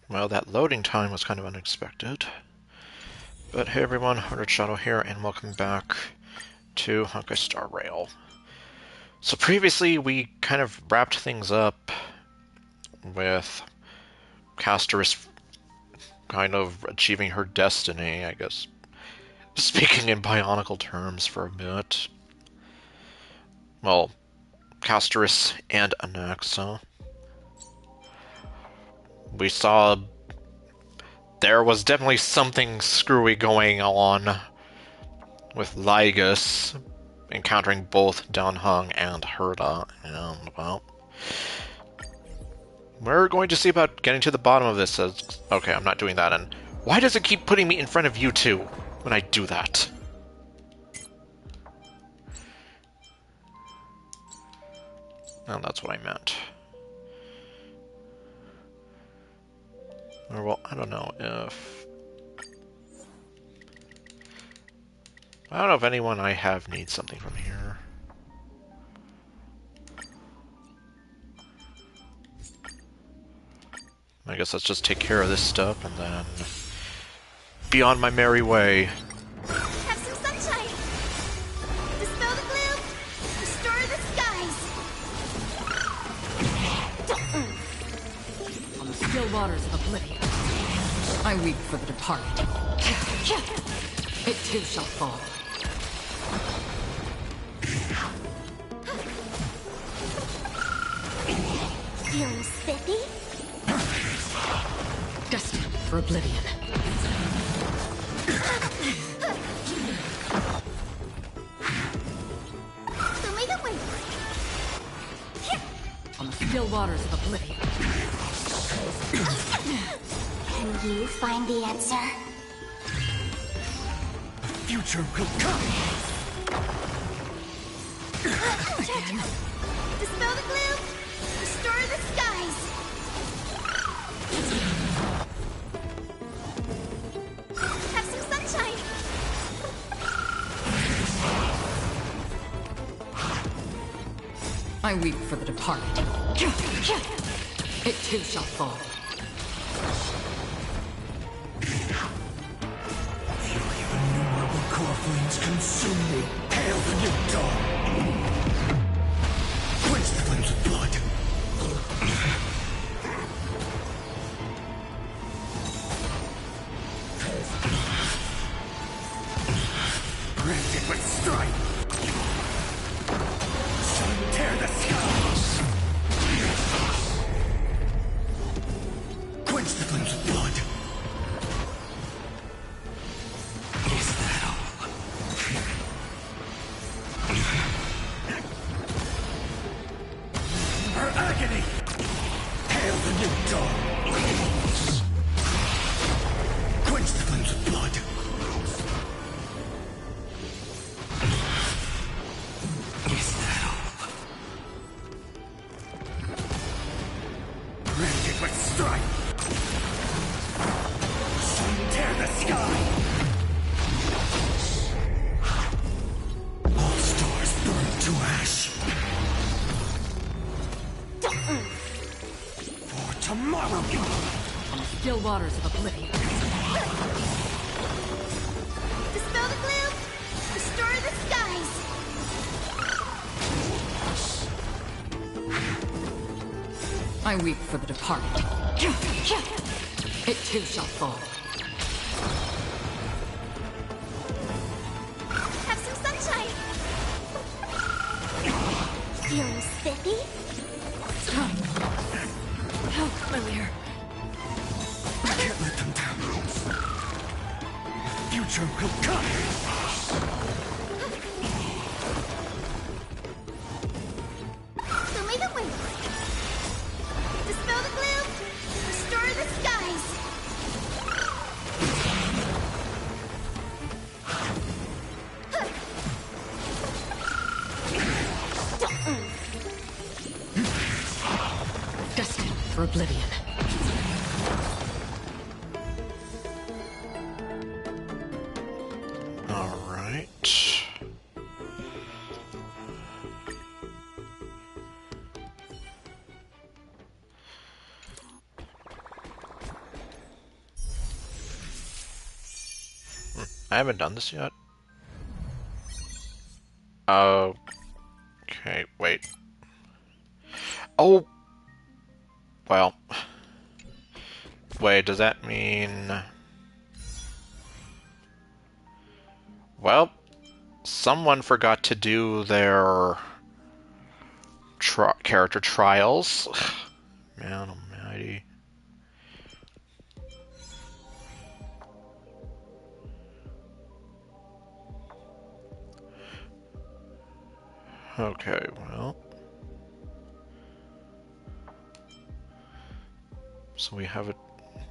Well, that loading time was kind of unexpected. But hey everyone, Hunter Shadow here, and welcome back to Honkai Star Rail. So previously we kind of wrapped things up with Casterus kind of achieving her destiny, I guess. Speaking in bionicle terms for a bit. Well, Casterus and Anaxa. We saw there was definitely something screwy going on with Lygus encountering both Danheng and Herta, and, well, we're going to see about getting to the bottom of this. Okay, I'm not doing that, and why does it keep putting me in front of you two when I do that? And that's what I meant. Or, well, I don't know if... I don't know if anyone I have needs something from here. I guess let's just take care of this stuff and then be on my merry way. Have some sunshine! Dispel the gloom! Restore the skies! On the still waters of oblivion, I weep for the departed. It too shall fall. Feeling spiffy? Destined for oblivion. So make a way. On the still waters of oblivion. Can you find the answer? Future will come! Again. Dispel the gloom! Restore the skies! Have some sunshine! I weep for the departed. It too shall fall. Fury of innumerable core flames consume me. Hail the new dawn! Quench the flames of blood! Brand it with strife! Sun tear the skies! Quench the flames of blood! Is that all? Her agony! Hail the new dawn! Quench the flames of blood! Is that all? Brand it with strife! Sun tear the sky! All stars burn to ash! For tomorrow! On the still waters of oblivion. Dispel the gloom! Restore the skies! I weep for the departed. It too shall fall. Have some sunshine! Feeling spiffy? How familiar. I can't let them down. The future will come! So make a way. Dispel the gloom! Restore the skies! Destined for oblivion. Alright. I haven't done this yet. Okay, wait. Oh! Well. Wait, does that mean... Well, someone forgot to do their character trials. Man almighty. Okay, well... So we have it...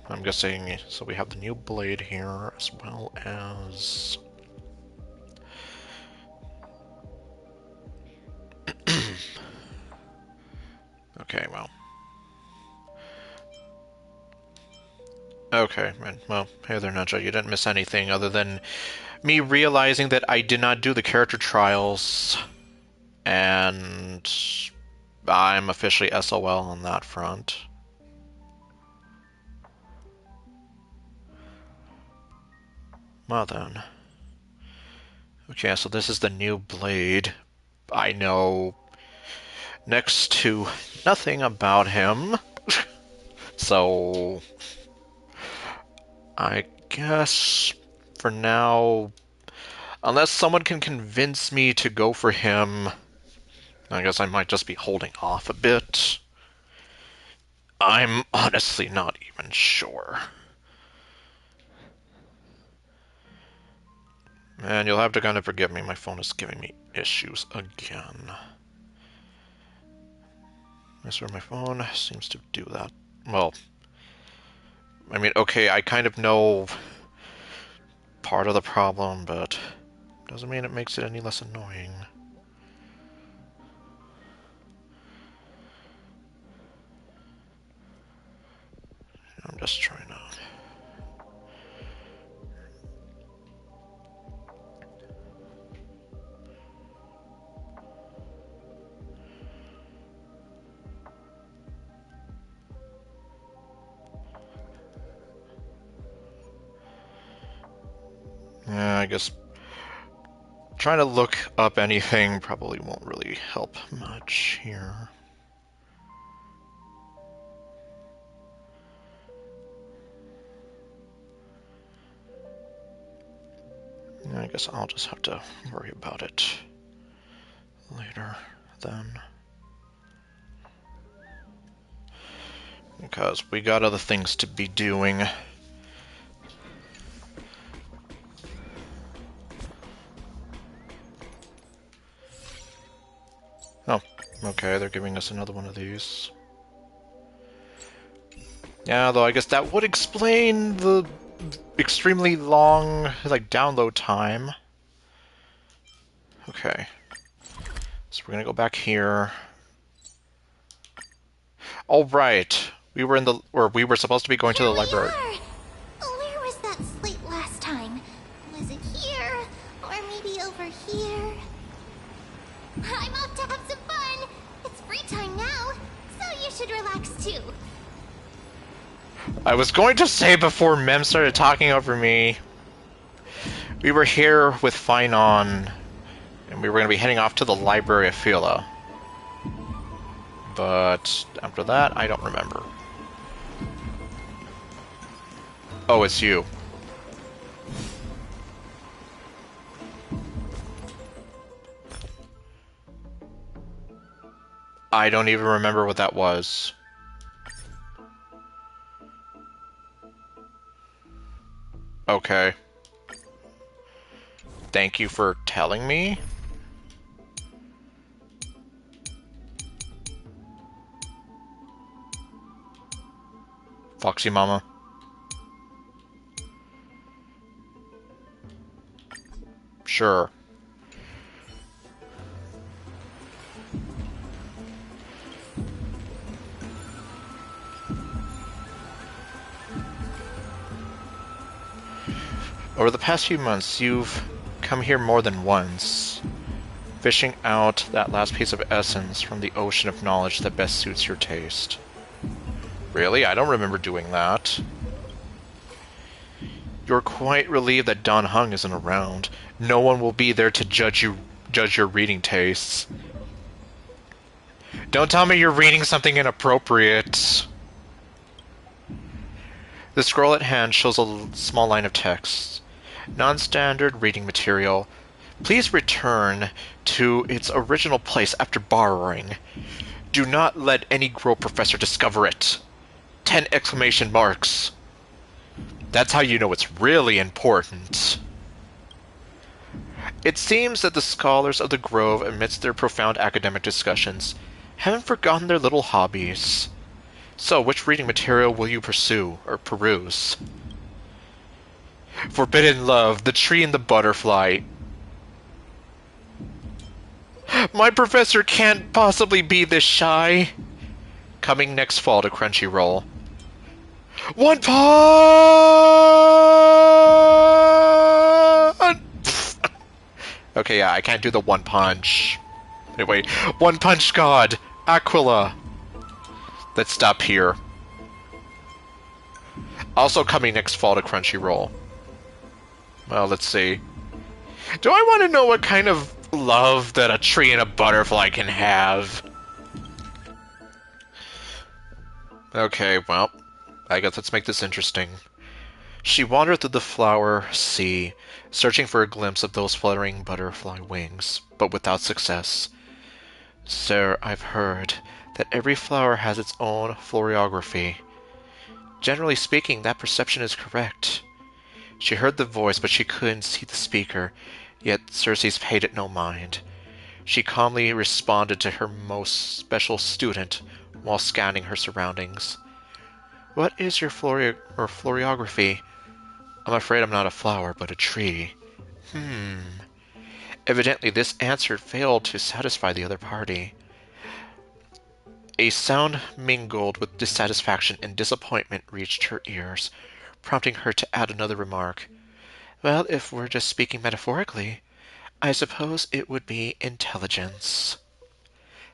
I'm guessing... So we have the new blade here, as well as... Okay, well... Okay, well, hey there, Ninja. You didn't miss anything other than me realizing that I did not do the character trials, and I'm officially SOL on that front. Well then. Okay, so this is the new blade. I know next to nothing about him, so I guess for now, unless someone can convince me to go for him, I guess I might just be holding off a bit. I'm honestly not even sure. And you'll have to kind of forgive me, my phone is giving me issues again. I swear my phone seems to do that. Well, I mean, okay, I kind of know part of the problem, but doesn't mean it makes it any less annoying. I'm just trying to... Yeah, I guess trying to look up anything probably won't really help much here. I guess I'll just have to worry about it later then. Because we got other things to be doing. Oh, okay, they're giving us another one of these. Yeah, though I guess that would explain the extremely long, like, download time. Okay. So we're gonna go back here. All right. We were in the, or we were supposed to be going to the library. Where was that slate last time? Was it here? Or maybe over here? I'm off to have some fun! It's free time now, so you should relax too. I was going to say before Mem started talking over me, we were here with Finon, and we were going to be heading off to the library of Phila. But after that, I don't remember. Oh, it's you. I don't even remember what that was. Okay. Thank you for telling me. Foxy Mama. Sure. Over the past few months, you've come here more than once, fishing out that last piece of essence from the ocean of knowledge that best suits your taste. Really? I don't remember doing that. You're quite relieved that Don Hung isn't around. No one will be there to judge your reading tastes. Don't tell me you're reading something inappropriate. The scroll at hand shows a small line of text. Non-standard reading material. Please return to its original place after borrowing. Do not let any Grow professor discover it. 10 exclamation marks. That's how you know it's really important. It seems that the scholars of the Grove, amidst their profound academic discussions, haven't forgotten their little hobbies. So, which reading material will you pursue, or peruse? Forbidden Love, The Tree and the Butterfly. My professor can't possibly be this shy. Coming next fall to Crunchyroll. One punch! Okay, yeah, I can't do the one punch. Anyway, One Punch God, Aquila. Let's stop here. Also coming next fall to Crunchyroll. Well, let's see. Do I want to know what kind of love that a tree and a butterfly can have? Okay, well, I guess let's make this interesting. She wandered through the flower sea, searching for a glimpse of those fluttering butterfly wings, but without success. Sir, I've heard that every flower has its own florography. Generally speaking, that perception is correct. She heard the voice, but she couldn't see the speaker, yet Circe's paid it no mind. She calmly responded to her most special student while scanning her surroundings. What is your florography? I'm afraid I'm not a flower, but a tree. Evidently, this answer failed to satisfy the other party. A sound mingled with dissatisfaction and disappointment reached her ears, prompting her to add another remark. Well, if we're just speaking metaphorically, I suppose it would be intelligence.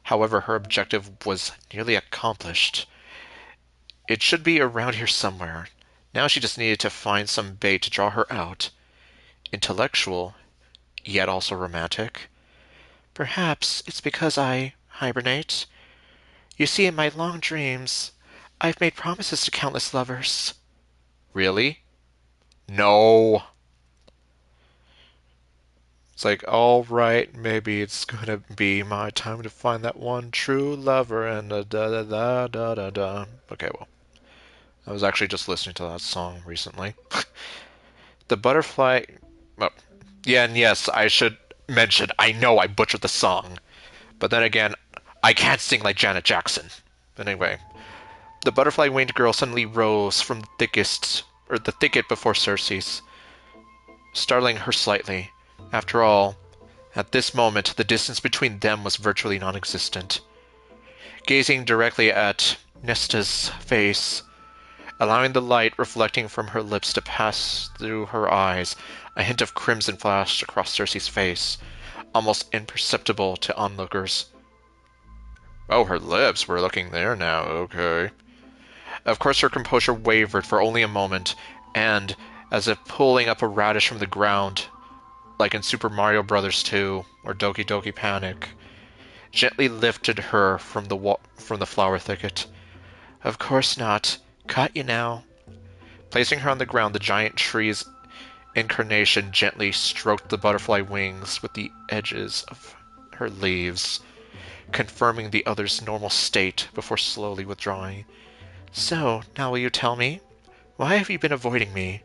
However, her objective was nearly accomplished. It should be around here somewhere. Now she just needed to find some bait to draw her out. Intellectual, yet also romantic. Perhaps it's because I hibernate. You see, in my long dreams, I've made promises to countless lovers. Really? No. It's like, alright, maybe it's gonna be my time to find that one true lover and da da da da da da. Okay, well, I was actually just listening to that song recently. The butterfly. Oh, yeah, and yes, I should mention, I know I butchered the song. But then again, I can't sing like Janet Jackson. But anyway, the butterfly-winged girl suddenly rose from the thicket before Circe's, startling her slightly. After all, at this moment, the distance between them was virtually non-existent. Gazing directly at Nesta's face, allowing the light reflecting from her lips to pass through her eyes, a hint of crimson flashed across Circe's face, almost imperceptible to onlookers. Oh, her lips were looking there now, okay. Of course her composure wavered for only a moment, and, as if pulling up a radish from the ground, like in Super Mario Bros. 2 or Doki Doki Panic, gently lifted her from the flower thicket. Of course not. Caught you now. Placing her on the ground, the giant tree's incarnation gently stroked the butterfly wings with the edges of her leaves, confirming the other's normal state before slowly withdrawing. So, now will you tell me? Why have you been avoiding me?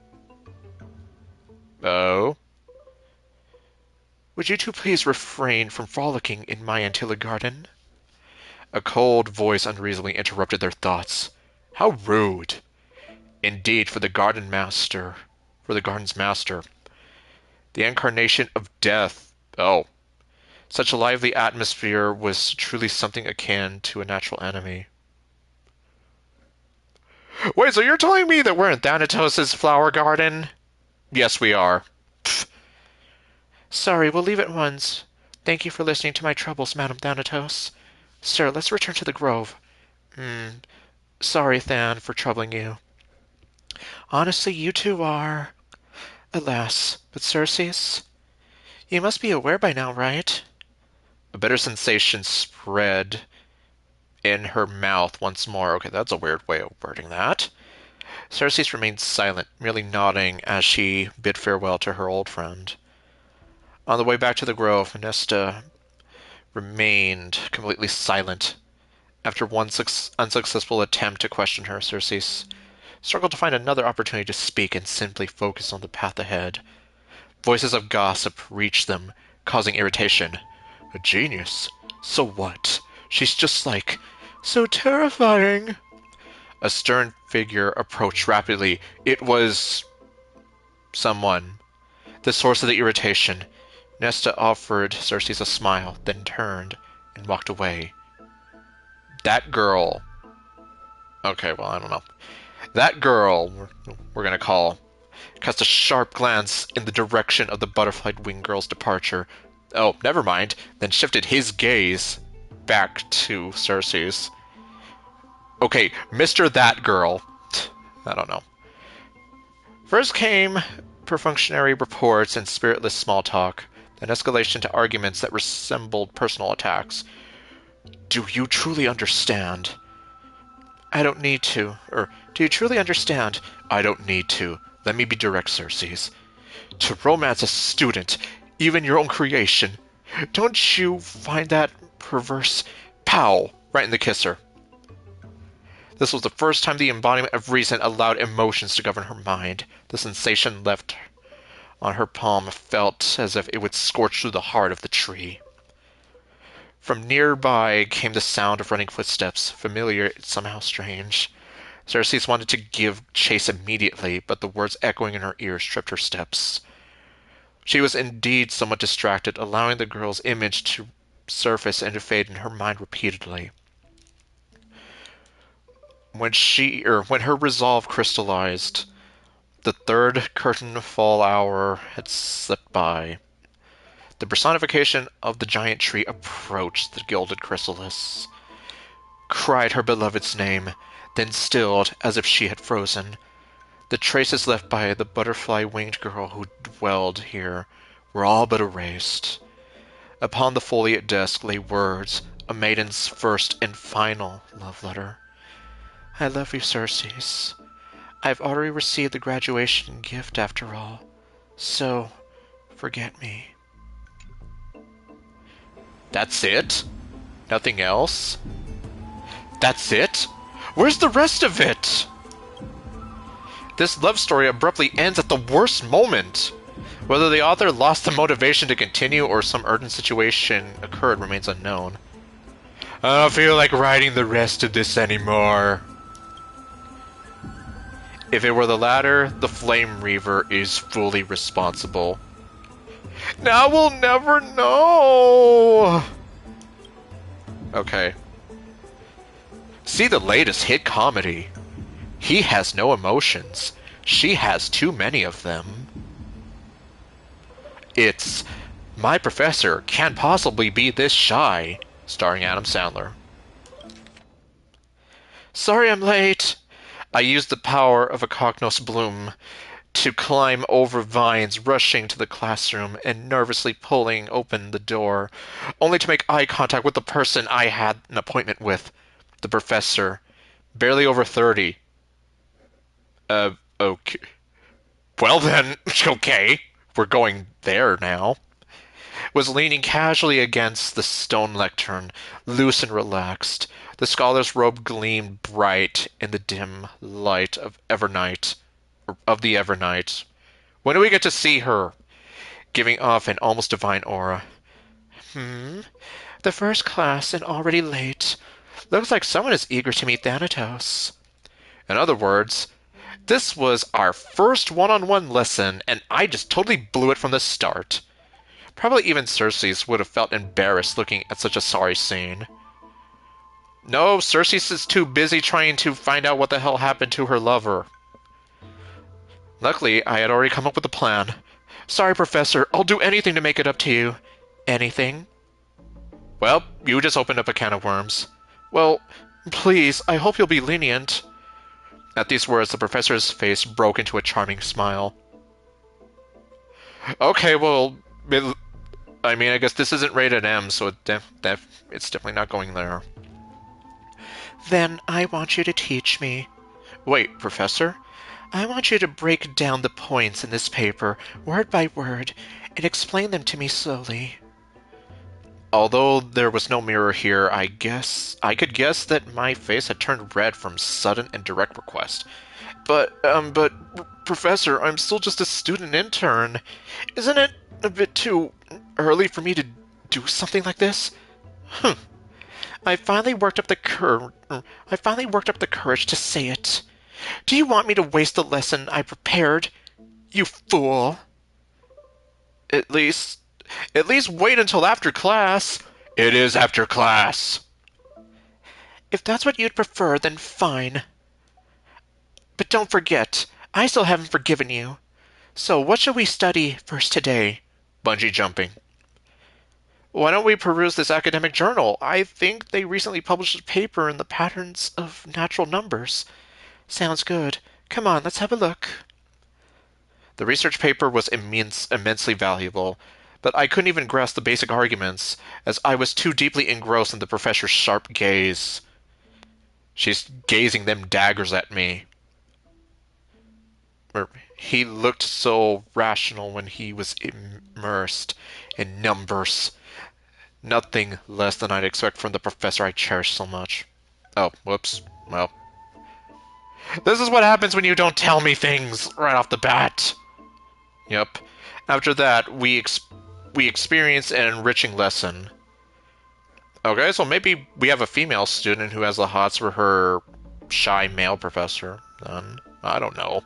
Oh? Would you two please refrain from frolicking in my Antilla garden? A cold voice unreasonably interrupted their thoughts. How rude! Indeed, for the garden's master, the incarnation of death. Oh, such a lively atmosphere was truly something akin to a natural enemy. Wait, so you're telling me that we're in Thanatos' flower garden? Yes, we are. Pfft. Sorry, we'll leave at once. Thank you for listening to my troubles, Madame Thanatos. Sir, let's return to the grove. Sorry, Than, for troubling you. Honestly, you two are... Alas, but Circes, you must be aware by now, right? A bitter sensation spread in her mouth once more. Okay, that's a weird way of wording that. Circes remained silent, merely nodding as she bid farewell to her old friend. On the way back to the grove, Nesta remained completely silent. After one unsuccessful attempt to question her, Circes struggled to find another opportunity to speak and simply focus on the path ahead. Voices of gossip reached them, causing irritation. A genius? So what? She's just like... so terrifying. A stern figure approached rapidly. It was... someone. The source of the irritation. Nesta offered Circes a smile, then turned and walked away. That girl... okay, well, I don't know. That girl, we're gonna call, cast a sharp glance in the direction of the butterflied winged girl's departure. Oh, never mind. Then shifted his gaze back to Circes. Okay, Mr. That Girl. I don't know. First came perfunctory reports and spiritless small talk, an escalation to arguments that resembled personal attacks. Do you truly understand? I don't need to. Do you truly understand? I don't need to. Let me be direct, Circes. To romance a student, even your own creation, don't you find that perverse? Pow! Right in the kisser. This was the first time the embodiment of reason allowed emotions to govern her mind. The sensation left on her palm felt as if it would scorch through the heart of the tree. From nearby came the sound of running footsteps, familiar yet somehow strange. Circes wanted to give chase immediately, but the words echoing in her ears tripped her steps. She was indeed somewhat distracted, allowing the girl's image to surface and to fade in her mind repeatedly. When her resolve crystallized, the third curtain fall hour had slipped by. The personification of the giant tree approached the gilded chrysalis, cried her beloved's name, then stilled as if she had frozen. The traces left by the butterfly-winged girl who dwelled here were all but erased. Upon the foliate desk lay words, a maiden's first and final love letter. I love you, Circes. I've already received the graduation gift after all, so forget me. That's it? Nothing else? That's it? Where's the rest of it? This love story abruptly ends at the worst moment. Whether the author lost the motivation to continue or some urgent situation occurred remains unknown. I don't feel like writing the rest of this anymore. If it were the latter, the Flame Reaver is fully responsible. Now we'll never know! Okay. See the latest hit comedy. He has no emotions. She has too many of them. It's My Professor Can't Possibly Be This Shy, starring Adam Sandler. Sorry I'm late. I used the power of a Cognos bloom to climb over vines, rushing to the classroom and nervously pulling open the door, only to make eye contact with the person I had an appointment with, the professor, barely over 30. Okay. Well then, okay, we're going there now. Was leaning casually against the stone lectern, loose and relaxed. The scholar's robe gleamed bright in the dim light of the Evernight. When do we get to see her? Giving off an almost divine aura. The first class and already late. Looks like someone is eager to meet Thanatos. In other words, this was our first one-on-one lesson, and I just totally blew it from the start. Probably even Circes would have felt embarrassed looking at such a sorry scene. No, Circes is too busy trying to find out what the hell happened to her lover. Luckily, I had already come up with a plan. Sorry, Professor, I'll do anything to make it up to you. Anything? Well, you just opened up a can of worms. Well, please, I hope you'll be lenient. At these words, the professor's face broke into a charming smile. Okay, well, I mean, I guess this isn't rated M, so it's definitely not going there. Then I want you to teach me. Wait, Professor? I want you to break down the points in this paper, word by word, and explain them to me slowly. Although there was no mirror here, I could guess that my face had turned red from sudden and direct request. But, Professor, I'm still just a student intern. Isn't it a bit too early for me to do something like this? Hm. I finally worked up the courage to say it. Do you want me to waste the lesson I prepared? You fool! At least, at least wait until after class. It is after class. If that's what you'd prefer, then fine. But don't forget, I still haven't forgiven you. So what shall we study first today? Bungee jumping. Why don't we peruse this academic journal? I think they recently published a paper in the patterns of natural numbers. Sounds good. Come on, let's have a look. The research paper was immensely valuable, but I couldn't even grasp the basic arguments, as I was too deeply engrossed in the professor's sharp gaze. She's gazing them daggers at me. He looked so rational when he was immersed in numbers. Nothing less than I'd expect from the professor I cherish so much. Oh, whoops. Well, this is what happens when you don't tell me things right off the bat. Yep. After that, we experience an enriching lesson. Okay, so maybe we have a female student who has the hots for her shy male professor. Then I don't know.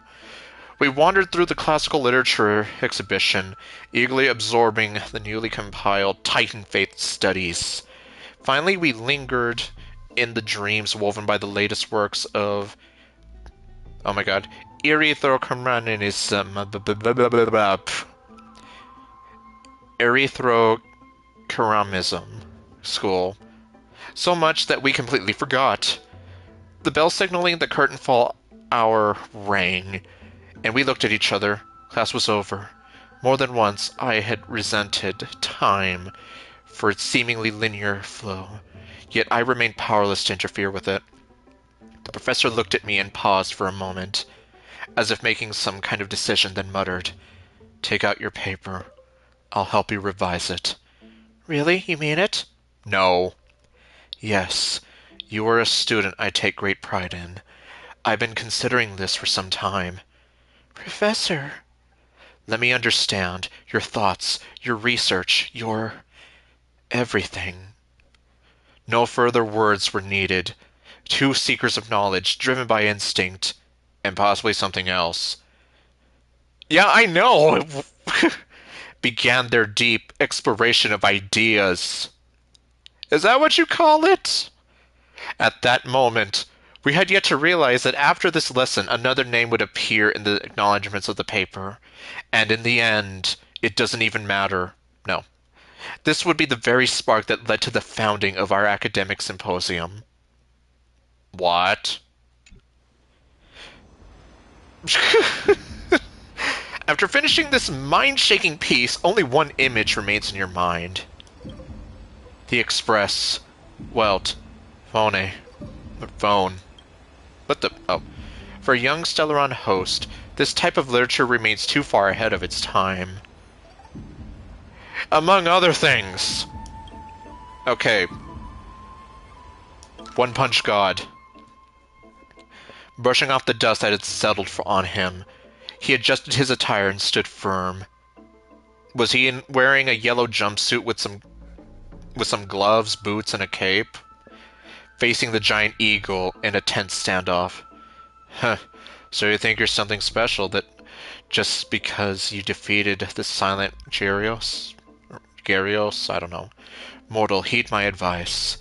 We wandered through the classical literature exhibition, eagerly absorbing the newly compiled Titan Faith studies. Finally, we lingered in the dreams woven by the latest works of, oh my god, Erythrokeramism school. So much that we completely forgot. The bell signaling the curtain fall hour rang, and we looked at each other. Class was over. More than once, I had resented time for its seemingly linear flow, yet I remained powerless to interfere with it. The professor looked at me and paused for a moment, as if making some kind of decision, then muttered, "Take out your paper. I'll help you revise it." Really? You mean it? No. Yes. You are a student I take great pride in. I've been considering this for some time. Professor. Let me understand your thoughts, your research, your everything. No further words were needed. Two seekers of knowledge, driven by instinct, and possibly something else. Yeah, I know! Began their deep exploration of ideas. Is that what you call it? At that moment, we had yet to realize that after this lesson, another name would appear in the acknowledgments of the paper. And in the end, it doesn't even matter. No. This would be the very spark that led to the founding of our academic symposium. What? After finishing this mind-shaking piece, only one image remains in your mind. The Express. Welt. Phone. Phone. What the... Oh. For a young Stellaron host, this type of literature remains too far ahead of its time. Among other things. Okay. One Punch God. Brushing off the dust that had settled on him, he adjusted his attire and stood firm. Was he wearing a yellow jumpsuit with some gloves, boots, and a cape? Facing the giant eagle in a tense standoff. Huh. So you think you're something special that just because you defeated the silent Gyarios? Gyarios? I don't know. Mortal, heed my advice.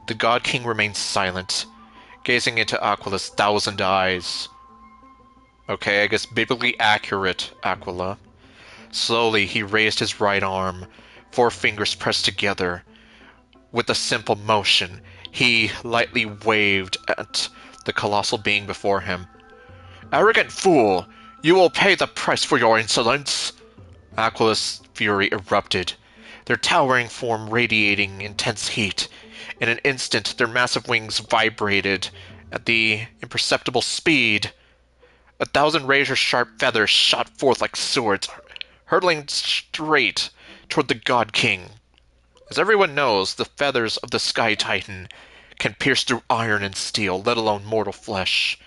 The God King remained silent, gazing into Aquila's 1,000 eyes. Okay, I guess biblically accurate, Aquila. Slowly, he raised his right arm, 4 fingers pressed together. With a simple motion, he lightly waved at the colossal being before him. Arrogant fool! You will pay the price for your insolence! Aquilus' fury erupted, their towering form radiating intense heat. In an instant, their massive wings vibrated at the imperceptible speed. 1,000 razor-sharp feathers shot forth like swords, hurtling straight toward the God King. As everyone knows, the feathers of the Sky Titan can pierce through iron and steel, let alone mortal flesh.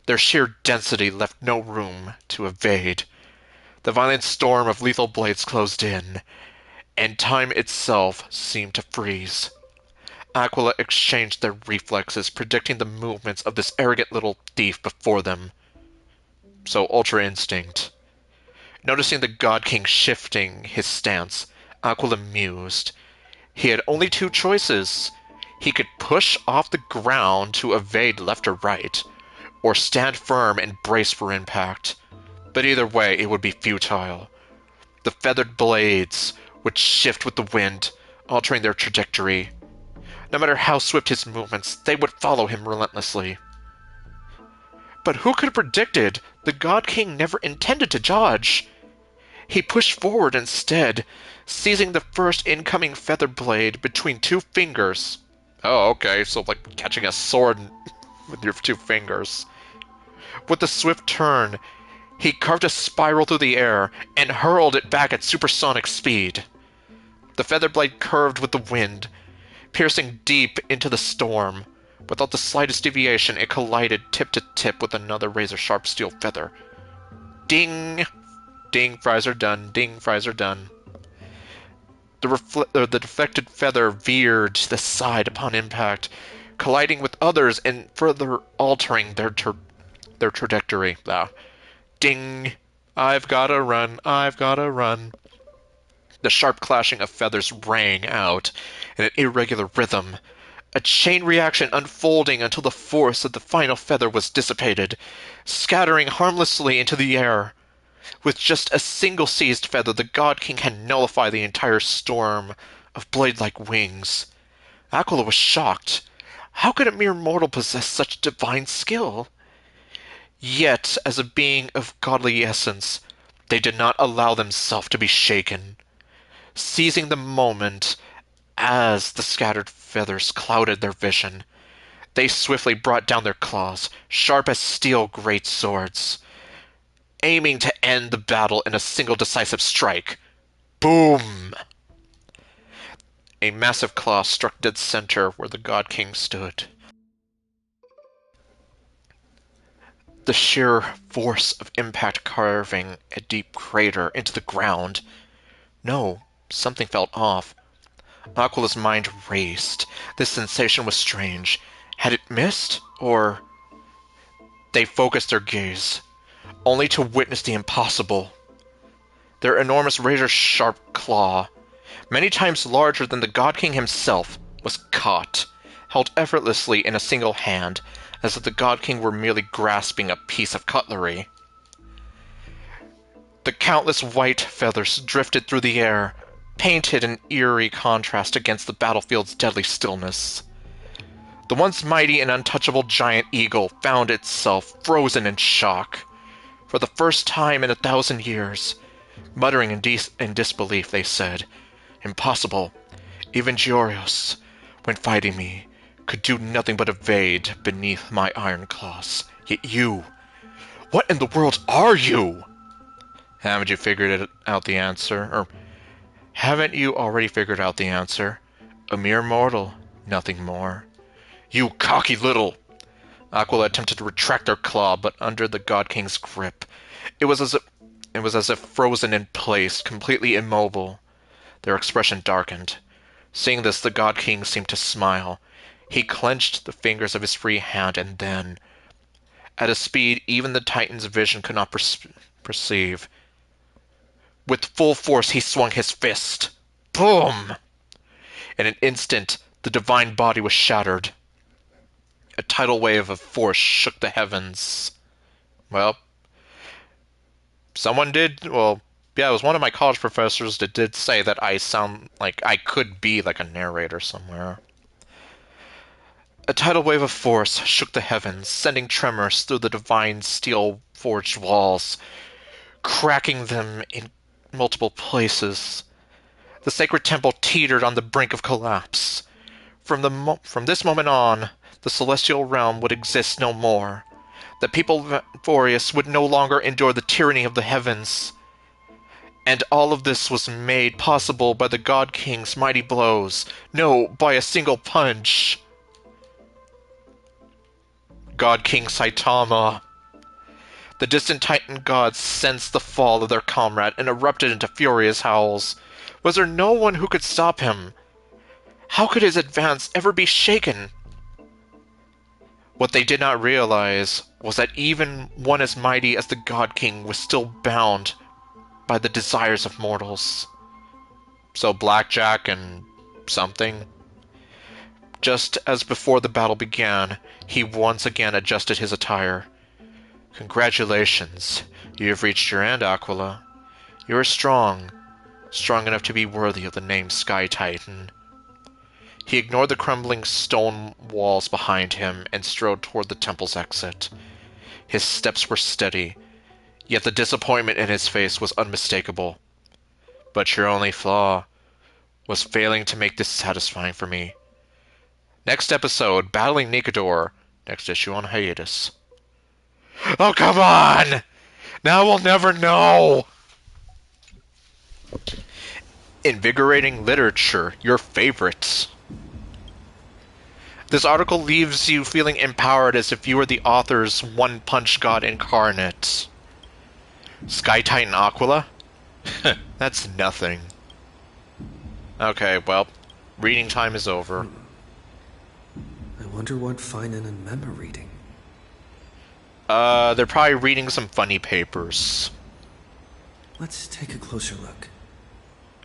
Their sheer density left no room to evade. The violent storm of lethal blades closed in, and time itself seemed to freeze. Aquila exchanged their reflexes, predicting the movements of this arrogant little thief before them. So Ultra Instinct. Noticing the God King shifting his stance, Aquila mused. He had only two choices. He could push off the ground to evade left or right, or stand firm and brace for impact. But either way, it would be futile. The feathered blades would shift with the wind, altering their trajectory. No matter how swift his movements, they would follow him relentlessly. But who could have predicted the God King never intended to dodge? He pushed forward instead, seizing the first incoming feather blade between two fingers. Oh, okay, so like catching a sword with your two fingers. With a swift turn, he carved a spiral through the air and hurled it back at supersonic speed. The feather blade curved with the wind, piercing deep into the storm. Without the slightest deviation, it collided tip to tip with another razor-sharp steel feather. Ding! Ding, fries are done. Ding, fries are done. The deflected feather veered to the side upon impact, colliding with others and further altering their trajectory. Ding! I've gotta run, I've gotta run. The sharp clashing of feathers rang out in an irregular rhythm, a chain reaction unfolding until the force of the final feather was dissipated, scattering harmlessly into the air. With just a single seized feather, the God King had nullified the entire storm of blade-like wings. Aquila was shocked. How could a mere mortal possess such divine skill? Yet, as a being of godly essence, they did not allow themselves to be shaken. Seizing the moment as the scattered feathers clouded their vision, they swiftly brought down their claws, sharp as steel great swords, aiming to end the battle in a single decisive strike. Boom! A massive claw struck dead center where the God King stood. The sheer force of impact carving a deep crater into the ground. No, something felt off. Aquila's mind raced. This sensation was strange. Had it missed? Or... They focused their gaze, only to witness the impossible. Their enormous razor-sharp claw, many times larger than the God King himself, was caught, held effortlessly in a single hand, as if the God King were merely grasping a piece of cutlery. The countless white feathers drifted through the air, painted in eerie contrast against the battlefield's deadly stillness. The once mighty and untouchable giant eagle found itself frozen in shock. For the first time in 1,000 years, muttering in disbelief, they said, "Impossible. Even Giorios, when fighting me, could do nothing but evade beneath my iron claws. Yet you... What in the world are you?" Haven't you figured out the answer? Or haven't you already figured out the answer? A mere mortal, nothing more. You cocky little... Aquila attempted to retract their claw, but under the God King's grip, it was as if frozen in place, completely immobile. Their expression darkened. Seeing this, the God King seemed to smile. He clenched the fingers of his free hand, and then, at a speed even the Titan's vision could not perceive, with full force he swung his fist. Boom! In an instant, the divine body was shattered. A tidal wave of force shook the heavens. Well, someone did... Well, yeah, it was one of my college professors that did say that I sound like I could be like a narrator somewhere. A tidal wave of force shook the heavens, sending tremors through the divine steel-forged walls, cracking them in multiple places. The sacred temple teetered on the brink of collapse. From this moment on, the celestial realm would exist no more. The people of Vorius would no longer endure the tyranny of the heavens. And all of this was made possible by the God King's mighty blows. No, by a single punch. God King Saitama. The distant Titan gods sensed the fall of their comrade and erupted into furious howls. Was there no one who could stop him? How could his advance ever be shaken? What they did not realize was that even one as mighty as the God King was still bound by the desires of mortals. So Blackjack and something. Just as before the battle began, he once again adjusted his attire. Congratulations, you have reached your end, Aquila. You are strong enough to be worthy of the name Sky Titan. He ignored the crumbling stone walls behind him and strode toward the temple's exit. His steps were steady, yet the disappointment in his face was unmistakable. But your only flaw was failing to make this satisfying for me. Next episode, Battling Nikador. Next issue on hiatus. Oh, come on! Now we'll never know! Invigorating literature, your favorites. This article leaves you feeling empowered as if you were the author's one-punch god incarnate. Sky Titan Aquila? That's nothing. Okay, well, reading time is over. I wonder what Finan and Mem are reading. They're probably reading some funny papers. Let's take a closer look.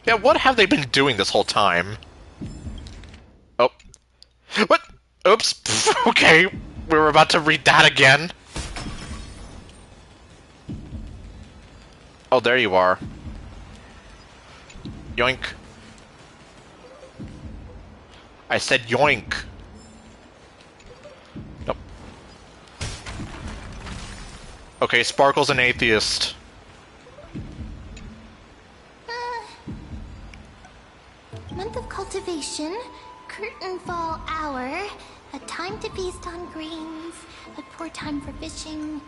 Yeah, what have they been doing this whole time? Oh. What? Oops. Okay, we were about to read that again. Oh, there you are. Yoink. I said yoink. Nope. Okay, Sparkle's an atheist. Month of cultivation, curtain fall hour, a time to feast on grains, a poor time for fishing.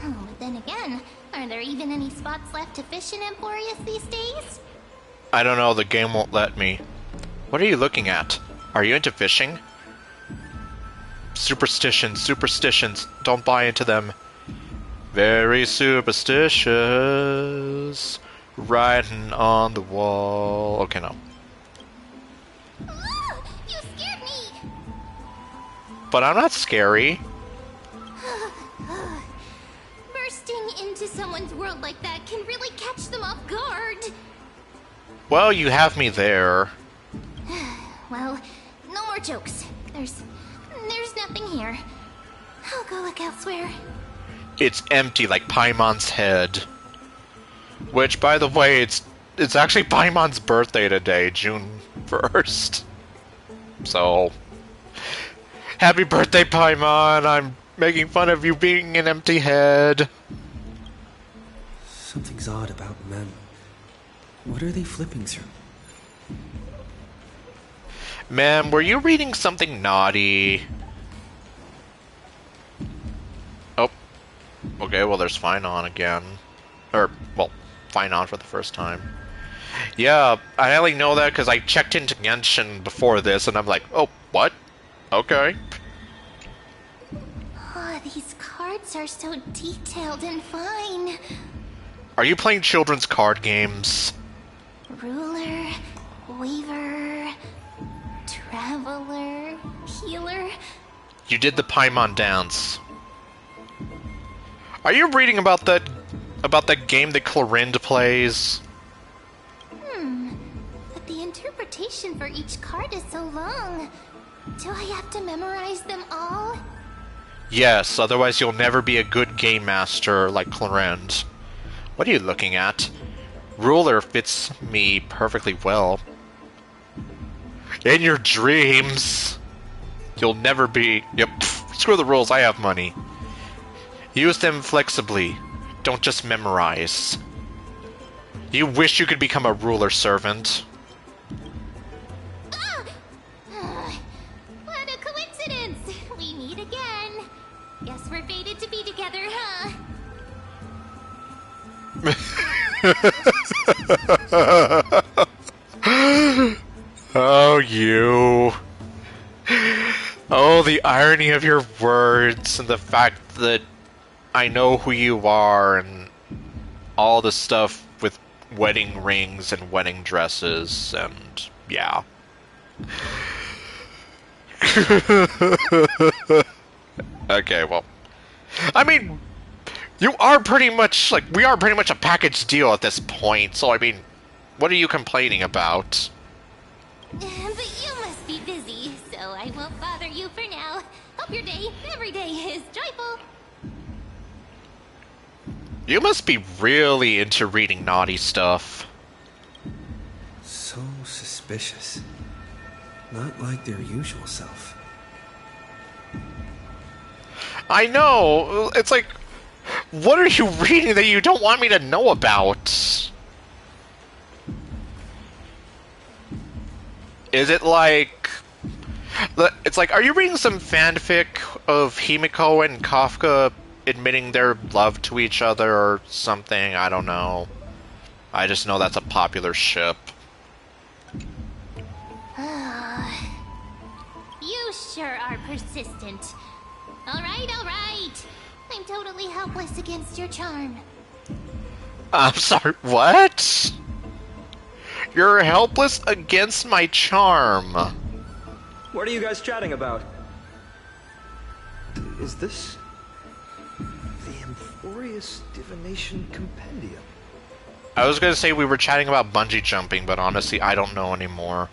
Oh, but then again, are there even any spots left to fish in Emporius these days? I don't know, the game won't let me. What are you looking at? Are you into fishing? Superstitions, don't buy into them. Very superstitious. Writing on the wall. Okay, no. Ah, you scared me! But I'm not scary. Bursting into someone's world like that can really catch them off guard. Well, you have me there. Well, no more jokes. There's nothing here. I'll go look elsewhere. It's empty like Paimon's head. Which, by the way, it's actually Paimon's birthday today, June 1st. So, happy birthday, Paimon! I'm making fun of you being an empty head. Something's odd about Mem. What are they flipping through? Ma'am, were you reading something naughty? Oh. Okay, well, there's Finon again. Or, well, Finon for the first time. Yeah, I only know that because I checked into Genshin before this, and I'm like, oh, what? Okay. Oh, these cards are so detailed and fine. Are you playing children's card games? Ruler, Weaver, Traveler, Healer. You did the Paimon dance. Are you reading about that game that Clorinde plays? But the interpretation for each card is so long. Do I have to memorize them all? Yes, otherwise you'll never be a good game master like Clorinde. What are you looking at? Ruler fits me perfectly well. In your dreams! You'll never be... Yep, screw the rules, I have money. Use them flexibly. Don't just memorize. You wish you could become a ruler servant. Ah! What a coincidence! We meet again. Guess we're fated to be together, huh? Oh, you. Oh, the irony of your words and the fact that I know who you are and all the stuff with wedding rings and wedding dresses and yeah. Okay, well, I mean, you are pretty much like we are pretty much a package deal at this point. So I mean, what are you complaining about? But you must be busy, so I won't bother you for now. Hope your day, every day, is joyful. You must be really into reading naughty stuff. So suspicious. Not like their usual self. I know. It's like, what are you reading that you don't want me to know about? Is it like... It's like, are you reading some fanfic of Himiko and Kafka admitting their love to each other or something? I don't know. I just know that's a popular ship. You sure are persistent. Alright, alright. I'm totally helpless against your charm. I'm sorry, what? You're helpless against my charm. What are you guys chatting about? Is this the Amphorius Divination Compendium? I was gonna say we were chatting about bungee jumping, but honestly, I don't know anymore.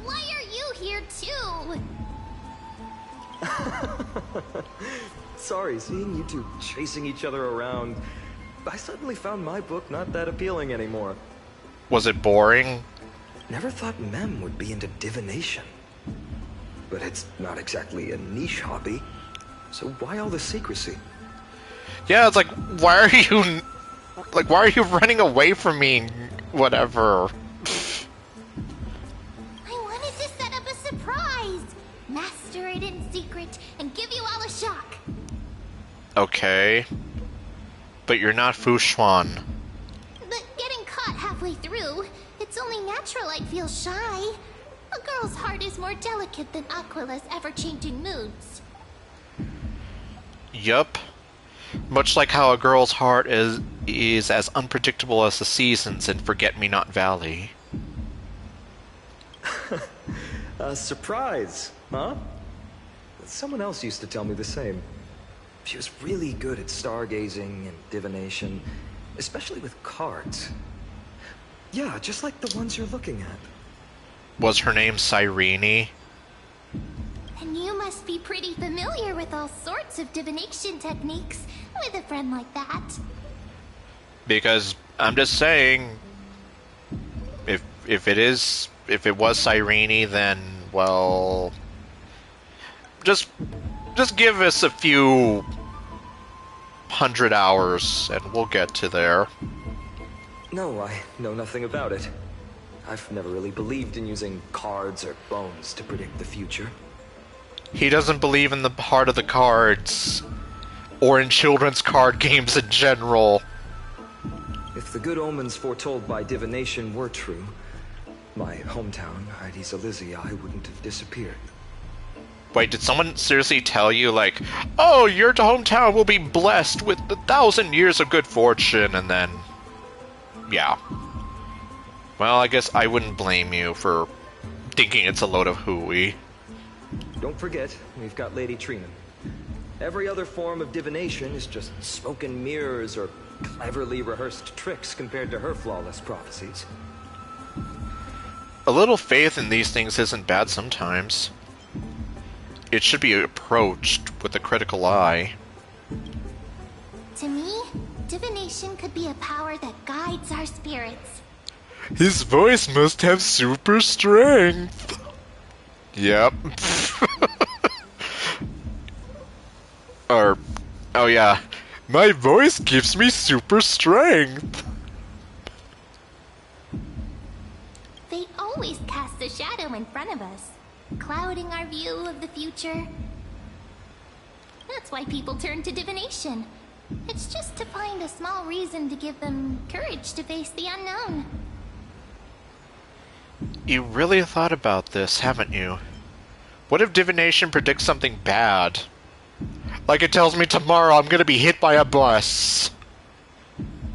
Why are you here too? Sorry, seeing you two chasing each other around, I suddenly found my book not that appealing anymore. Was it boring? Never thought Mem would be into divination. But it's not exactly a niche hobby, so why all the secrecy? Yeah, it's like, why are you... Like, why are you running away from me? Whatever. I wanted to set up a surprise. Master it in secret and give you all a shock. Okay. But you're not Fu Xuan. But getting caught halfway through, it's only natural I'd feel shy. A girl's heart is more delicate than Aquila's ever-changing moods. Yup. Much like how a girl's heart is as unpredictable as the seasons in Forget-Me-Not Valley. A surprise, huh? Someone else used to tell me the same. She was really good at stargazing and divination, especially with cards. Yeah, just like the ones you're looking at. Was her name Cyrene? And you must be pretty familiar with all sorts of divination techniques with a friend like that. Because I'm just saying, if it was Cyrene, then well, just give us a few 100 hours and we'll get to there. No, I know nothing about it. I've never really believed in using cards or bones to predict the future. He doesn't believe in the heart of the cards, or in children's card games in general. If the good omens foretold by divination were true, my hometown, Heidi's Elysia, wouldn't have disappeared. Wait, did someone seriously tell you, like, oh, your hometown will be blessed with 1,000 years of good fortune, and then... yeah. Well, I guess I wouldn't blame you for thinking it's a load of hooey. Don't forget, we've got Lady Trina. Every other form of divination is just smoke and mirrors or cleverly rehearsed tricks compared to her flawless prophecies. A little faith in these things isn't bad sometimes. It should be approached with a critical eye. To me, divination could be a power that guides our spirits. His voice must have super strength. Yep. Or, oh yeah, my voice gives me super strength. always casts a shadow in front of us, clouding our view of the future. That's why people turn to divination. It's just to find a small reason to give them courage to face the unknown. You really thought about this, haven't you? What if divination predicts something bad? Like it tells me tomorrow I'm gonna be hit by a bus.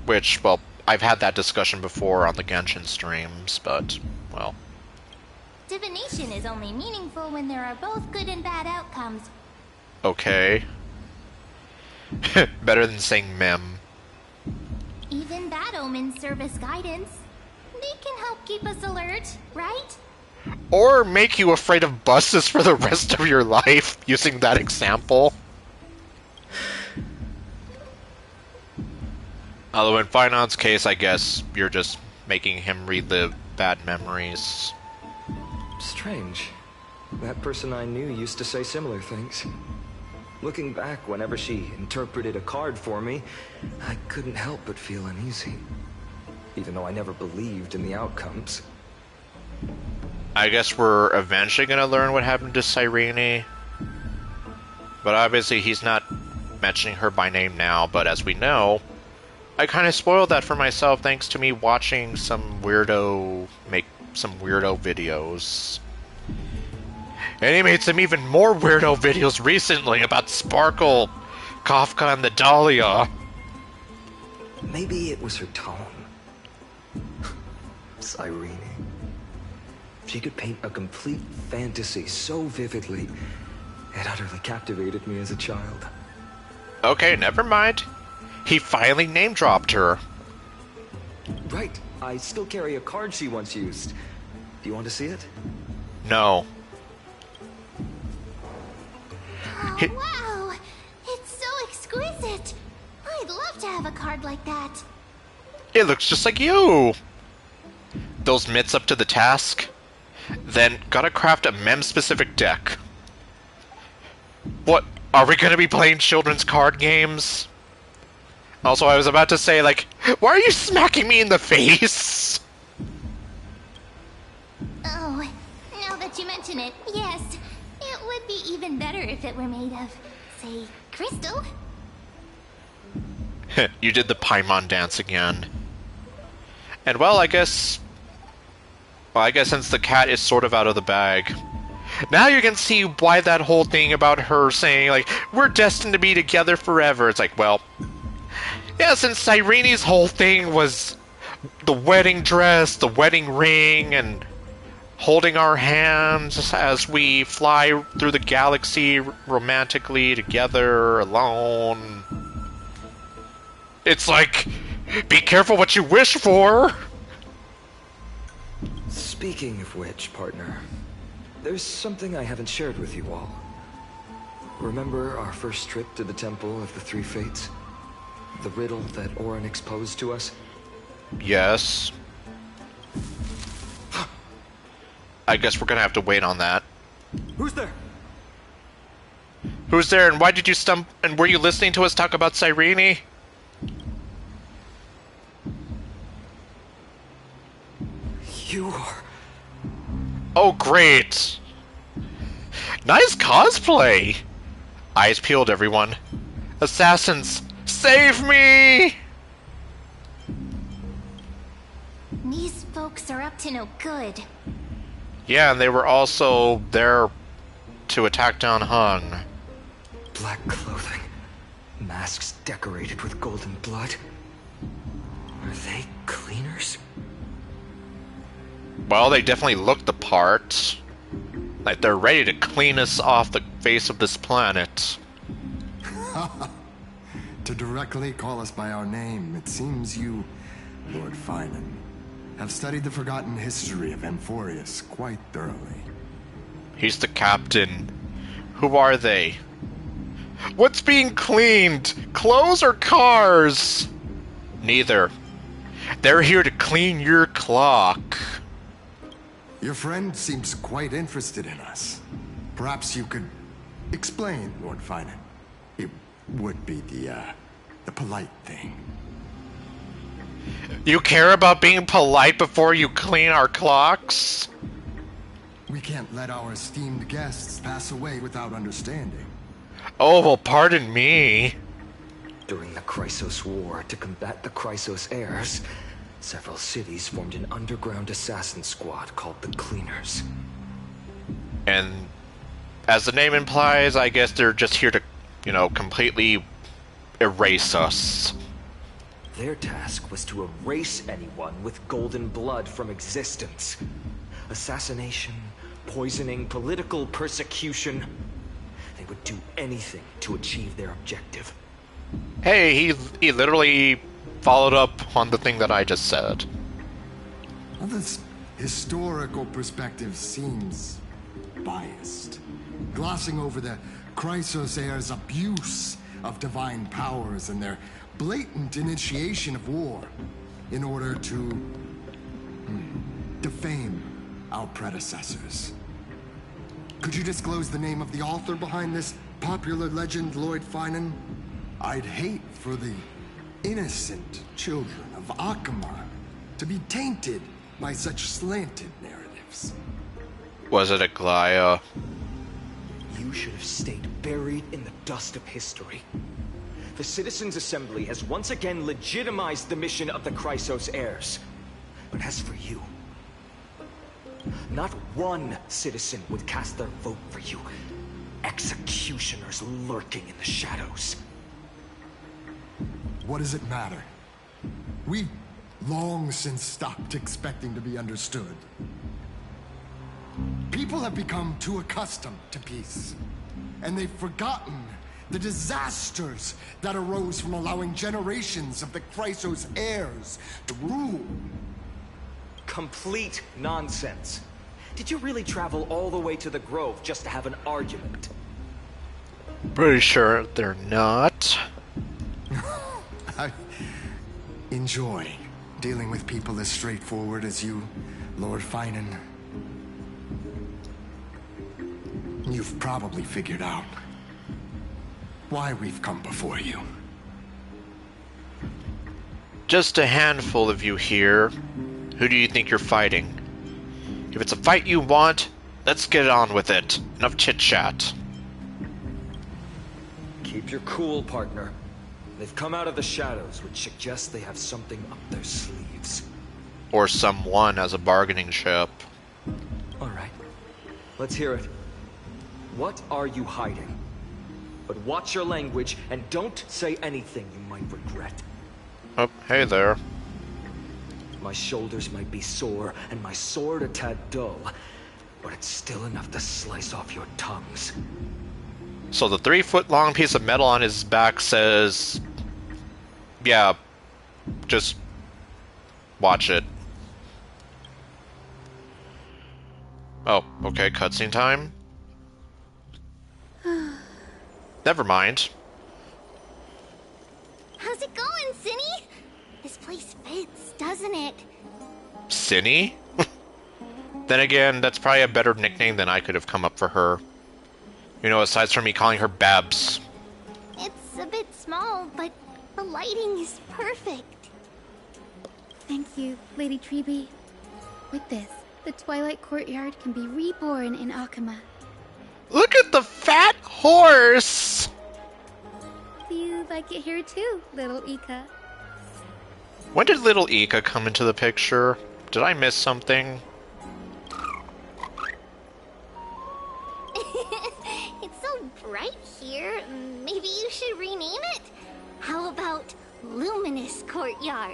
Which, well, I've had that discussion before on the Genshin streams, but, well. Divination is only meaningful when there are both good and bad outcomes. Okay. Better than saying mem. Even bad omens serve as guidance. They can help keep us alert, right? Or make you afraid of buses for the rest of your life, using that example. Although in Finon's case, I guess you're just making him relive bad memories. Strange. That person I knew used to say similar things. Looking back, whenever she interpreted a card for me, I couldn't help but feel uneasy. Even though I never believed in the outcomes. I guess we're eventually gonna learn what happened to Cyrene. But obviously he's not mentioning her by name now, but as we know, I kind of spoiled that for myself thanks to me watching some weirdo make some weirdo videos. And he made some even more weirdo videos recently about Sparkle, Kafka, and the Dahlia. Maybe it was her tone. Cyrene. She could paint a complete fantasy so vividly, it utterly captivated me as a child. Okay, never mind. He finally name-dropped her. Right, I still carry a card she once used. Do you want to see it? No. Oh, wow! It's so exquisite! I'd love to have a card like that. It looks just like you! Those mitts up to the task? Then gotta craft a mem-specific deck. What, are we gonna be playing children's card games? Also, I was about to say, like, why are you smacking me in the face? Oh, now that you mention it, yes. It would be even better if it were made of, say, crystal. You did the Paimon dance again. And well, I guess since the cat is sort of out of the bag, now you can see why that whole thing about her saying, like, we're destined to be together forever. It's like, well, yeah, since Cyrene's whole thing was the wedding dress, the wedding ring, and holding our hands as we fly through the galaxy romantically together, alone. It's like, be careful what you wish for! Speaking of which, partner, there's something I haven't shared with you all. Remember our first trip to the Temple of the Three Fates? The riddle that Orynyx posed to us? Yes. I guess we're gonna have to wait on that. Who's there? Who's there, and why did you stump? And were you listening to us talk about Cyrene? You are... Oh, great! Nice cosplay! Eyes peeled, everyone. Assassins, save me! These folks are up to no good. Yeah, and they were also there to attack down Hung. Black clothing. Masks decorated with golden blood. Are they cleaners? Well, they definitely look the part. Like they're ready to clean us off the face of this planet. To directly call us by our name, it seems you, Lord Finan, have studied the forgotten history of Amphorius quite thoroughly. He's the captain. Who are they? What's being cleaned? Clothes or cars? Neither. They're here to clean your clock. Your friend seems quite interested in us. Perhaps you could explain, Lord Finan. It would be the polite thing. You care about being polite before you clean our clocks? We can't let our esteemed guests pass away without understanding. Oh, well, pardon me. During the Chrysos War, to combat the Chrysos heirs, several cities formed an underground assassin squad called the Cleaners. And as the name implies, I guess they're just here to, completely erase us. Their task was to erase anyone with golden blood from existence. Assassination, poisoning, political persecution. They would do anything to achieve their objective. Hey, he literally followed up on the thing that I just said. Well, this historical perspective seems biased, glossing over the Chrysos heirs' abuse of divine powers and their blatant initiation of war in order to defame our predecessors. Could you disclose the name of the author behind this popular legend, Lord Finan? I'd hate for the innocent children of Akama to be tainted by such slanted narratives. Was it Aglaya? You should have stayed buried in the dust of history. The Citizens' Assembly has once again legitimized the mission of the Chrysos heirs. But as for you, not one citizen would cast their vote for you. Executioners lurking in the shadows. What does it matter? We've long since stopped expecting to be understood. People have become too accustomed to peace, and they've forgotten the disasters that arose from allowing generations of the Chrysos heirs to rule. Complete nonsense. Did you really travel all the way to the Grove just to have an argument? Pretty sure they're not. I enjoy dealing with people as straightforward as you, Lord Finan. You've probably figured out why we've come before you. Just a handful of you here. Who do you think you're fighting? If it's a fight you want, let's get on with it. Enough chit-chat. Keep your cool, partner. They've come out of the shadows, which suggests they have something up their sleeves. Or someone as a bargaining chip. Alright. Let's hear it. What are you hiding? But watch your language, and don't say anything you might regret. Oh, hey there. My shoulders might be sore, and my sword a tad dull, but it's still enough to slice off your tongues. So the 3-foot-long piece of metal on his back says... Yeah, just watch it. Oh, okay, cutscene time? Never mind. How's it going, Cinny? This place fits, doesn't it? Cinny? Then again, that's probably a better nickname than I could have come up for her. Aside from me calling her Babs. It's a bit small, but the lighting is perfect. Thank you, Lady Treeby. With this, the Twilight Courtyard can be reborn in Akama. Look at the fat horse! Do you like it here too, little Ika? When did little Ika come into the picture? Did I miss something? It's so bright here. Maybe you should rename it? How about Luminous Courtyard?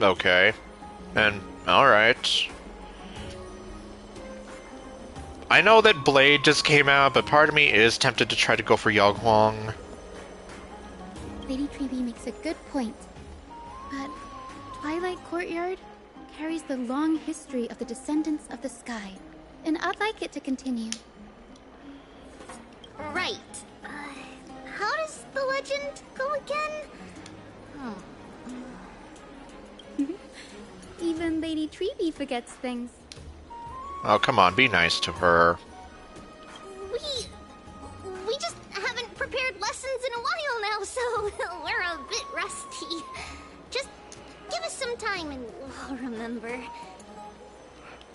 Okay. And, alright. I know that Blade just came out, but part of me is tempted to try to go for Yoghuang. Lady Treeby makes a good point. But Twilight Courtyard carries the long history of the descendants of the sky, and I'd like it to continue. Right. How does the legend go again? Even Lady Treeby forgets things. Oh, come on, be nice to her. We just haven't prepared lessons in a while now, so we're a bit rusty. Just give us some time and we'll remember.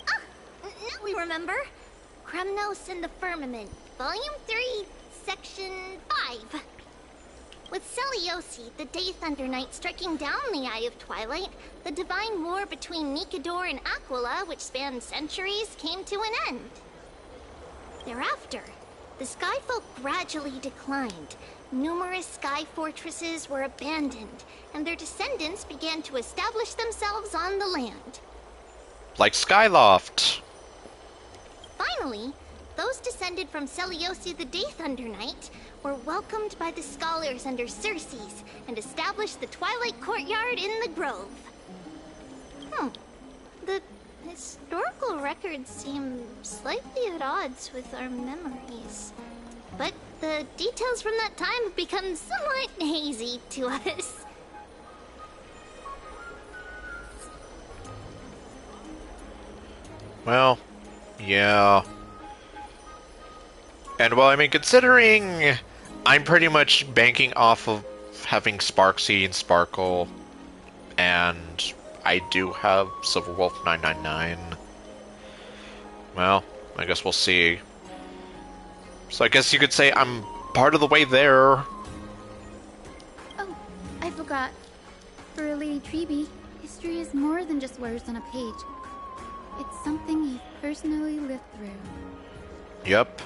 Ah! Now we remember. Kremnos and the Firmament, Volume 3, Section 5. With Seliosi, the Day Thunder Knight, striking down the Eye of Twilight, the divine war between Nikador and Aquila, which spanned centuries, came to an end. Thereafter, the Skyfolk gradually declined. Numerous sky fortresses were abandoned, and their descendants began to establish themselves on the land. Like Skyloft. Finally, those descended from Seliosi the Day Thunder Knight were welcomed by the scholars under Circes and established the Twilight Courtyard in the Grove. The historical records seem slightly at odds with our memories. But the details from that time have become somewhat hazy to us. Well, yeah. And well, I mean, considering I'm pretty much banking off of having Sparksy and Sparkle, and I do have Silverwolf 999. Well, I guess we'll see. So I guess you could say I'm part of the way there. Oh, I forgot. For Lady Treby, history is more than just words on a page. It's something you've personally lived through. Yep.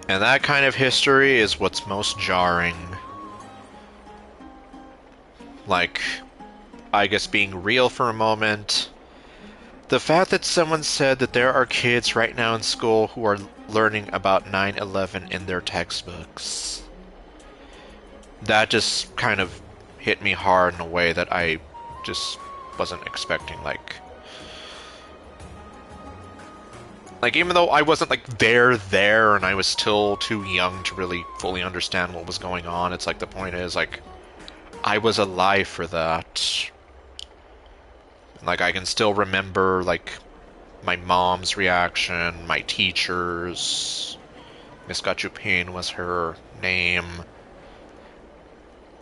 And that kind of history is what's most jarring. Like, I guess being real for a moment, the fact that someone said that there are kids right now in school who are learning about 9/11 in their textbooks, that just kind of hit me hard in a way that I just wasn't expecting. Like even though I wasn't like there and I was still too young to really fully understand what was going on, it's like the point is like I was alive for that. Like I can still remember like my mom's reaction, my teachers. Miss Gachupin was her name.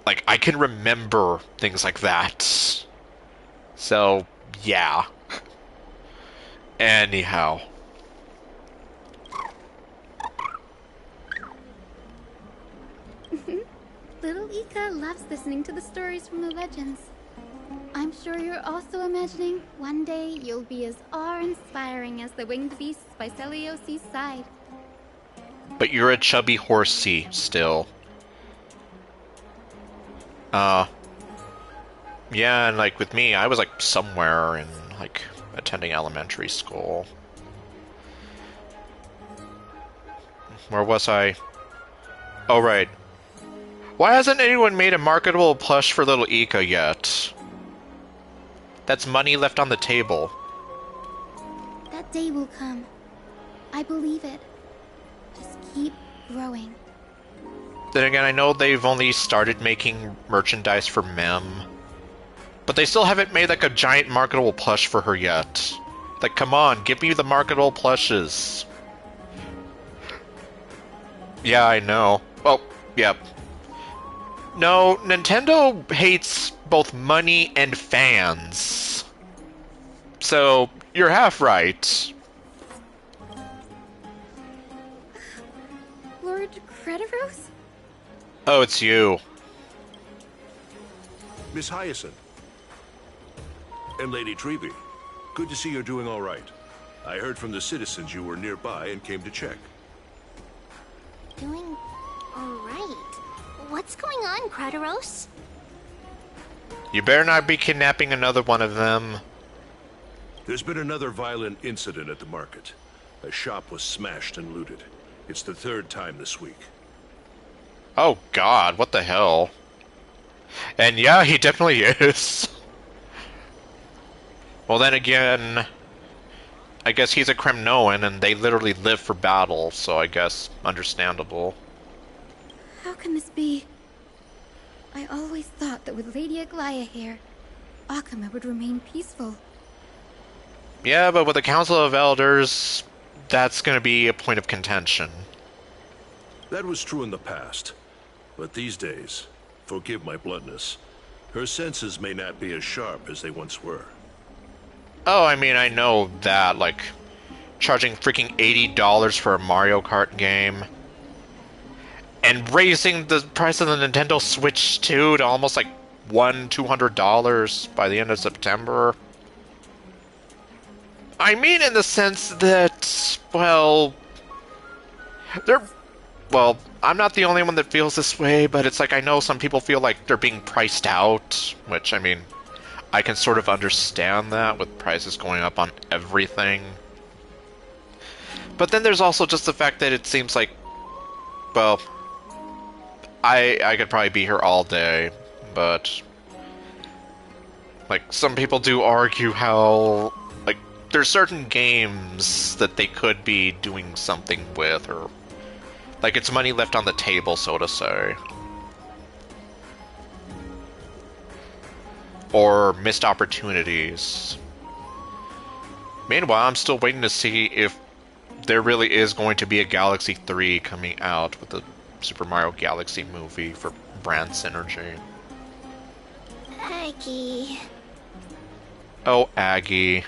Like I can remember things like that. So yeah. Anyhow. Little Ika loves listening to the stories from the legends. I'm sure you're also imagining one day you'll be as awe-inspiring as the winged beasts by Celiosi's side. But you're a chubby horsey still. Yeah, and like with me, I was like somewhere in like attending elementary school. Where was I? Oh, right. Why hasn't anyone made a marketable plush for little Ika yet? That's money left on the table. That day will come. I believe it. Just keep growing. Then again, I know they've only started making merchandise for Mem. But they still haven't made like a giant marketable plush for her yet. Like, come on, give me the marketable plushes. Yeah, I know. Well, yep. No, Nintendo hates both money and fans. So, you're half right. Lord Crediros? Oh, it's you. Miss Hyacinth. And Lady Treby. Good to see you're doing all right. I heard from the citizens you were nearby and came to check. Doing all right. What's going on, Crediros? You better not be kidnapping another one of them. There's been another violent incident at the market. A shop was smashed and looted. It's the third time this week. Oh god, what the hell? And yeah, he definitely is. Well then again, I guess he's a Kremnoan and they literally live for battle, so I guess understandable. How can this be? I always thought that with Lady Aglaya here, Akama would remain peaceful. Yeah, but with the Council of Elders, that's gonna be a point of contention. That was true in the past. But these days, forgive my bluntness, Her senses may not be as sharp as they once were. Oh, I mean, I know that, like, charging freaking $80 for a Mario Kart game, and raising the price of the Nintendo Switch 2 to almost like $200 by the end of September. I mean, in the sense that, well, they're, well, I'm not the only one that feels this way, but it's like I know some people feel like they're being priced out, which, I mean, I can sort of understand that with prices going up on everything. But then there's also just the fact that it seems like, well, I could probably be here all day, but like some people do argue how like there's certain games that they could be doing something with, or like it's money left on the table, so to say. Or missed opportunities. Meanwhile, I'm still waiting to see if there really is going to be a Galaxy 3 coming out with the Super Mario Galaxy movie for brand synergy. Aggie. Oh, Aggie.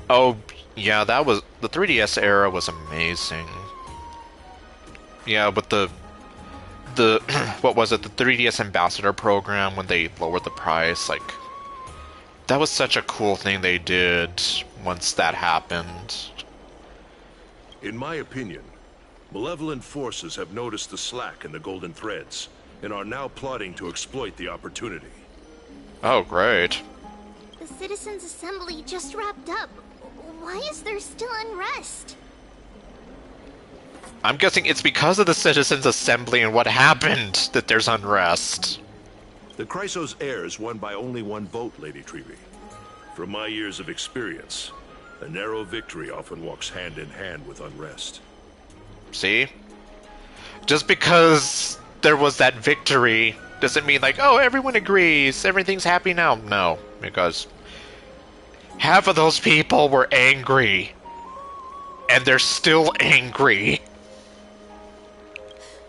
Oh, yeah, that was... The 3DS era was amazing. Yeah, with the what was it, the 3DS Ambassador program when they lowered the price, like, that was such a cool thing they did once that happened. In my opinion, malevolent forces have noticed the slack in the Golden Threads and are now plotting to exploit the opportunity. Oh, great. The Citizens' Assembly just wrapped up. Why is there still unrest? I'm guessing it's because of the Citizens' Assembly and what happened that there's unrest. The Chrysos heirs won by only one vote, Lady Trevi. From my years of experience, a narrow victory often walks hand in hand with unrest. See? Just because there was that victory doesn't mean like, oh, everyone agrees, everything's happy now. No, because half of those people were angry, and they're still angry.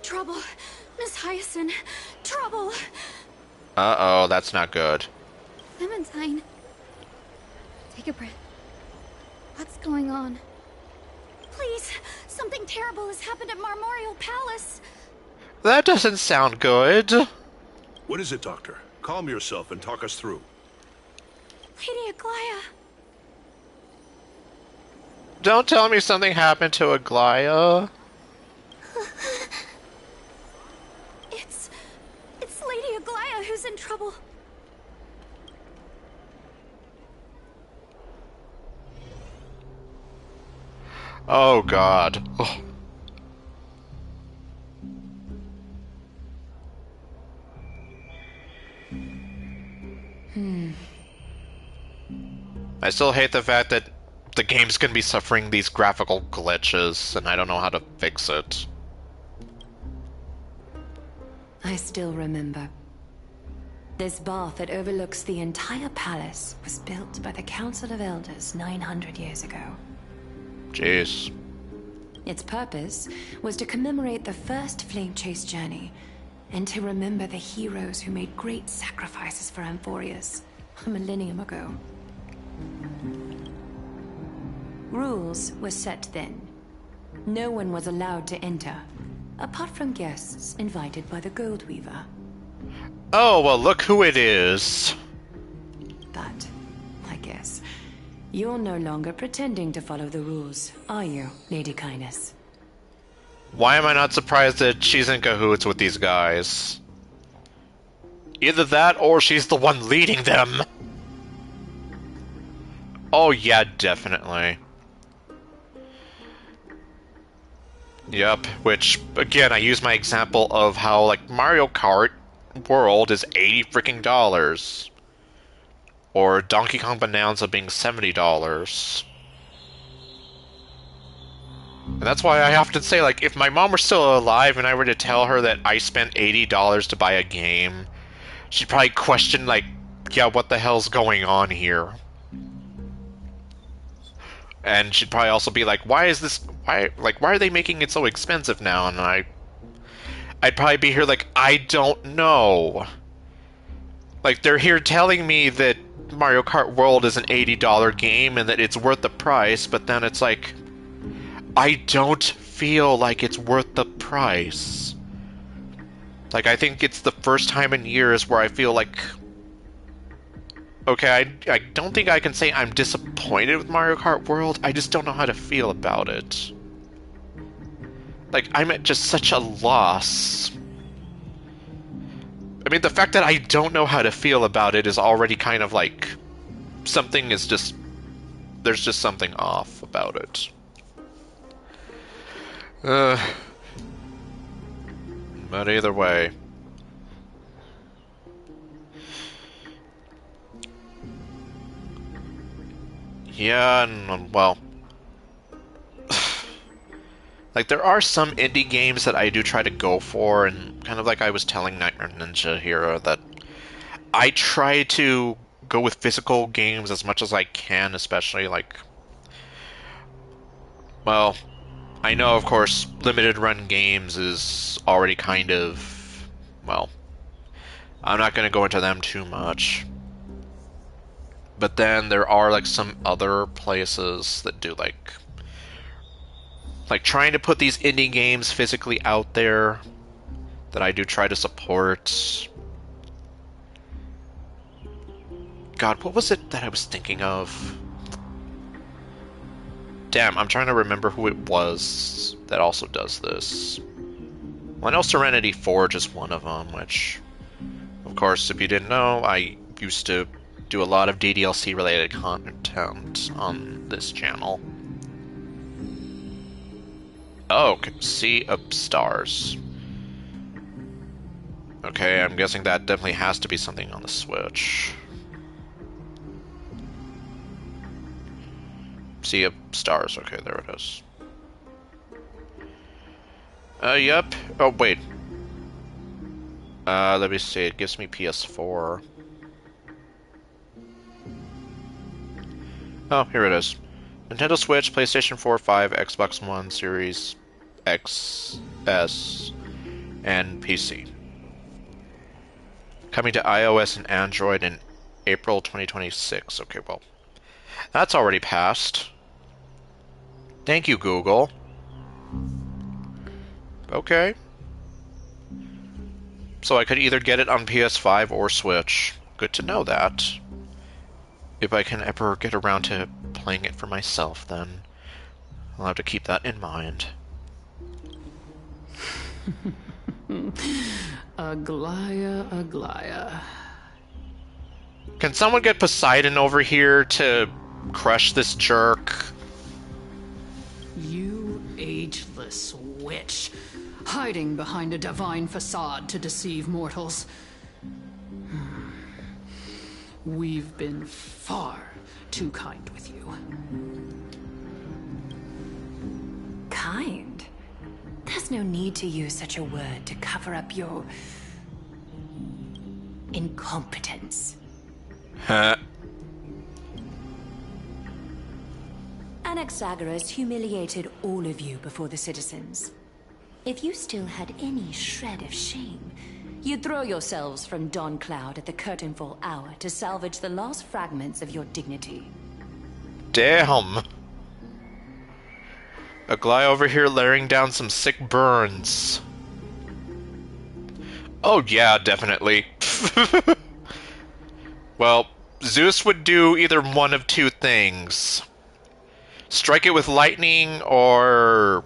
Trouble. Miss Hyacinth. Trouble. Uh-oh, that's not good. Clementine. Take a breath. What's going on? Please, something terrible has happened at Marmorial Palace. That doesn't sound good. What is it, Doctor? Calm yourself and talk us through. Lady Aglaya. Don't tell me something happened to Aglaya. It's Lady Aglaya who's in trouble. Oh, God. Ugh. I still hate the fact that the game's gonna be suffering these graphical glitches, and I don't know how to fix it. I still remember. This bath that overlooks the entire palace was built by the Council of Elders 900 years ago. Jeez. Its purpose was to commemorate the first flame chase journey, and to remember the heroes who made great sacrifices for Amphorius a millennium ago. Rules were set then. No one was allowed to enter, apart from guests invited by the Gold Weaver. Oh, well, look who it is. But, I guess, you're no longer pretending to follow the rules, are you, Lady Kindness? Why am I not surprised that she's in cahoots with these guys? Either that, or she's the one leading them. Oh, yeah, definitely. Yep, which, again, I use my example of how, like, Mario Kart World is $80 freaking dollars. Or Donkey Kong Bonanza being $70. And that's why I often say, like, if my mom were still alive and I were to tell her that I spent $80 to buy a game, she'd probably question, like, yeah, what the hell's going on here? And she'd probably also be like, why are they making it so expensive now? And I'd probably be here like, I don't know. Like, they're here telling me that Mario Kart World is an $80 game and that it's worth the price, but then it's like, I don't feel like it's worth the price. Like, I think it's the first time in years where I feel like... Okay, I don't think I can say I'm disappointed with Mario Kart World, I just don't know how to feel about it. Like, I'm at just such a loss. I mean, the fact that I don't know how to feel about it is already kind of like... Something is just... There's just something off about it. But either way... Yeah, and, well... Like, there are some indie games that I do try to go for, and kind of like I was telling Nightmare Ninja here, that I try to go with physical games as much as I can, especially, like... Well, I know, of course, limited run games is already kind of... Well, I'm not going to go into them too much. But then there are, like, some other places that do, like trying to put these indie games physically out there that I do try to support. God, what was it that I was thinking of? Damn, I'm trying to remember who it was that also does this. Well, I know Serenity Forge is one of them, which, of course, if you didn't know, I used to do a lot of DDLC-related content on this channel. Oh, Sea of Stars. Okay, I'm guessing that definitely has to be something on the Switch. Sea of Stars, okay, there it is. Yep. Oh, wait. Let me see, it gives me PS4. Oh, here it is. Nintendo Switch, PlayStation 4, 5, Xbox One, Series X, S, and PC. Coming to iOS and Android in April 2026. Okay, well, that's already passed. Thank you, Google. Okay. So I could either get it on PS5 or Switch. Good to know that. If I can ever get around to playing it for myself, then I'll have to keep that in mind. Aglaya. Can someone get Poseidon over here to crush this jerk? You ageless witch, hiding behind a divine facade to deceive mortals. We've been far too kind with you. Kind? There's no need to use such a word to cover up your... incompetence. Huh? Anaxagoras humiliated all of you before the citizens. If you still had any shred of shame, you'd throw yourselves from Dawn Cloud at the curtainfall hour to salvage the last fragments of your dignity. Damn. Aglaya over here laying down some sick burns. Oh yeah, definitely. Well, Zeus would do either one of two things. Strike it with lightning, or...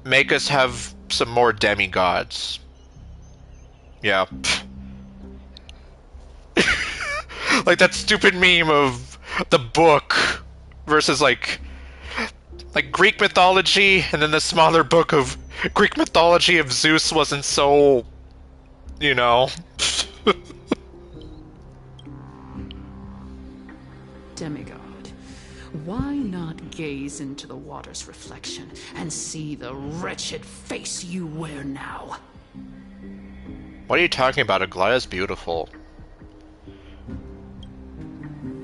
make us have some more demigods. Yeah. Like that stupid meme of the book versus like Greek mythology, and then the smaller book of Greek mythology of Zeus wasn't so, you know. Demigod, why not gaze into the water's reflection and see the wretched face you wear now? What are you talking about? Aglaya's beautiful.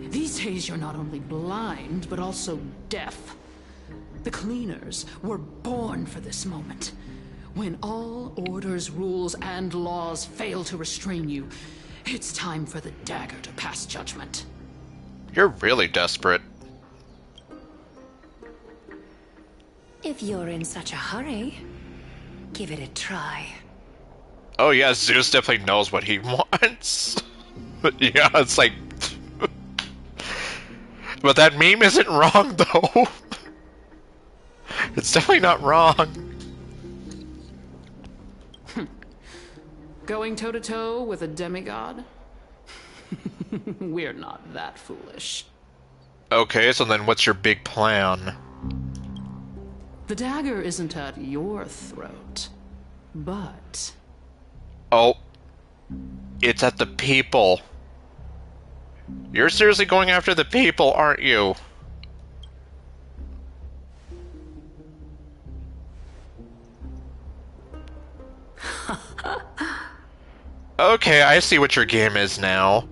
These days you're not only blind, but also deaf. The cleaners were born for this moment. When all orders, rules, and laws fail to restrain you, it's time for the dagger to pass judgment. You're really desperate. If you're in such a hurry, give it a try. Oh yeah, Zeus definitely knows what he wants. But yeah, it's like... But that meme isn't wrong, though. It's definitely not wrong. Going toe-to-toe with a demigod? We're not that foolish. Okay, so then what's your big plan? The dagger isn't at your throat, but... Oh. It's at the people. You're seriously going after the people, aren't you? Okay, I see what your game is now.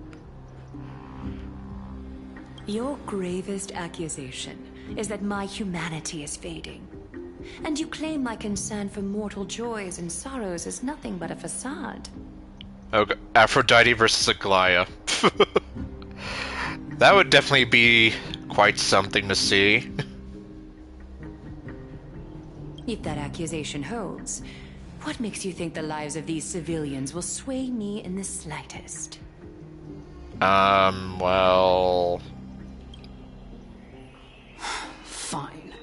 Your gravest accusation is that my humanity is fading. And you claim my concern for mortal joys and sorrows is nothing but a facade. Okay, Aphrodite versus Aglaia. That would definitely be quite something to see. If that accusation holds, what makes you think the lives of these civilians will sway me in the slightest? Well... Fine.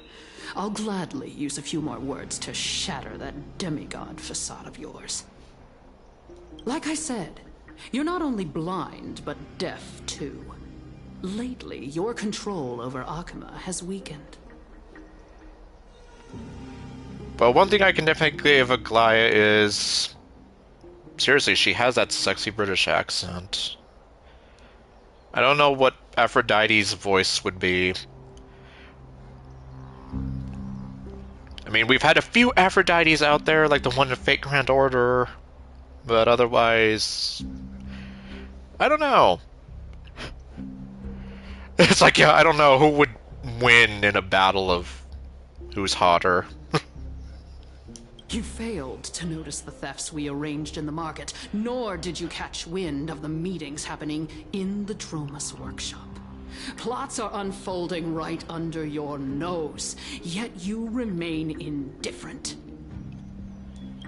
I'll gladly use a few more words to shatter that demigod facade of yours. Like I said, you're not only blind, but deaf too. Lately, your control over Akuma has weakened. But one thing I can definitely give Aglaia is... Seriously, she has that sexy British accent. I don't know what Aphrodite's voice would be. I mean, we've had a few Aphrodites out there, like the one in Fate Grand Order, but otherwise... I don't know. It's like, yeah, I don't know who would win in a battle of who's hotter. You failed to notice the thefts we arranged in the market, nor did you catch wind of the meetings happening in the Dromus workshop. Plots are unfolding right under your nose, yet you remain indifferent.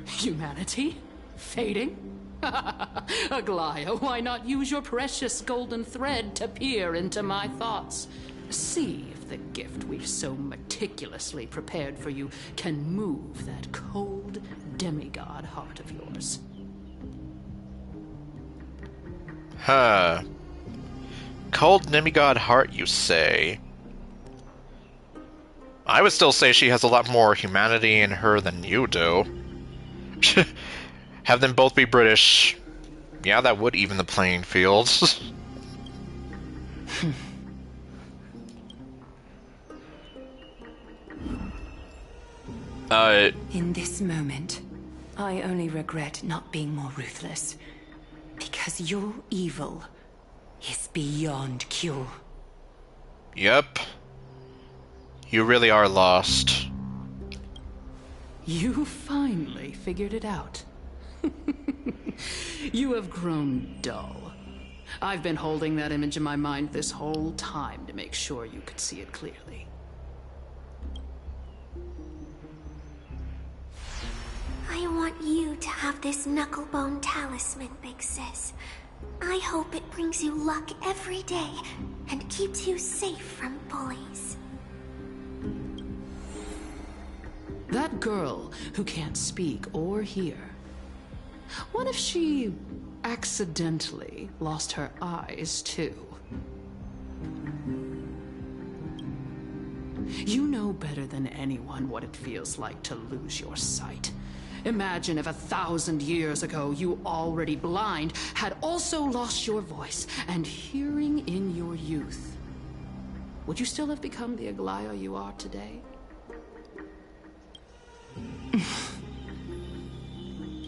Humanity? Fading? Aglaia, why not use your precious golden thread to peer into my thoughts? See if the gift we've so meticulously prepared for you can move that cold demigod heart of yours. Huh. Cold demigod heart, you say? I would still say she has a lot more humanity in her than you do. Have them both be British. Yeah, that would even the playing fields. In this moment, I only regret not being more ruthless. Because your evil is beyond cure. Yep. You really are lost. You finally figured it out. You have grown dull. I've been holding that image in my mind this whole time to make sure you could see it clearly. I want you to have this knucklebone talisman, Big Sis. I hope it brings you luck every day and keeps you safe from bullies. That girl who can't speak or hear. What if she accidentally lost her eyes, too? You know better than anyone what it feels like to lose your sight. Imagine if 1,000 years ago you, already blind, had also lost your voice and hearing in your youth. Would you still have become the Aglaia you are today?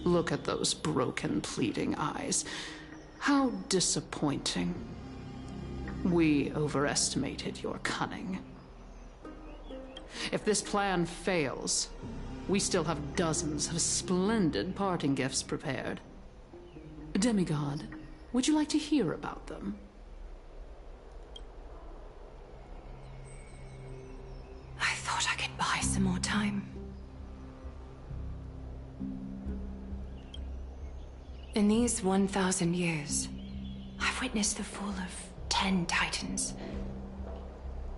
Look at those broken, pleading eyes. How disappointing. We overestimated your cunning. If this plan fails, we still have dozens of splendid parting gifts prepared. Demigod, would you like to hear about them? I thought I could buy some more time. In these 1,000 years, I've witnessed the fall of 10 titans.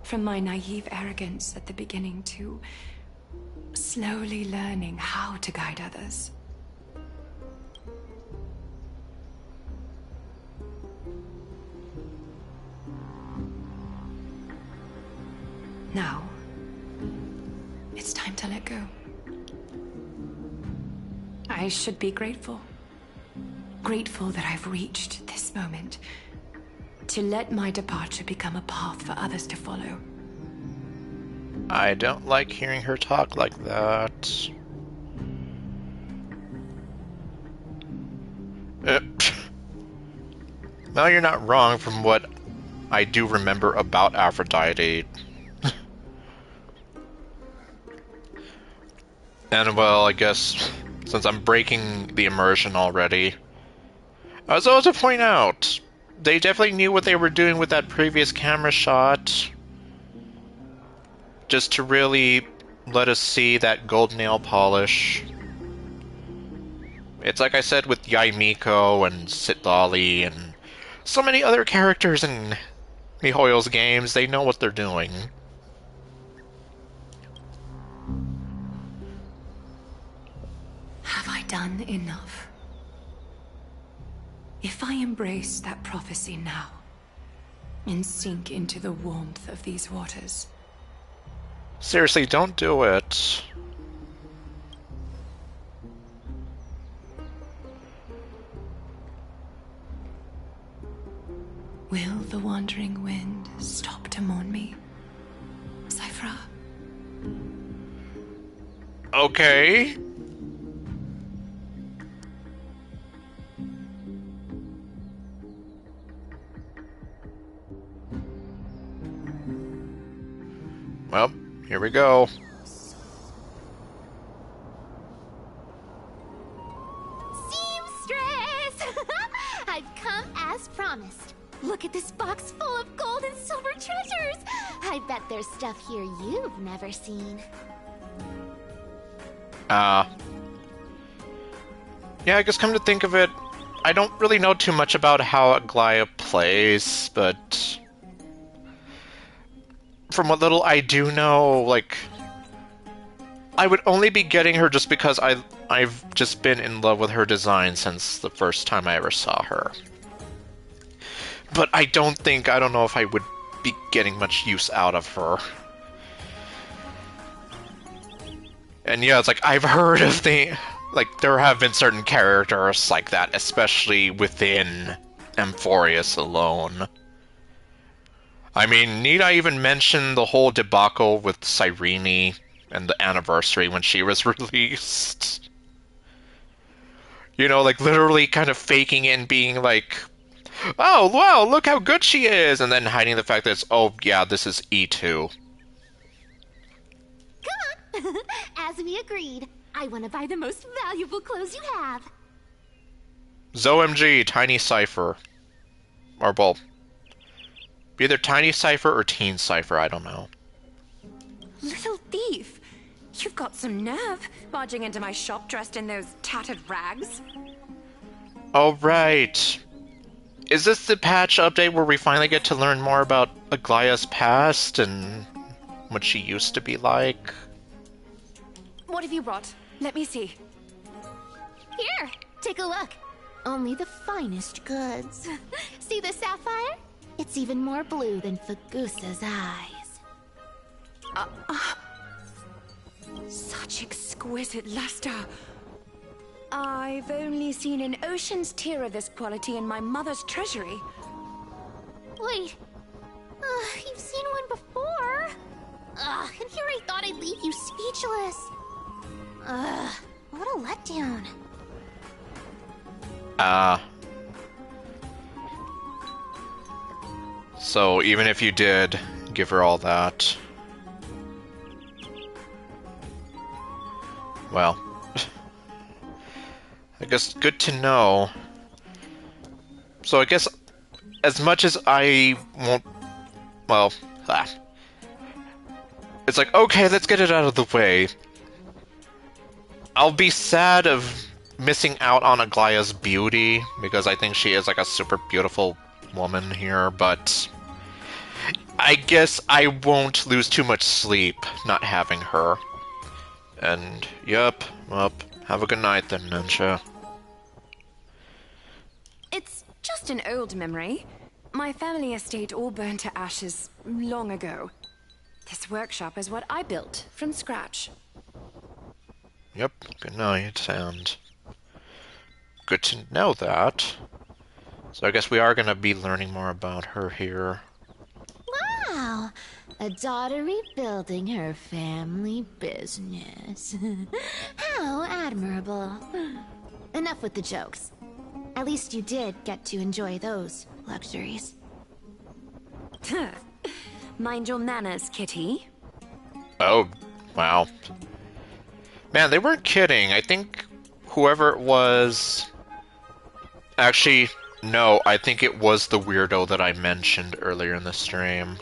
From my naive arrogance at the beginning to slowly learning how to guide others. Now, it's time to let go. I should be grateful. Grateful that I've reached this moment. To let my departure become a path for others to follow. I don't like hearing her talk like that. Well, you're not wrong from what I do remember about Aphrodite. And well, I guess since I'm breaking the immersion already, I was also to point out, they definitely knew what they were doing with that previous camera shot. Just to really let us see that gold nail polish. It's like I said with Yaimiko and Sitlali and so many other characters in MiHoYo's games, they know what they're doing. Have I done enough? If I embrace that prophecy now, and sink into the warmth of these waters... Seriously, don't do it. Will the wandering wind stop to mourn me, Cyphra? Okay. Well, here we go. Seamstress! I've come as promised. Look at this box full of gold and silver treasures! I bet there's stuff here you've never seen. Yeah, I guess come to think of it, I don't really know too much about how Aglaia plays, but from what little I do know, like, I would only be getting her just because I've just been in love with her design since the first time I ever saw her. But I don't know if I would be getting much use out of her. And yeah, it's like, I've heard of there have been certain characters like that, especially within Amphorius alone. I mean, need I even mention the whole debacle with Cyrene and the anniversary when she was released? You know, like, literally kind of faking it and being like, oh, wow, look how good she is! And then hiding the fact that it's, oh, yeah, this is E2. Come on! As we agreed, I want to buy the most valuable clothes you have. ZOMG, Tiny Cypher. Or, well, either Tiny Cypher or Teen Cypher, I don't know. Little thief! You've got some nerve, barging into my shop dressed in those tattered rags. Oh, right. Is this the patch update where we finally get to learn more about Aglaia's past and what she used to be like? What have you brought? Let me see. Here, take a look. Only the finest goods. See the sapphire? It's even more blue than Fagusa's eyes. Such exquisite luster. I've only seen an ocean's tear of this quality in my mother's treasury. Wait. You've seen one before. And here I thought I'd leave you speechless. What a letdown. So even if you did give her all that... well, I guess good to know. So I guess as much as I won't, well, it's like, okay, let's get it out of the way. I'll be sad of missing out on Aglaya's beauty, because I think she is like a super beautiful woman here, but I guess I won't lose too much sleep not having her. And, yep, well, have a good night then, Nensha. It's just an old memory. My family estate all burned to ashes long ago. This workshop is what I built from scratch. Yep, good night, and good to know that. So I guess we are going to be learning more about her here. Wow, a daughter rebuilding her family business. How admirable. Enough with the jokes. At least you did get to enjoy those luxuries. Mind your manners, Kitty. Oh, wow. Man, they weren't kidding. I think whoever it was... Actually, no, I think it was the weirdo that I mentioned earlier in the stream.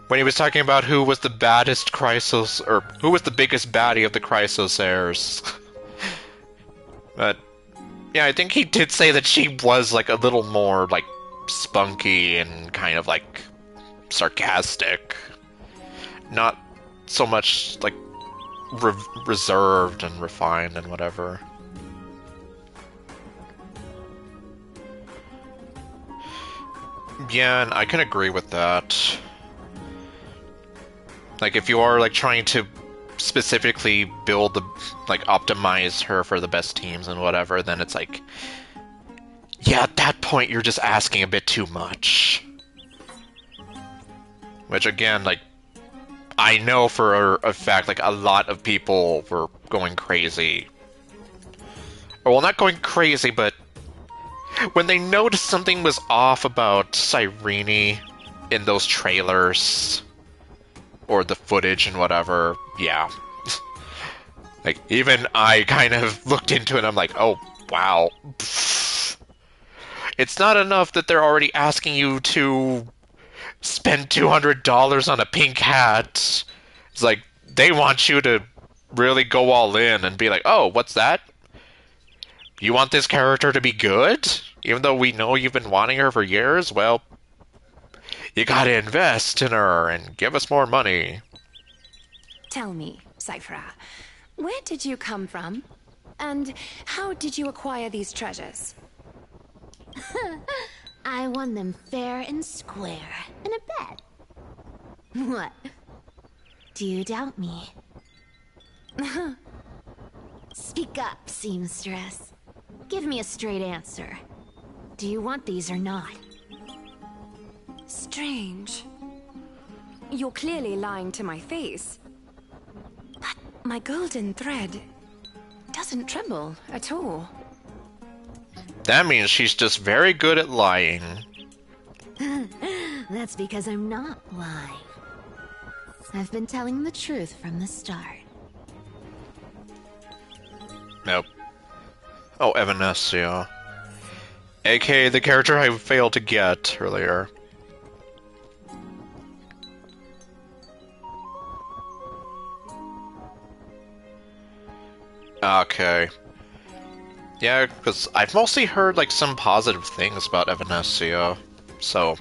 When he was talking about who was the baddest Chrysos, or who was the biggest baddie of the Chrysos heirs. But, yeah, I think he did say that she was, like, a little more, like, spunky and kind of, like, sarcastic. Not so much, like, reserved and refined and whatever. Yeah, and I can agree with that. Like, if you are, like, trying to specifically build the, like, optimize her for the best teams and whatever, then it's like, yeah, at that point you're just asking a bit too much. Which, again, like, I know for a fact, like, a lot of people were going crazy. Or, well, not going crazy, but when they noticed something was off about Cyrene in those trailers, or the footage and whatever, yeah. Like, even I kind of looked into it and I'm like, oh, wow. It's not enough that they're already asking you to spend $200 on a pink hat. It's like, they want you to really go all in and be like, oh, what's that? You want this character to be good? Even though we know you've been wanting her for years? Well, you gotta invest in her and give us more money. Tell me, Cyphra, where did you come from? And how did you acquire these treasures? I won them fair and square in a bet. What? Do you doubt me? Speak up, seamstress. Give me a straight answer. Do you want these or not? Strange. You're clearly lying to my face. But my golden thread doesn't tremble at all. That means she's just very good at lying. That's because I'm not lying. I've been telling the truth from the start. Nope. Oh, Evanescia. AKA the character I failed to get earlier. Okay. Yeah, because I've mostly heard, like, some positive things about Evanescia. So,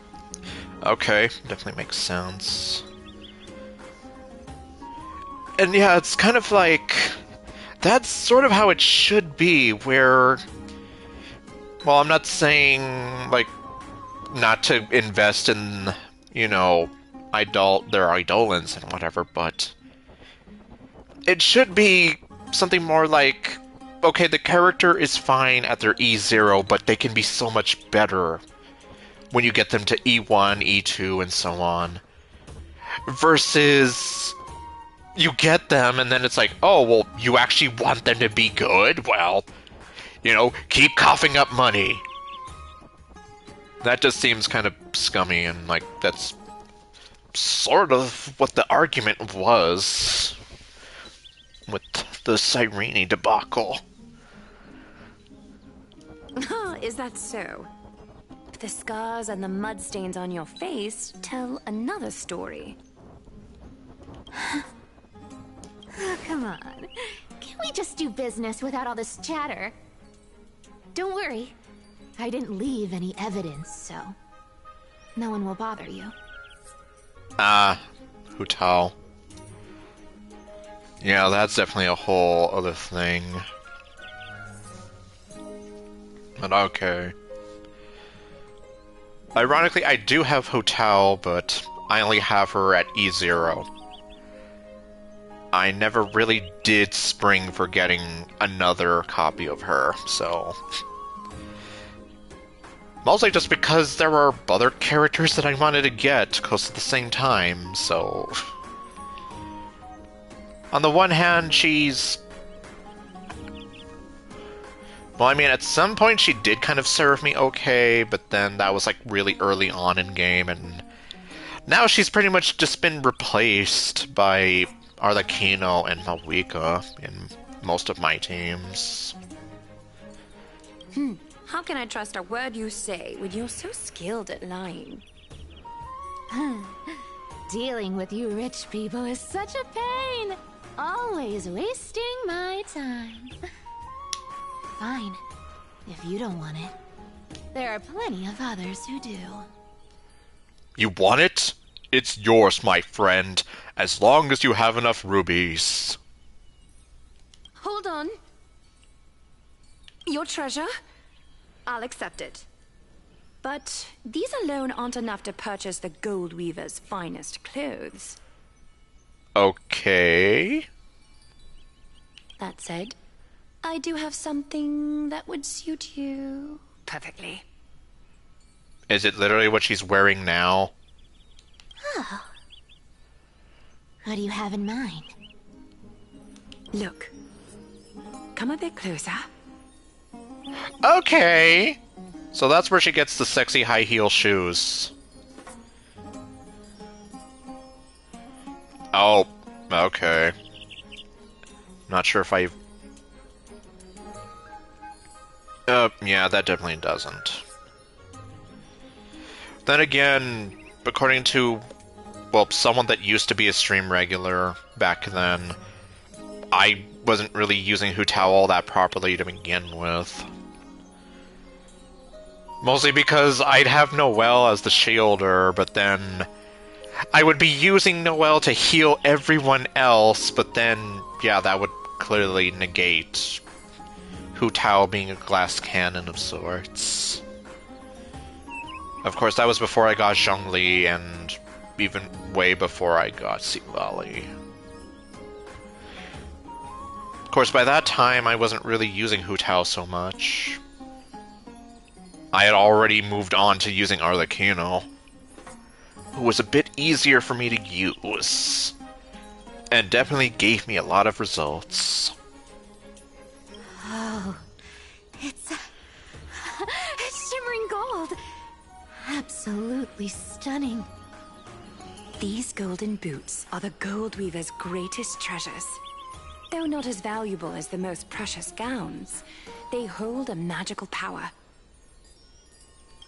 okay, definitely makes sense. And yeah, it's kind of like... That's sort of how it should be, where... Well, I'm not saying, like, not to invest in, you know, their idolins and whatever, but... It should be something more like... Okay, the character is fine at their E0, but they can be so much better when you get them to E1, E2, and so on. Versus... You get them, and then it's like, oh, well, you actually want them to be good? Well, you know, keep coughing up money. That just seems kind of scummy, and, like, that's sort of what the argument was. with the Cyrene debacle. Oh, is that so? The scars and the mud stains on your face tell another story. Oh, come on. Can we just do business without all this chatter? Don't worry. I didn't leave any evidence, so no one will bother you. Hu Tao. Yeah, that's definitely a whole other thing. But okay. Ironically, I do have Hu Tao, but I only have her at E0. I never really did spring for getting another copy of her, so... Mostly just because there were other characters that I wanted to get close at the same time, so... On the one hand, she's... Well, I mean, at some point she did kind of serve me okay, but then that was like really early on in game, and now she's pretty much just been replaced by Arlecchino and Malwika in most of my teams. How can I trust a word you say when you're so skilled at lying? Dealing with you rich people is such a pain. Always wasting my time. Fine, if you don't want it. There are plenty of others who do. You want it? It's yours, my friend, as long as you have enough rubies. Hold on. Your treasure? I'll accept it. But these alone aren't enough to purchase the Gold Weaver's finest clothes. Okay. That said, I do have something that would suit you perfectly. Is it literally what she's wearing now? Oh. What do you have in mind? Look. Come a bit closer. Okay. So that's where she gets the sexy high heel shoes. Oh, okay. Not sure if I... yeah, that definitely doesn't. Then again, according to, well, someone that used to be a stream regular back then, I wasn't really using Hu Tao all that properly to begin with. Mostly because I'd have Noelle as the shielder, but then I would be using Noelle to heal everyone else, but then, yeah, that would clearly negate Hu Tao being a glass cannon of sorts. Of course, that was before I got Zhongli, and even way before I got Siwali. Of course, by that time, I wasn't really using Hu Tao so much. I had already moved on to using Arlecchino, who was a bit easier for me to use, and definitely gave me a lot of results. Oh, it's shimmering gold. Absolutely stunning. These golden boots are the Gold Weaver's greatest treasures. Though not as valuable as the most precious gowns, they hold a magical power.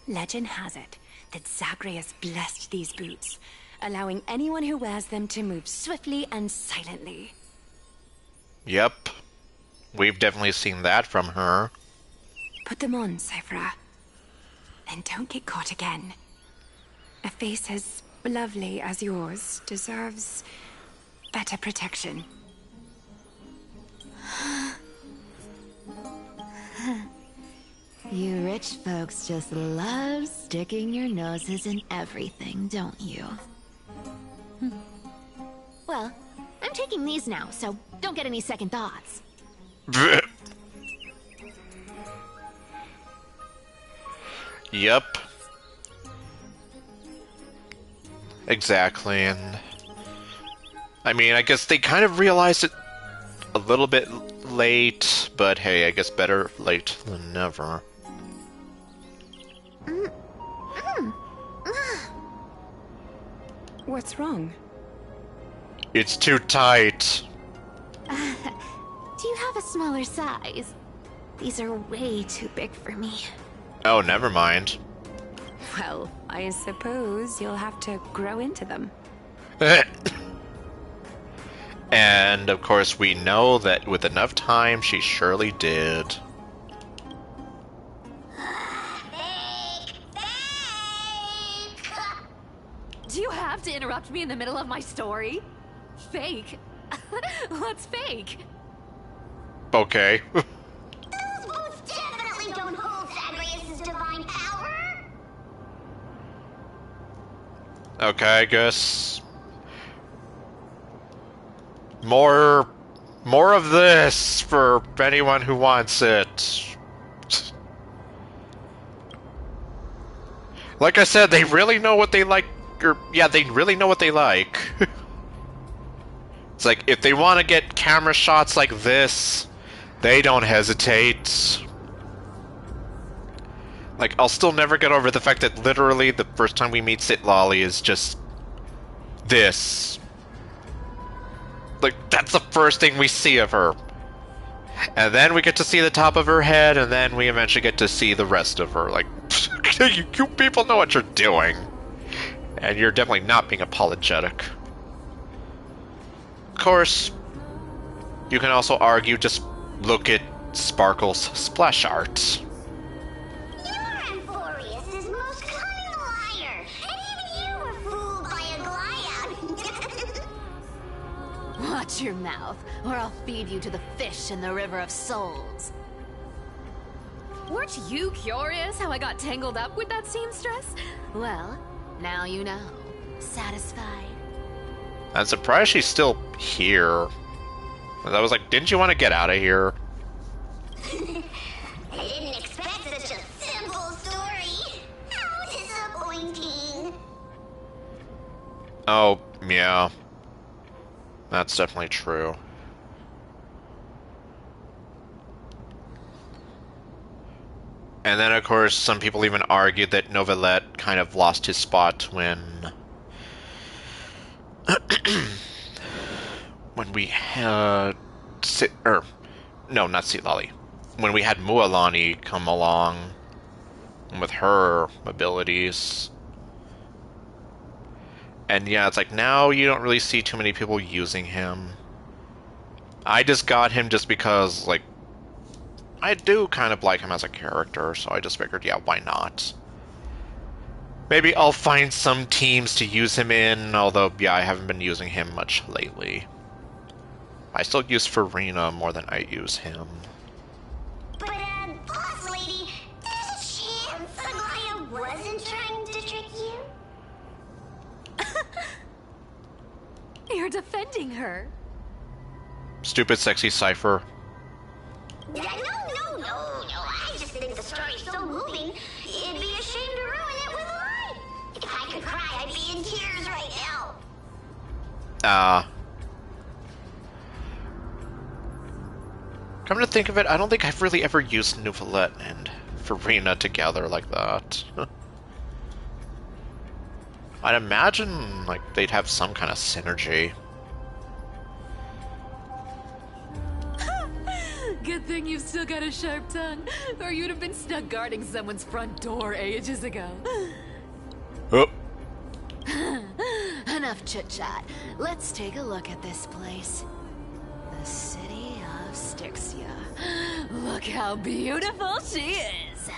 Legend has it that Zagreus blessed these boots, allowing anyone who wears them to move swiftly and silently. Yep. We've definitely seen that from her. Put them on, Sephra. And don't get caught again. A face as lovely as yours deserves better protection. You rich folks just love sticking your noses in everything, don't you? Well, I'm taking these now, so don't get any second thoughts. Yep. Exactly, and... I mean, I guess they kind of realized it a little bit late, but hey, I guess better late than never. What's wrong? It's too tight. Do you have a smaller size? These are way too big for me. Oh, never mind. Well, I suppose you'll have to grow into them. And, of course, we know that with enough time, she surely did. Do you have to interrupt me in the middle of my story? Fake? What's fake? Okay. Those boots definitely don't hold Zagreus' divine power! Okay, I guess... More of this for anyone who wants it. Like I said, they really know what they like. Or, yeah, they really know what they like. It's like, if they want to get camera shots like this, they don't hesitate. Like, I'll still never get over the fact that literally the first time we meet Citlali is just this. Like, that's the first thing we see of her. And then we get to see the top of her head, and then we eventually get to see the rest of her. Like, you people know what you're doing. And you're definitely not being apologetic. Of course, you can also argue, just look at Sparkle's splash art. You're Amphorius' most cunning liar, and even you were fooled by a Glyad. Watch your mouth, or I'll feed you to the fish in the River of Souls. Weren't you curious how I got tangled up with that seamstress? Well, now you know. Satisfied? I'm surprised she's still here. I was like, didn't you want to get out of here? I didn't expect such a simple story. How disappointing. Oh, yeah. That's definitely true. And then, of course, some people even argued that Novelette kind of lost his spot when... when we had... no, not Citlali. When we had Mualani come along with her abilities. And yeah, it's like, now you don't really see too many people using him. I just got him just because, like, I do kind of like him as a character, so I just figured, yeah, why not? Maybe I'll find some teams to use him in, although, yeah, I haven't been using him much lately. I still use Farina more than I use him. But, boss lady, there's a chance Aglaya wasn't trying to trick you? You're defending her. Stupid sexy Cypher. No. I just think the story's so moving, it'd be a shame to ruin it with a lie. If I could cry, I'd be in tears right now. Come to think of it, I don't think I've really ever used Novelette and Farina together like that. I'd imagine, like, they'd have some kind of synergy. Good thing you've still got a sharp tongue, or you'd have been stuck guarding someone's front door ages ago. Oh. Enough chit-chat. Let's take a look at this place. The city of Styxia. Look how beautiful she is!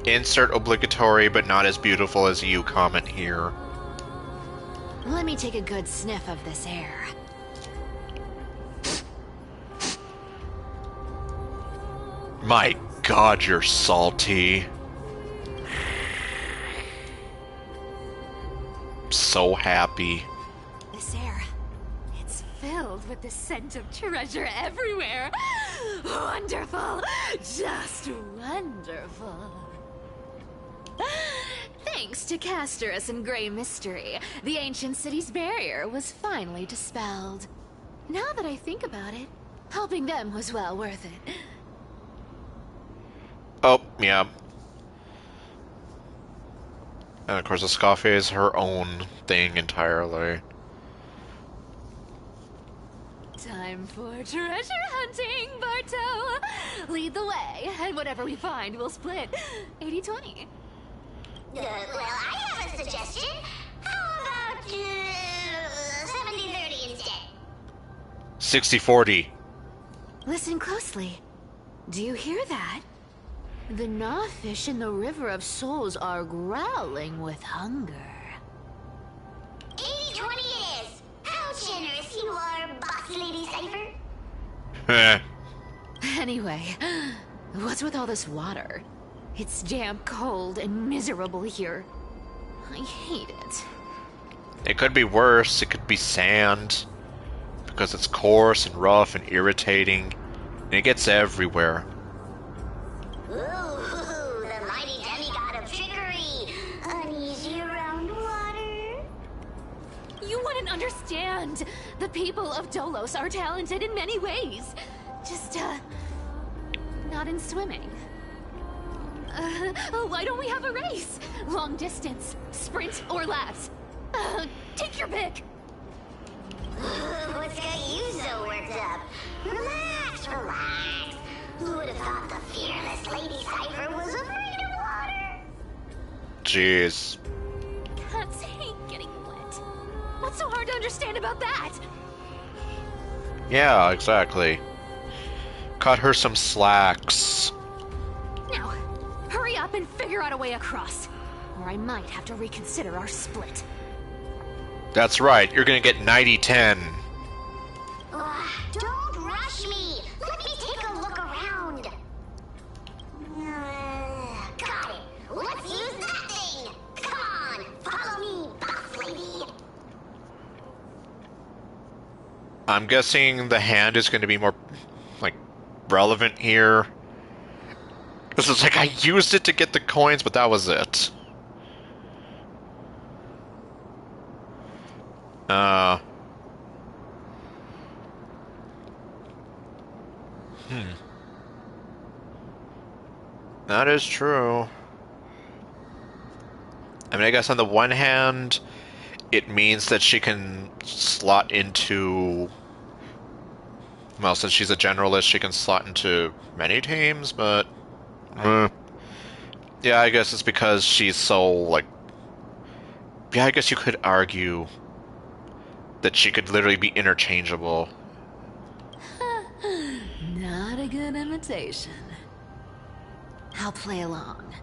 Insert obligatory, but not as beautiful as you comment here. Let me take a good sniff of this air. My God, you're salty. So happy. This air, it's filled with the scent of treasure everywhere. Wonderful, just wonderful. Thanks to Castorus and Grey Mystery, the ancient city's barrier was finally dispelled. Now that I think about it, helping them was well worth it. Oh, yeah. And of course, the Scoffy is her own thing entirely. Time for treasure hunting, Barto! Lead the way, and whatever we find, we'll split 80-20. Well, I have a suggestion. How about 70-30 instead? 60-40. Listen closely. Do you hear that? The Gnawfish in the River of Souls are growling with hunger. 80-20 it is. How generous you are, Boss Lady Cypher. Heh. Anyway, what's with all this water? It's damp, cold, and miserable here. I hate it. It could be worse. It could be sand. Because it's coarse and rough and irritating. And it gets everywhere. Ooh, the mighty demigod of trickery. Uneasy around water. You wouldn't understand. The people of Dolos are talented in many ways. Just, not in swimming. Why don't we have a race? Long distance, sprint, or laps? Take your pick. What's got you so worked up? Relax, relax. Who would have thought the fearless Lady Cypher was afraid of water? Jeez. Cats hate getting wet. What's so hard to understand about that? Yeah, exactly. Cut her some slacks. Now, hurry up and figure out a way across. Or I might have to reconsider our split. That's right, you're gonna get 90-10. Don't rush me. Let me take a look around. Got it. Let's use that thing. Come on, follow me, boss lady. I'm guessing the hand is gonna be more, like, relevant here. This is like, I used it to get the coins, but that was it. That is true. I mean, I guess on the one hand, it means that she can slot into... Well, since she's a generalist, she can slot into many teams, but... Yeah, I guess it's because she's so, like... Yeah, I guess you could argue that she could literally be interchangeable. Not a good imitation. I'll play along.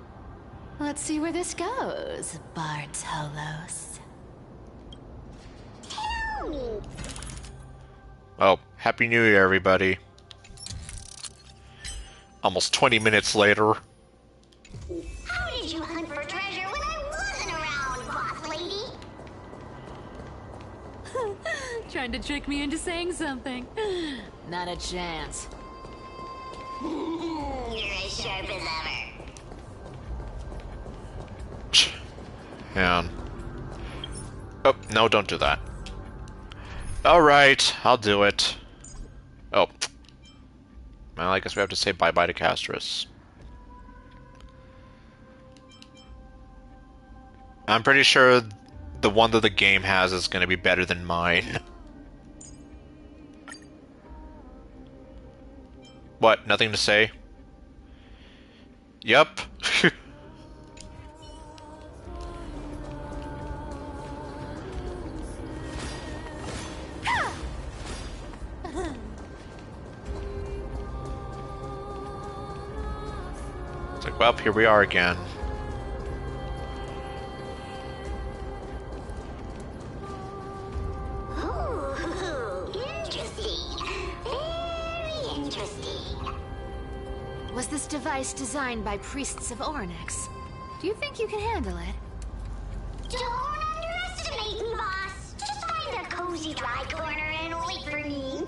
Let's see where this goes, Bartolos. Tell me. Oh, Happy New Year, everybody. Almost 20 minutes later. How did you hunt for treasure when I wasn't around, boss lady? Trying to trick me into saying something. Not a chance. You're as sharp as ever. Yeah. Oh, no, don't do that. Alright, I'll do it. Oh. Well, I guess we have to say bye-bye to Castris. I'm pretty sure the one that the game has is going to be better than mine. What? Nothing to say? Yep. It's like, well, here we are again. Ooh, interesting. Very interesting. Was this device designed by priests of Ornyx? Do you think you can handle it? Don't underestimate me, boss. Just find a cozy dry corner and wait for me.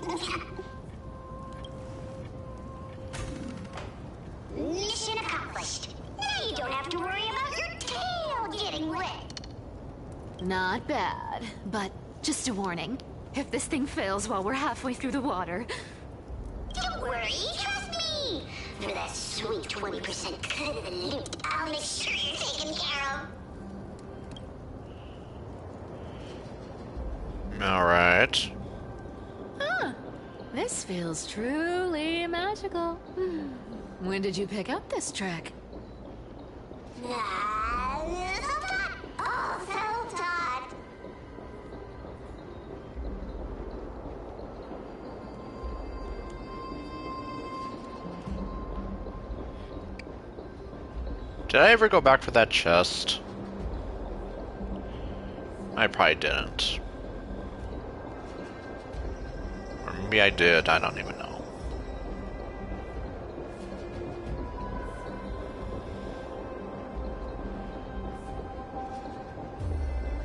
Mission accomplished. Now you don't have to worry about your tail getting wet. Not bad, but just a warning. If this thing fails while we're halfway through the water... Don't worry, trust me. For that sweet 20% cut of the loot, I'll make sure you're taken care of. Alright. Huh. This feels truly magical. When did you pick up this trick? Did I ever go back for that chest? I probably didn't. Or maybe I did, I don't even know.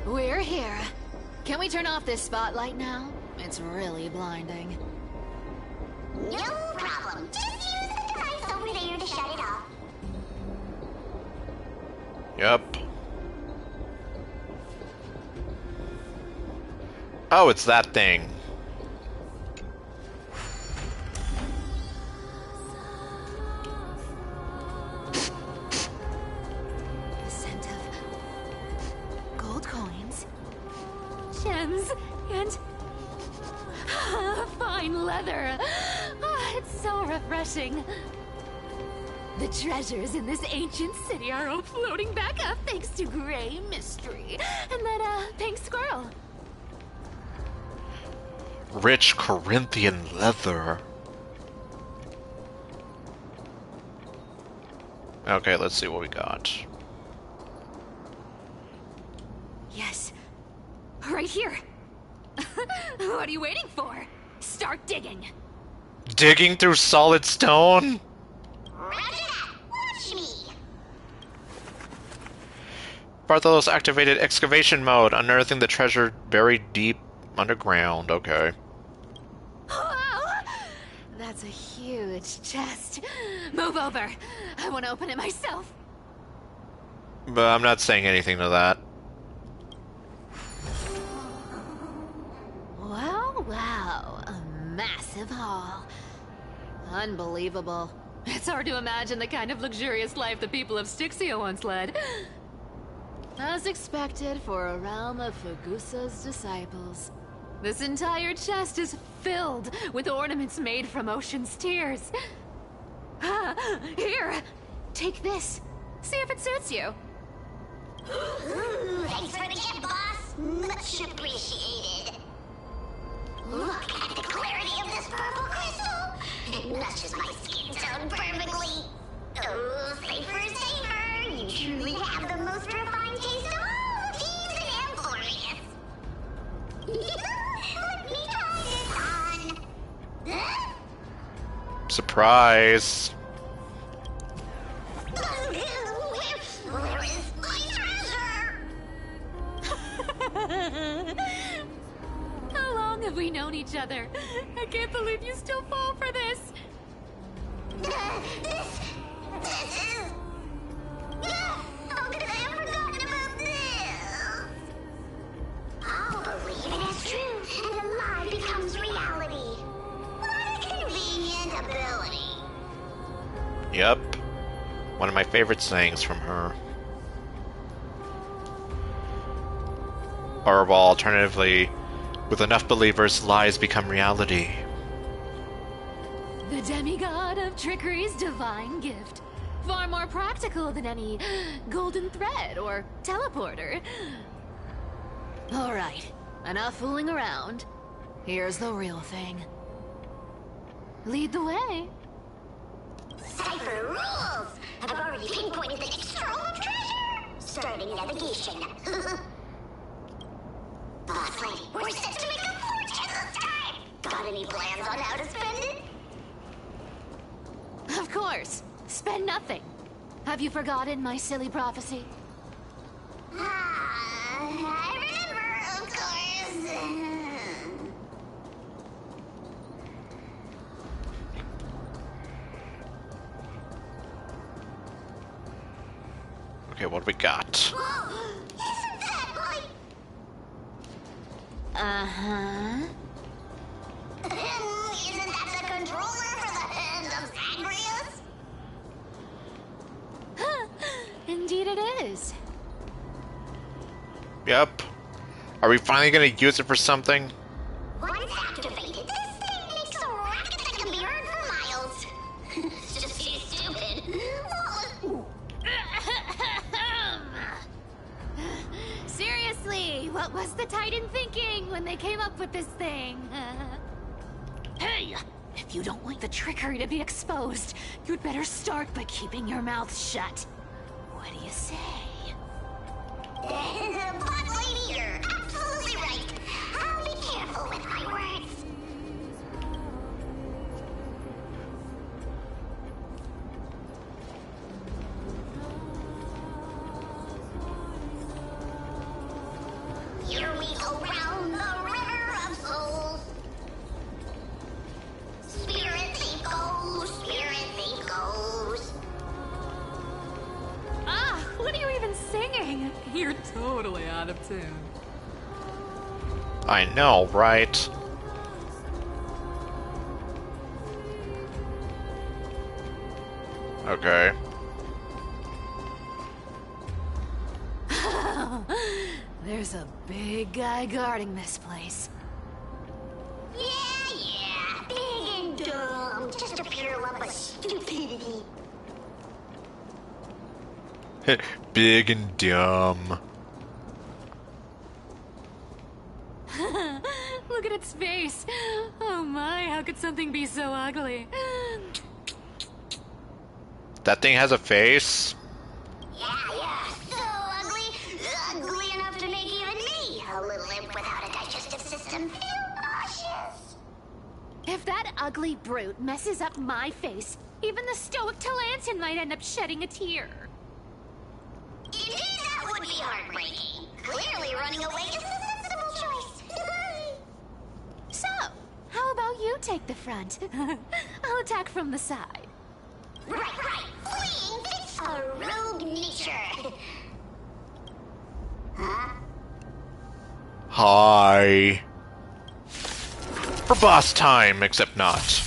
We're here. Can we turn off this spotlight now? It's really blinding. No problem. Just use the device over there to shut it off. Yep. Oh, it's that thing. The scent of gold coins, gems, and fine leather. It's so refreshing. The treasures in this ancient city are all floating back up thanks to Grey Mystery and that pink squirrel. Rich Corinthian leather. Okay, let's see what we got. Yes, right here. What are you waiting for? Start digging. Digging through solid stone? Roger that. Watch me. Bartholos activated excavation mode, unearthing the treasure buried deep underground. Okay. Wow! That's a huge chest. Move over. I want to open it myself. But I'm not saying anything to that. Wow, wow. A massive haul. Unbelievable. It's hard to imagine the kind of luxurious life the people of Styxia once led. As expected for a realm of Fagusa's disciples. This entire chest is filled with ornaments made from ocean's tears. Here, take this. See if it suits you. Ooh, thanks for the gift, boss. Much appreciated. Look at the clarity of this purple crystal. It matches my skin tone perfectly. Oh, safer, safer. You truly have the most refined taste of all thieves and amphorious. Let me try this on. Surprise! Where is my treasure? How long have we known each other? I can't believe you still fall for this. This is... How could I have forgotten about this? I'll believe it is true, and a lie becomes reality. What a convenient ability. Yep. One of my favorite sayings from her. Or, well, alternatively, with enough believers, lies become reality. The demigod of trickery's divine gift. Far more practical than any golden thread or teleporter. Alright, enough fooling around. Here's the real thing. Lead the way. Cypher rules! I've already pinpointed the next trove of treasure! Starting navigation. Boss lady, we're set to make a fortune this time! Got any plans on how to spend it? Of course. Spend nothing. Have you forgotten my silly prophecy? I remember, of course. Okay, what do we got? Whoa! Isn't that like... Uh-huh. Isn't that the controller for the hand of Zagreus? Indeed it is. Yep. Are we finally gonna use it for something? Once activated, this thing makes a Titan thinking when they came up with this thing? Hey! If you don't want the trickery to be exposed, you'd better start by keeping your mouth shut. What do you say? But lady, you're absolutely right. I'll be careful with my words. Here we go round the river of souls. Spirit thief goes, spirit thief goes. Ah, what are you even singing? You're totally out of tune. I know, right? Okay. There's a big guy guarding this place. Yeah, big and dumb. Just a pure lump of stupidity. Big and dumb. Look at its face. Oh my, how could something be so ugly? That thing has a face? Yeah. So ugly. Ugly enough to make even me, a little imp without a digestive system, feel nauseous. If that ugly brute messes up my face, even the stoic Talantin might end up shedding a tear. Indeed, that would be heartbreaking. Clearly running away is a sensible choice. So, how about you take the front? I'll attack from the side. Right. Fleeing fits a rogue nature. Huh? Hi. For boss time, except not.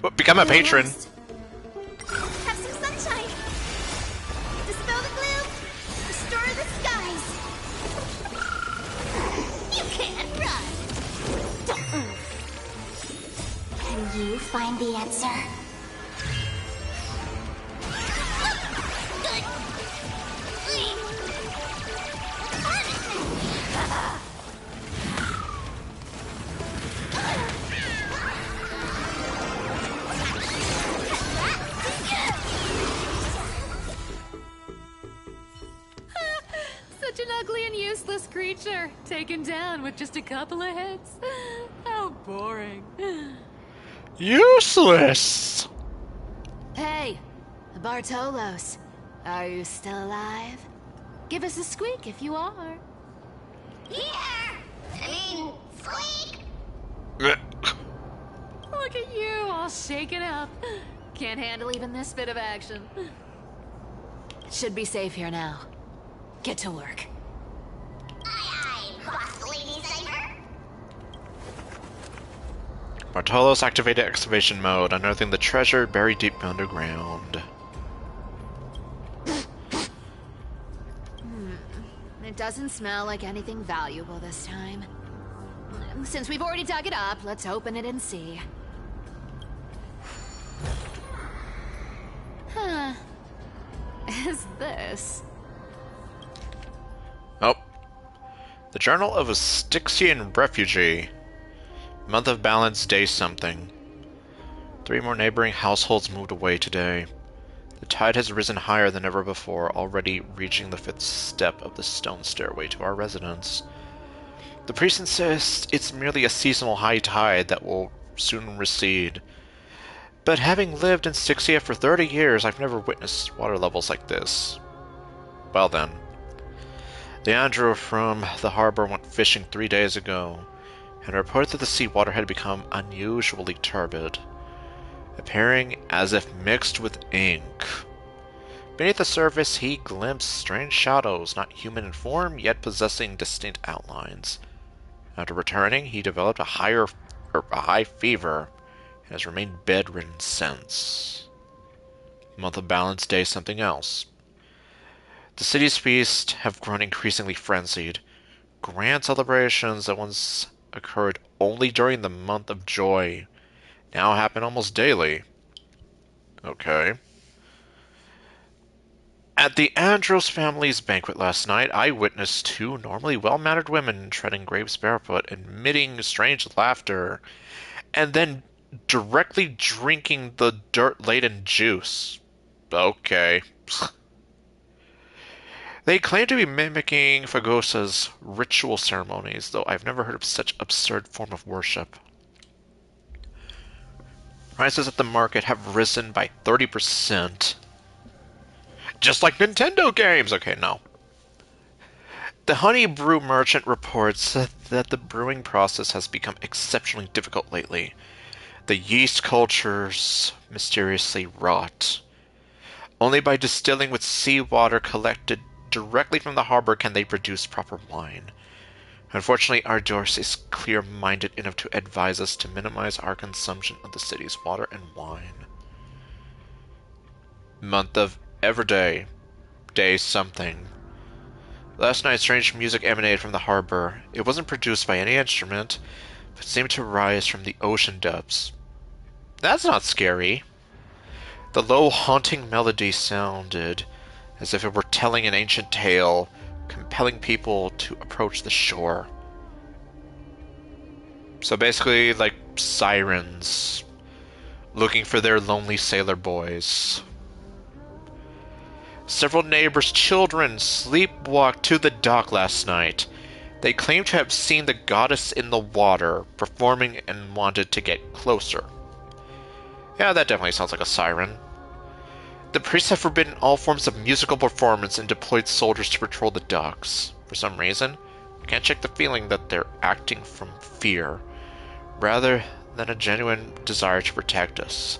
Oh, become a patron. Have some sunshine. Dispel the gloom. Restore the skies. You can't run. Don't move. Can you find the answer? Such an ugly and useless creature, taken down with just a couple of hits. How boring. Useless! Hey, Bartolos, are you still alive? Give us a squeak if you are. Here! I mean, squeak! Look at you, all shaken up. Can't handle even this bit of action. Should be safe here now. Get to work. Aye, boss lady Cypher. Bartolos activated excavation mode, unearthing the treasure buried deep underground. It doesn't smell like anything valuable this time. Since we've already dug it up, let's open it and see. Huh. Is this? Oh. The Journal of a Styxian Refugee. Month of Balance, day something. 3 more neighboring households moved away today. The tide has risen higher than ever before, already reaching the 5th step of the stone stairway to our residence. The priest insists it's merely a seasonal high tide that will soon recede. But having lived in Styxia for 30 years, I've never witnessed water levels like this. Well then. Leandro from the harbor went fishing 3 days ago, and reported that the seawater had become unusually turbid, appearing as if mixed with ink. Beneath the surface, he glimpsed strange shadows, not human in form, yet possessing distinct outlines. After returning, he developed a high fever, and has remained bedridden since. Month of Balance, day something else. The city's feasts have grown increasingly frenzied. Grand celebrations that once occurred only during the month of joy now happen almost daily. Okay. At the Andros family's banquet last night, I witnessed two normally well-mannered women treading grapes barefoot, emitting strange laughter, and then directly drinking the dirt-laden juice. Okay. They claim to be mimicking Fagosa's ritual ceremonies, though I've never heard of such absurd form of worship. Prices at the market have risen by 30%. Just like Nintendo games! Okay, no. The honey brew merchant reports that the brewing process has become exceptionally difficult lately. The yeast cultures mysteriously rot. Only by distilling with seawater collected directly from the harbor can they produce proper wine. Unfortunately, our Doris is clear-minded enough to advise us to minimize our consumption of the city's water and wine. Month of Everyday. Day something. Last night, strange music emanated from the harbor. It wasn't produced by any instrument, but seemed to rise from the ocean depths. That's not scary. The low, haunting melody sounded as if it were telling an ancient tale, compelling people to approach the shore. So basically, like sirens looking for their lonely sailor boys. Several neighbors' children sleepwalked to the dock last night. They claimed to have seen the goddess in the water performing and wanted to get closer. Yeah, that definitely sounds like a siren. The priests have forbidden all forms of musical performance and deployed soldiers to patrol the docks. For some reason, I can't shake the feeling that they're acting from fear, rather than a genuine desire to protect us.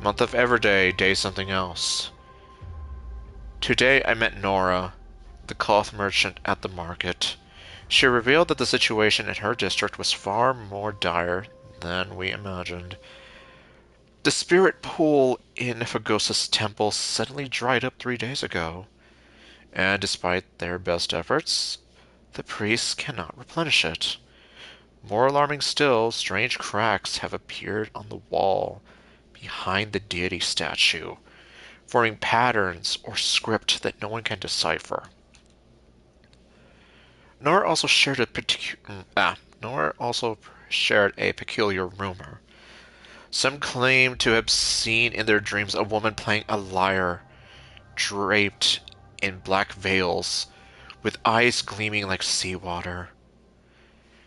Month of Everyday, day something else. Today I met Nora, the cloth merchant at the market. She revealed that the situation in her district was far more dire than we imagined. The spirit pool in Fagosa's temple suddenly dried up 3 days ago, and despite their best efforts, the priests cannot replenish it. More alarming still, strange cracks have appeared on the wall behind the deity statue, forming patterns or script that no one can decipher. Nora also shared a peculiar rumor. Some claim to have seen in their dreams a woman playing a lyre, draped in black veils, with eyes gleaming like seawater.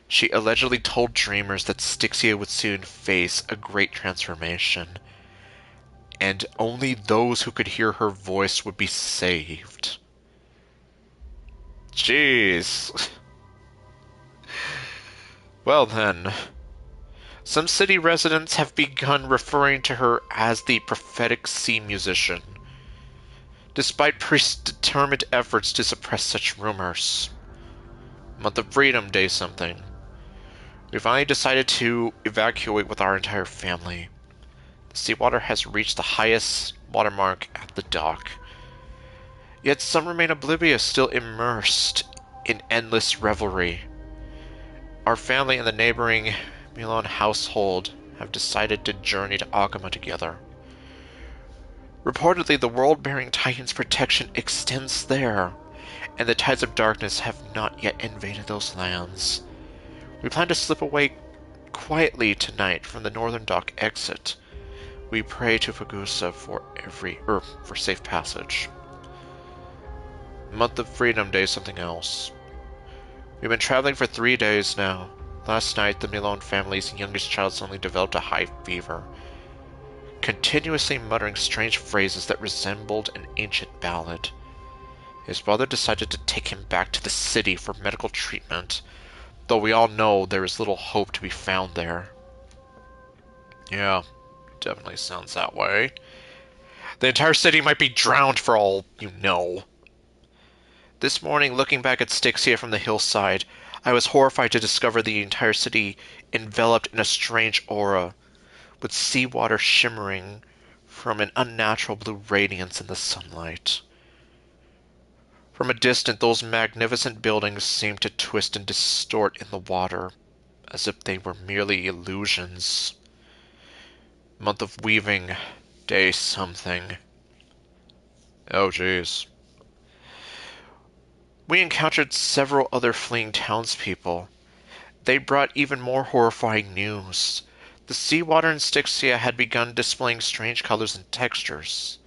She allegedly told dreamers that Styxia would soon face a great transformation, and only those who could hear her voice would be saved. Jeez. Well then. Some city residents have begun referring to her as the prophetic sea musician, despite priests' determined efforts to suppress such rumors. Month of Freedom, day something. We finally decided to evacuate with our entire family. The seawater has reached the highest watermark at the dock. Yet some remain oblivious, still immersed in endless revelry. Our family and the neighboring Milan household have decided to journey to Akama together. Reportedly, the world-bearing Titan's protection extends there, and the tides of darkness have not yet invaded those lands. We plan to slip away quietly tonight from the northern dock exit. We pray to Fagusa for safe passage. Month of Freedom, day something else. We've been traveling for 3 days now. Last night, the Milone family's youngest child suddenly developed a high fever, continuously muttering strange phrases that resembled an ancient ballad. His brother decided to take him back to the city for medical treatment, though we all know there is little hope to be found there. Yeah, definitely sounds that way. The entire city might be drowned for all you know. This morning, looking back at Styxia from the hillside, I was horrified to discover the entire city enveloped in a strange aura, with seawater shimmering from an unnatural blue radiance in the sunlight. From a distance, those magnificent buildings seemed to twist and distort in the water, as if they were merely illusions. Month of Weaving, day something. Oh, jeez. We encountered several other fleeing townspeople. They brought even more horrifying news. The seawater in Styxia had begun displaying strange colors and textures.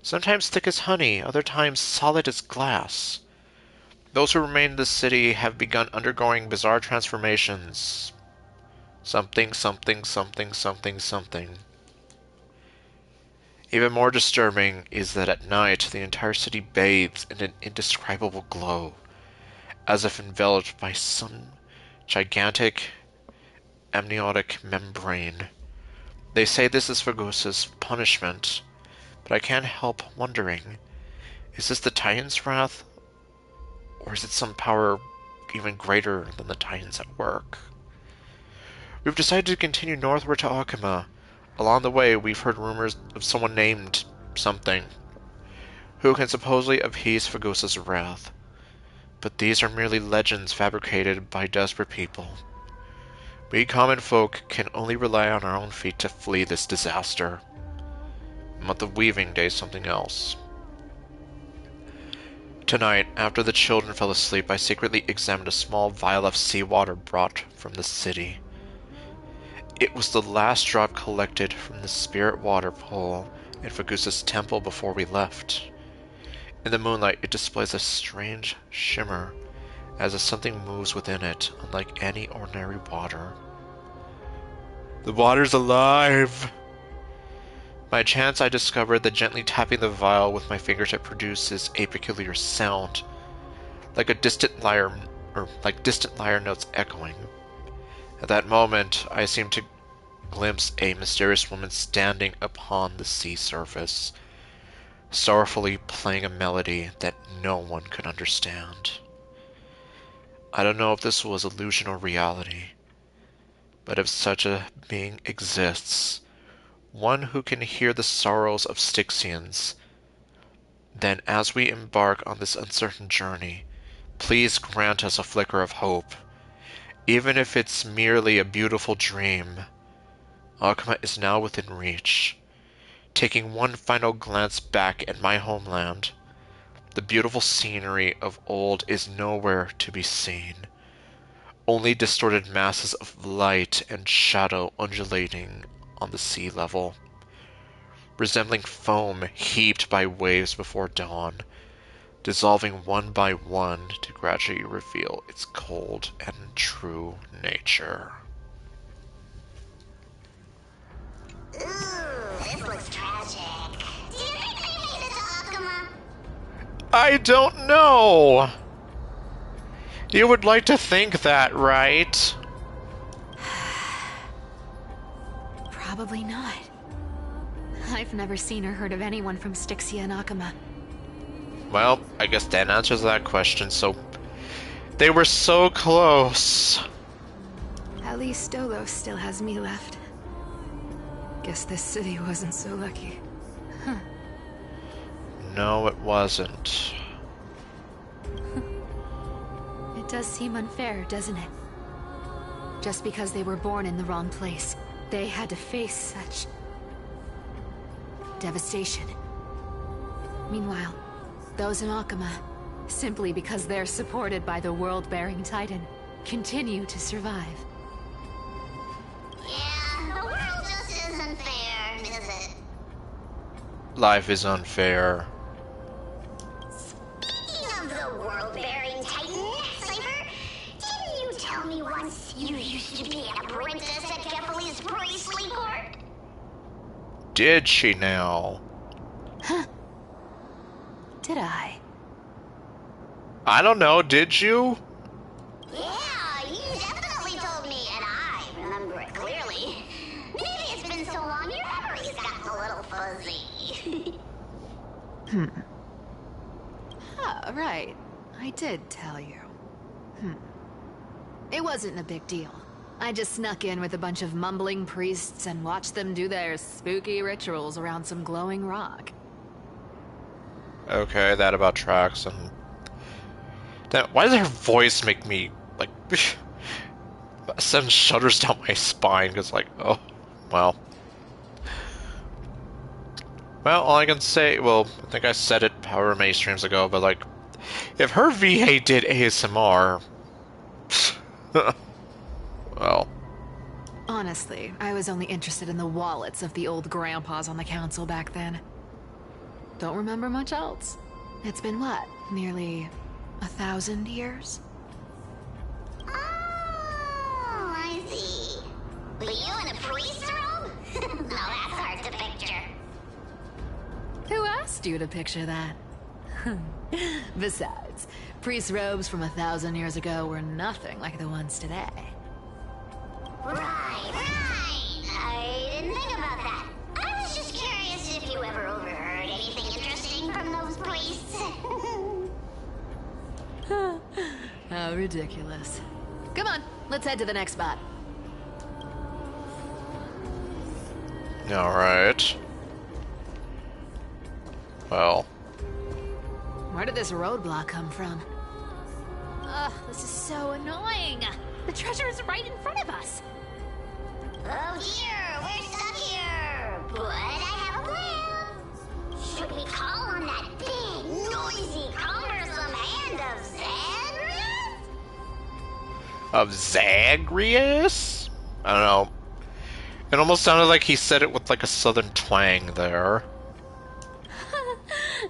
Sometimes thick as honey, other times solid as glass. Those who remain in the city have begun undergoing bizarre transformations. Something, something, something, something, something. Even more disturbing is that at night the entire city bathes in an indescribable glow, as if enveloped by some gigantic amniotic membrane. They say this is Fagusa's punishment, but I can't help wondering, is this the Titan's wrath, or is it some power even greater than the Titans at work? We've decided to continue northward to Akuma. Along the way, we've heard rumors of someone named something, who can supposedly appease Fagusa's wrath. But these are merely legends fabricated by desperate people. We common folk can only rely on our own feet to flee this disaster. Month of Weaving Day is something else. Tonight, after the children fell asleep, I secretly examined a small vial of seawater brought from the city. It was the last drop collected from the spirit water pool in Fagusa's temple before we left. In the moonlight, it displays a strange shimmer, as if something moves within it, unlike any ordinary water. The water's alive! By chance, I discovered that gently tapping the vial with my fingertip produces a peculiar sound, like distant lyre notes echoing. At that moment, I seemed to glimpse a mysterious woman standing upon the sea surface, sorrowfully playing a melody that no one could understand. I don't know if this was illusion or reality, but if such a being exists, one who can hear the sorrows of Styxians, then as we embark on this uncertain journey, please grant us a flicker of hope. Even if it's merely a beautiful dream, Akuma is now within reach. Taking one final glance back at my homeland, the beautiful scenery of old is nowhere to be seen. Only distorted masses of light and shadow undulating on the sea level, resembling foam heaped by waves before dawn, dissolving one by one to gradually reveal its cold and true nature. Ooh, this looks tragic. Do you think they made it to Akuma? I don't know! You would like to think that, right? Probably not. I've never seen or heard of anyone from Styxia and Akuma. Well, I guess that answers that question, so... They were so close. At least Dolos still has me left. Guess this city wasn't so lucky. Huh. No, it wasn't. It does seem unfair, doesn't it? Just because they were born in the wrong place, they had to face such... devastation. Meanwhile, those in Akuma, simply because they're supported by the world-bearing Titan, continue to survive. Yeah, the world just isn't fair, is it? Life is unfair. Speaking of the world-bearing Titan, Cypher, didn't you tell me once you used to be an apprentice at Kephalie's priestly court? Did she now? Huh. Did I? I don't know, did you? Yeah, you definitely told me, and I remember it clearly. Maybe it's been so long your memory's gotten a little fuzzy. Ah, right. I did tell you. It wasn't a big deal. I just snuck in with a bunch of mumbling priests and watched them do their spooky rituals around some glowing rock. Okay, that about tracks, and... Damn, why does her voice make me, like... send shudders down my spine, because, like, oh, well... Well, all I can say, well, I think I said it however many streams ago, but like, if her VA did ASMR, well. Honestly, I was only interested in the wallets of the old grandpas on the council back then. Don't remember much else. It's been what, nearly 1,000 years? Oh, I see. Were you in a priest robe? No, that's hard to picture. Who asked you to picture that? Besides, priest robes from 1,000 years ago were nothing like the ones today. Right. I didn't think about that. I was just curious if you ever overheard anything interesting from those priests. How ridiculous. Come on, let's head to the next spot. Alright. Well. Where did this roadblock come from? Ugh, this is so annoying. The treasure is right in front of us. Oh dear, we're stuck here. But I have a plan. Should we call on that big, noisy, cumbersome hand of Zagreus? Of Zagreus? I don't know. It almost sounded like he said it with like a southern twang there.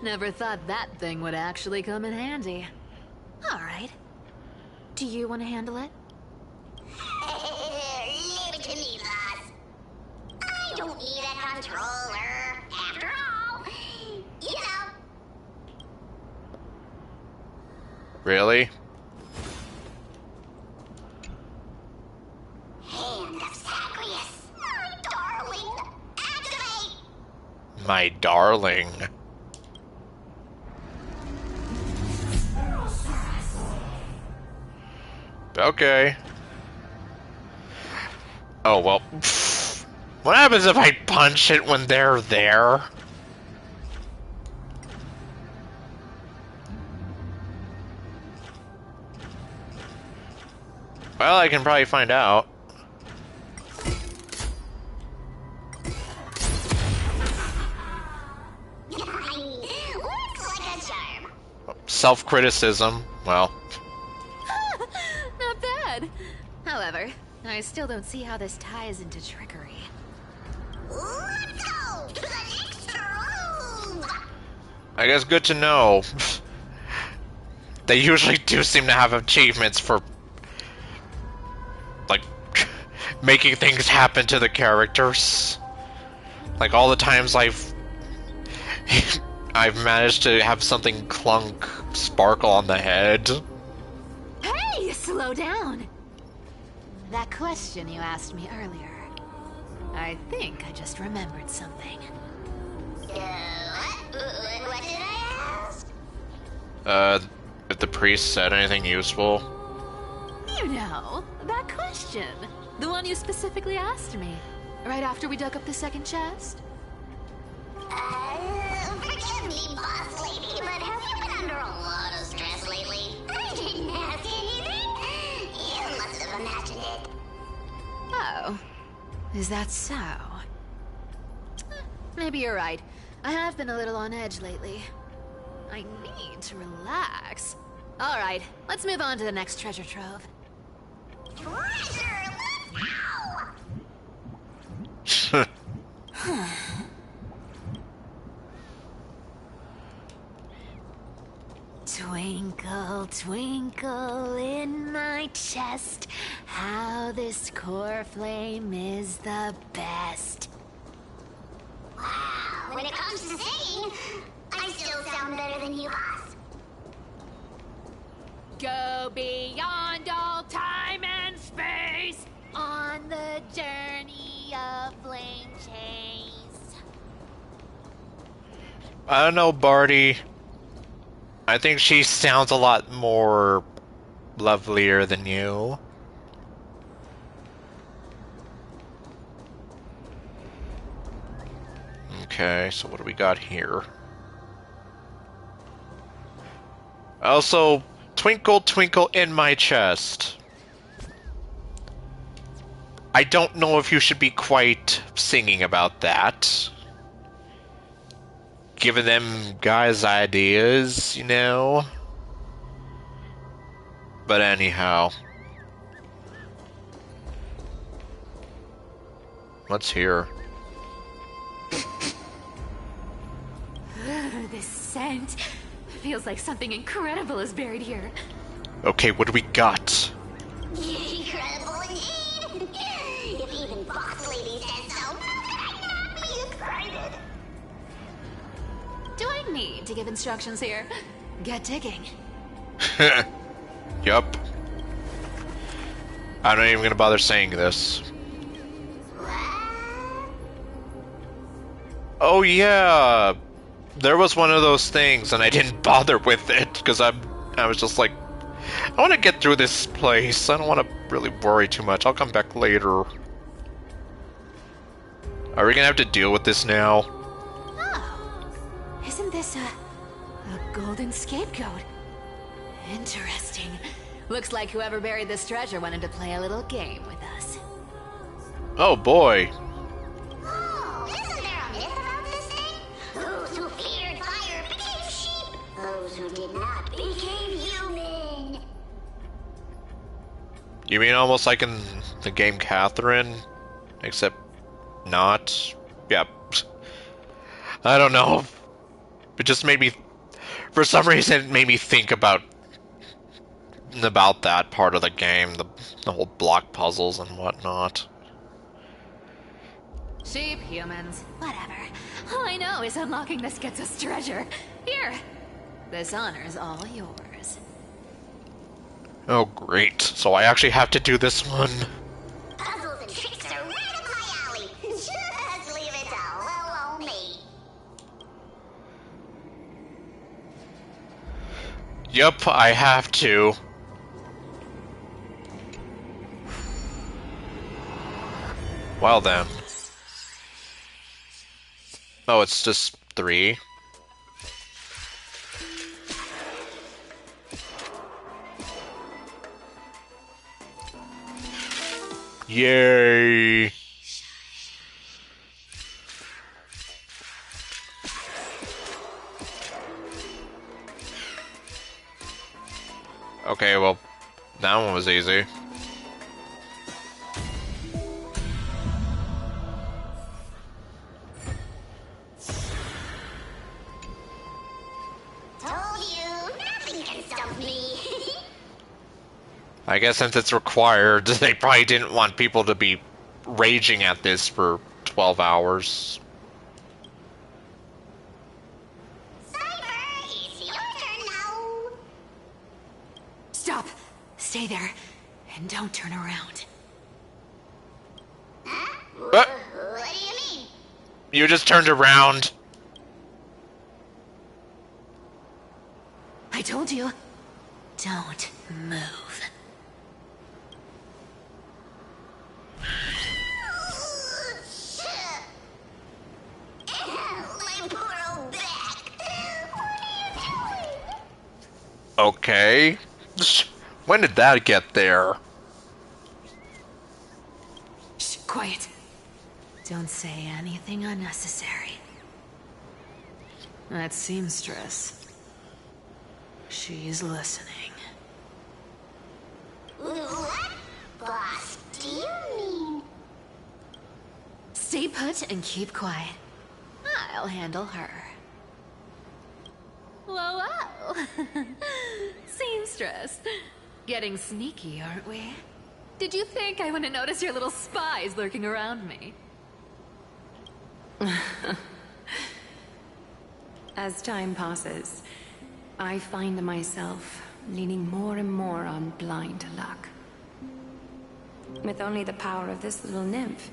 Never thought that thing would actually come in handy. All right. Do you want to handle it? Leave it to me, boss. I don't need a controller. After all, you know. Really? Hand of Zagreus. My darling. Activate. My darling. Okay. Oh, well. What happens if I punch it when they're there? Well, I can probably find out. Looks like a charm. Self-criticism. Well. Not bad. However, I still don't see how this ties into trickery. Let's go to the next room. I guess good to know. They usually do seem to have achievements for, like, making things happen to the characters. Like, all the times I've managed to have something clunk sparkle on the head. Hey, slow down. That question you asked me earlier. I think I just remembered something. What did I ask? If the priest said anything useful. You know, that question. The one you specifically asked me. Right after we dug up the second chest. Forgive me, boss lady, but have you been under a lot of stress lately? I didn't ask anything. You must have imagined it. Oh. Is that so? Maybe you're right. I have been a little on edge lately. I need to relax. All right, let's move on to the next treasure trove. Treasure, let's go! Twinkle, twinkle in my chest, how this core flame is the best. Wow, when it comes to singing, I still sound better than you, boss. Go beyond all time and space on the journey of flame chase. I don't know, Barty. I think she sounds a lot more lovelier than you. Okay, so what do we got here? Also, twinkle, twinkle in my chest. I don't know if you should be quite singing about that. giving them guys ideas, you know? But anyhow. What's here? This scent feels like something incredible is buried here. Okay, what do we got? Incredible indeed! If even Boss Lady says so, how could I not be excited? Do I need to give instructions here? Get digging. Yup. I'm not even gonna bother saying this. Oh yeah, there was one of those things, and I didn't bother with it because I was just like, I want to get through this place. I don't want to really worry too much. I'll come back later. Are we gonna have to deal with this now? Oh, isn't this a golden scapegoat? Interesting. Looks like whoever buried this treasure wanted to play a little game with us. Oh boy. Oh, isn't there a myth about this thing? Those who feared fire became sheep. Those who did not became human. You mean almost like in the game Catherine? Except not? Yep. I don't know. It just made me... For some reason, it made me think about that part of the game. The whole block puzzles and whatnot. Sheep, humans, whatever. All I know is unlocking this gets us treasure. Here, this honor is all yours. Oh, great. So I actually have to do this one. Puzzles and tricks are right up my alley. Just leave it to little old me. Yup, I have to. Well then. Oh, it's just 3. Yay! Okay, well, that one was easy. Told you, nothing can stop me. I guess since it's required, they probably didn't want people to be raging at this for 12 hours. Cyber, it's your turn now. Stop! Stay there, and don't turn around. Huh? What? What do you mean? You just turned around. I told you, don't move. My poor old back. What are you doing? Okay. When did that get there? Shh, quiet. Don't say anything unnecessary. That seamstress. She's listening. What? Boss, do you mean? Stay put and keep quiet. I'll handle her. Whoa, whoa. Seamstress. Getting sneaky, aren't we? Did you think I wouldn't notice your little spies lurking around me? As time passes, I find myself leaning more and more on blind luck. With only the power of this little nymph,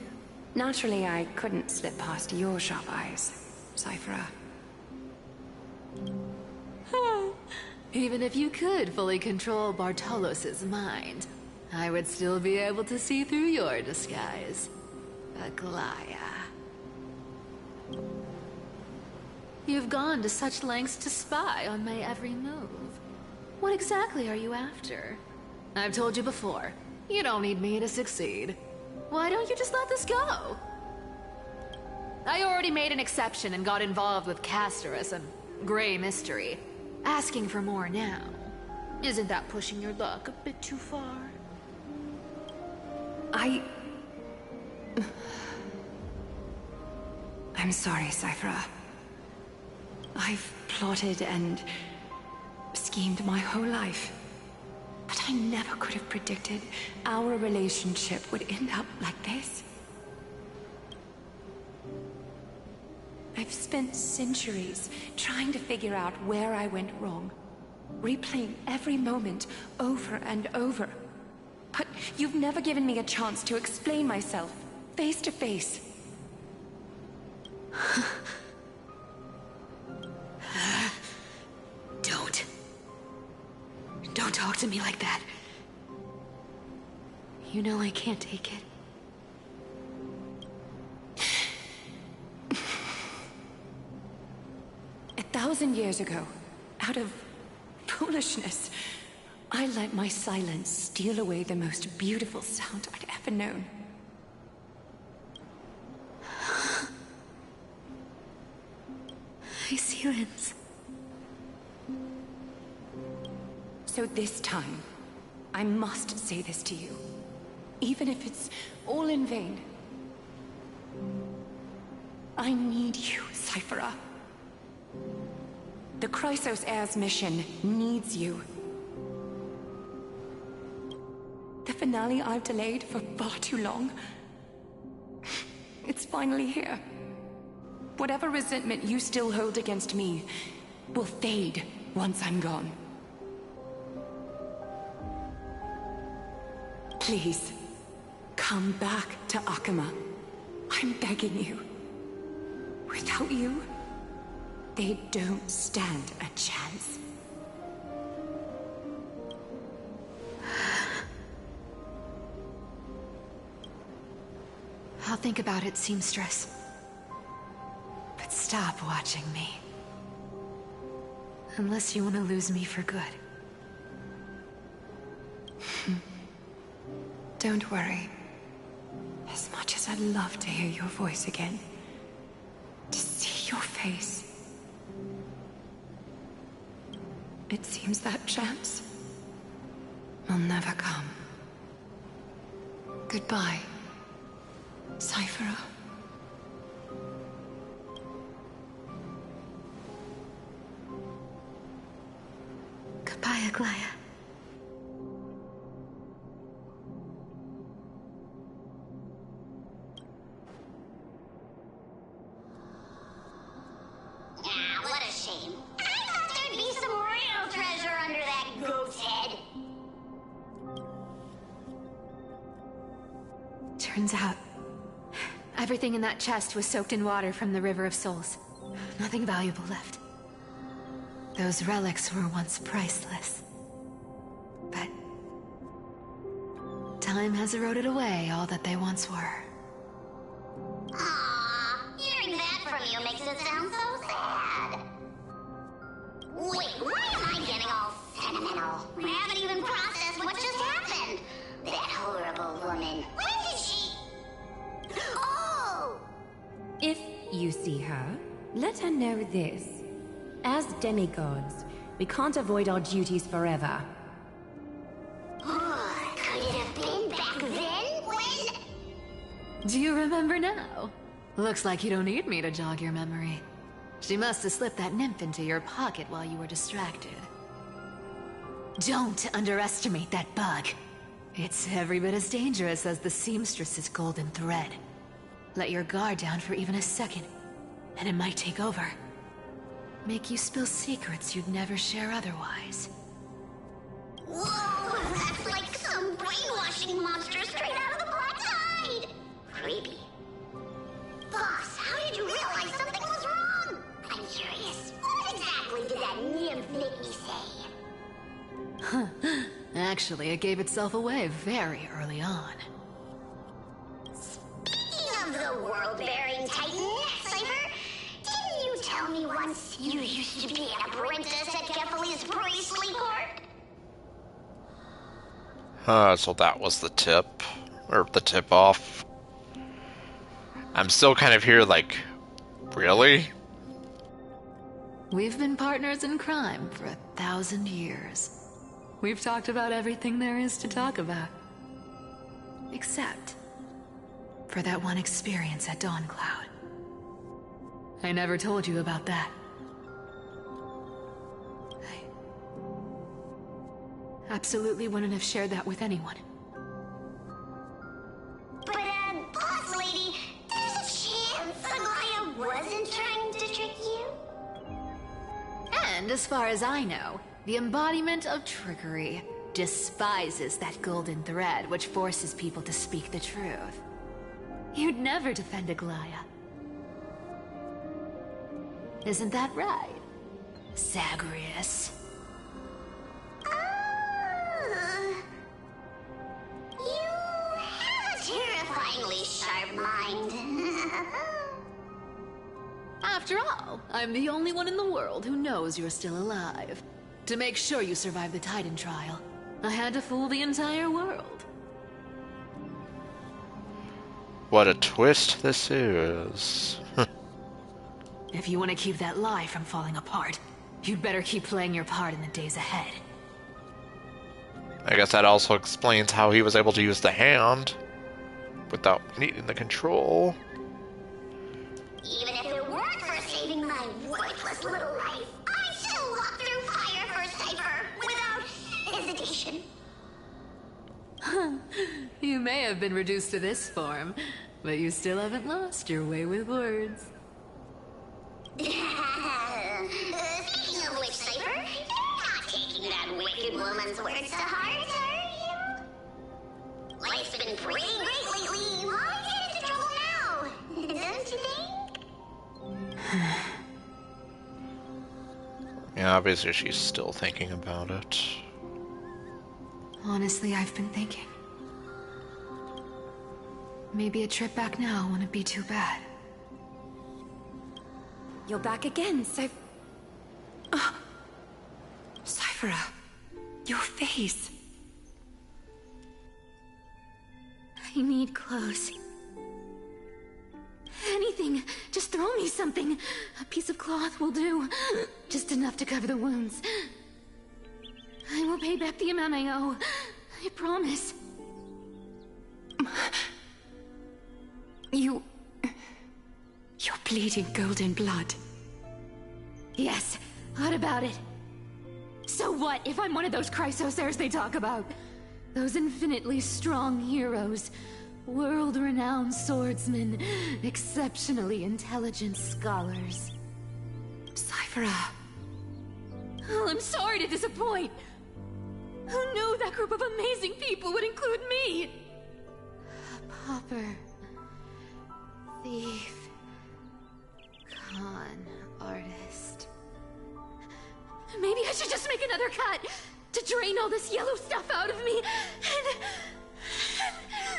naturally I couldn't slip past your sharp eyes, Cyphera. Even if you could fully control Bartolos's mind, I would still be able to see through your disguise. Aglaya. You've gone to such lengths to spy on my every move. What exactly are you after? I've told you before, you don't need me to succeed. Why don't you just let this go? I already made an exception and got involved with Castor as a gray mystery. Asking for more now. Isn't that pushing your luck a bit too far? I'm sorry, Cyphera. I've plotted and schemed my whole life. But I never could have predicted our relationship would end up like this. I've spent centuries trying to figure out where I went wrong, replaying every moment over and over. But you've never given me a chance to explain myself, face to face. Don't talk to me like that. You know I can't take it. 1,000 years ago, out of foolishness, I let my silence steal away the most beautiful sound I'd ever known. My silence. So this time, I must say this to you, even if it's all in vain. I need you, Cyphera. The Chrysos Heir's mission needs you. The finale I've delayed for far too long. It's finally here. Whatever resentment you still hold against me will fade once I'm gone. Please, come back to Akama. I'm begging you. Without you, they don't stand a chance. I'll think about it, seamstress. But stop watching me. Unless you want to lose me for good. Don't worry. As much as I'd love to hear your voice again, to see your face, it seems that chance will never come. Goodbye, Cyphera. Goodbye, Aglaya. What a shame. I thought there'd be some real treasure under that goat's head. Turns out, everything in that chest was soaked in water from the River of Souls. Nothing valuable left. Those relics were once priceless. But time has eroded away all that they once were. Aww, hearing that from you makes it sound so sad. Wait, why am I getting all sentimental? I haven't even processed what just happened. That horrible woman. When did she... Oh! If you see her, let her know this. As demigods, we can't avoid our duties forever. Could it have been back then when... Do you remember now? Looks like you don't need me to jog your memory. She must have slipped that nymph into your pocket while you were distracted. Don't underestimate that bug. It's every bit as dangerous as the seamstress's golden thread. Let your guard down for even a second, and it might take over. Make you spill secrets you'd never share otherwise. Whoa, that's like some brainwashing monster straight out of the Black Tide! Creepy. Boss, how did you realize something was wrong? I'm curious, what exactly did that nymph make me say? Actually, it gave itself away very early on. Speaking of the world-bearing titan, Cypher, didn't you tell me once you used to be an apprentice at Kefali's priestly court? So that was the tip, or the tip-off. I'm still kind of here like, Really? We've been partners in crime for 1,000 years. We've talked about everything there is to talk about. Except for that one experience at Dawncloud. I never told you about that. I absolutely wouldn't have shared that with anyone. But, boss lady, there's a chance Aglaia wasn't trying to trick you? And as far as I know, the embodiment of trickery despises that golden thread which forces people to speak the truth. You'd never defend Aglaia. Isn't that right, Zagreus? You have a terrifyingly sharp mind. After all, I'm the only one in the world who knows you're still alive. To make sure you survive the Titan trial, I had to fool the entire world. What a twist this is. If you want to keep that lie from falling apart, you'd better keep playing your part in the days ahead. I guess that also explains how he was able to use the hand without needing the control. Even if it weren't for saving my worthless little life, I'd still walk through fire for Cypher without hesitation. You may have been reduced to this form, but you still haven't lost your way with words. Speaking of which, Cypher, you're not taking that wicked woman's words to heart, are you? Life's been pretty great lately. Why get into trouble now? Don't you think? Yeah, obviously she's still thinking about it. Honestly, I've been thinking. Maybe a trip back now wouldn't be too bad. You're back again, Cyphera, your face. I need clothes. Anything. Just throw me something. A piece of cloth will do. Just enough to cover the wounds. I will pay back the amount I owe. I promise. You're bleeding golden blood. Yes, what about it? So what if I'm one of those Chrysosairs they talk about? Those infinitely strong heroes, world-renowned swordsmen, exceptionally intelligent scholars. Cyphera. Oh, I'm sorry to disappoint. Who knew that group of amazing people would include me? A pauper, thief, con artist. Maybe I should just make another cut to drain all this yellow stuff out of me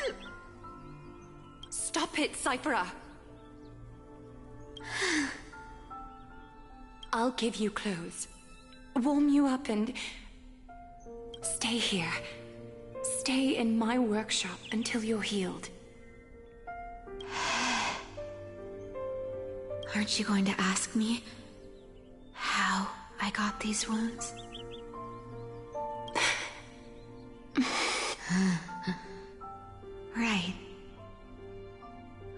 and... Stop it, Cyphera. I'll give you clothes, warm you up, and stay here. Stay in my workshop until you're healed. Aren't you going to ask me how I got these wounds? Right.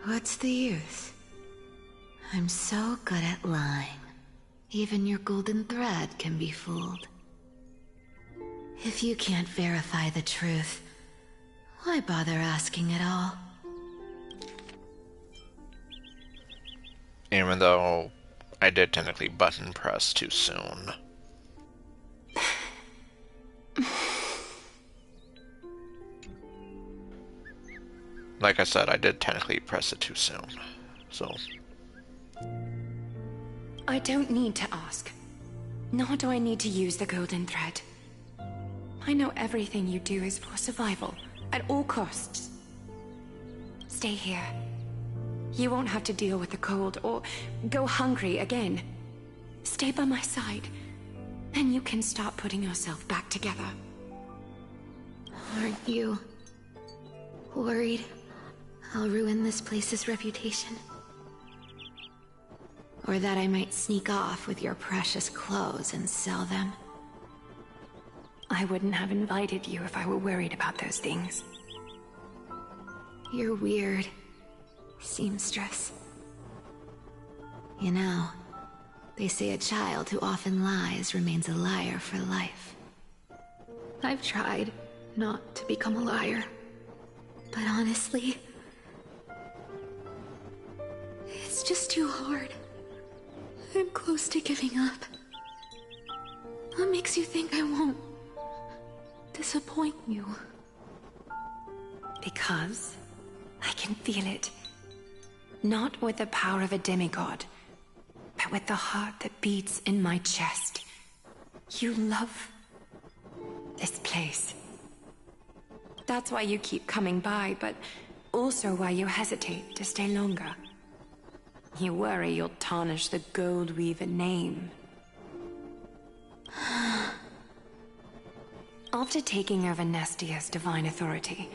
What's the use? I'm so good at lying. Even your golden thread can be fooled. If you can't verify the truth, why bother asking at all? Even though I did technically button press too soon. Like I said, I did technically press it too soon, so... I don't need to ask. Nor do I need to use the golden thread. I know everything you do is for survival, at all costs. Stay here. You won't have to deal with the cold or go hungry again. Stay by my side, and you can start putting yourself back together. Aren't you worried I'll ruin this place's reputation? Or that I might sneak off with your precious clothes and sell them? I wouldn't have invited you if I were worried about those things. You're weird, seamstress. You know, they say a child who often lies remains a liar for life. I've tried not to become a liar, but honestly, it's just too hard. I'm close to giving up. What makes you think I won't disappoint you? Because I can feel it. Not with the power of a demigod, but with the heart that beats in my chest. You love this place. That's why you keep coming by, but also why you hesitate to stay longer. You worry you'll tarnish the Gold Weaver name. After taking over Nestia's divine authority,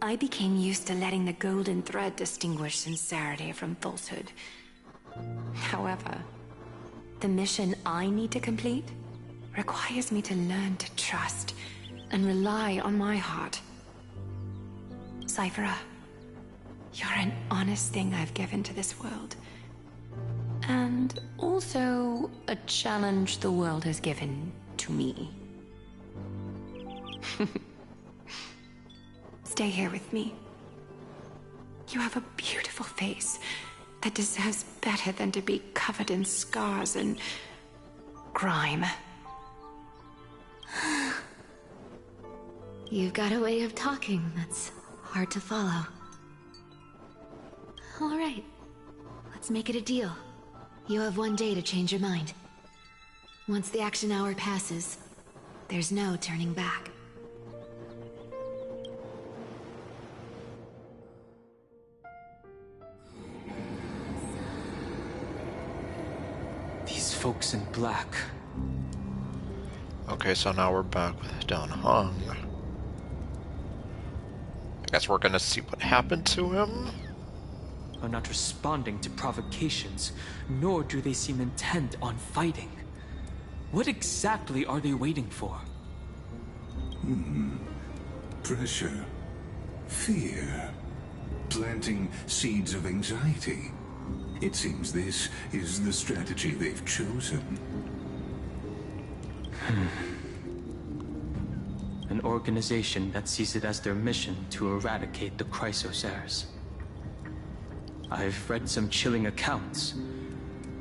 I became used to letting the golden thread distinguish sincerity from falsehood. However, the mission I need to complete requires me to learn to trust and rely on my heart. Cyphera, you're an honest thing I've given to this world. And also a challenge the world has given to me. Stay here with me. You have a beautiful face that deserves better than to be covered in scars and grime. You've got a way of talking that's hard to follow. All right, let's make it a deal. You have 1 day to change your mind. Once the action hour passes, there's no turning back. These folks in black. Okay, so now we're back with Don Hong. I guess we're gonna see what happened to him. Are not responding to provocations, nor do they seem intent on fighting. What exactly are they waiting for? Pressure. Fear. Planting seeds of anxiety. It seems this is the strategy they've chosen. An organization that sees it as their mission to eradicate the Chrysos heirs. I've read some chilling accounts.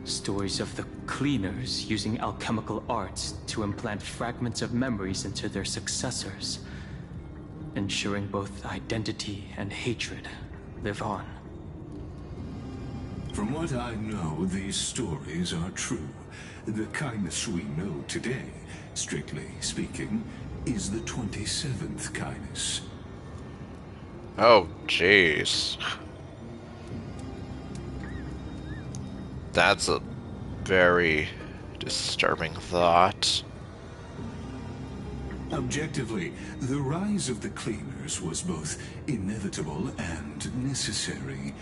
Stories of the cleaners using alchemical arts to implant fragments of memories into their successors, ensuring both identity and hatred live on. From what I know, these stories are true. The kindness we know today, strictly speaking, is the 27th kindness. Oh, jeez. That's a very disturbing thought. Objectively, the rise of the cleaners was both inevitable and necessary.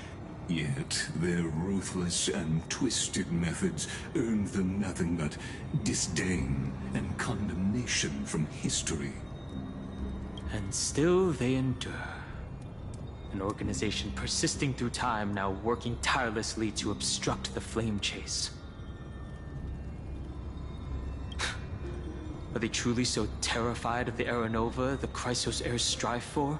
Yet, their ruthless and twisted methods earned them nothing but disdain and condemnation from history. And still they endure. An organization persisting through time, now working tirelessly to obstruct the flame chase. Are they truly so terrified of the Aranova the Chrysos heirs strive for?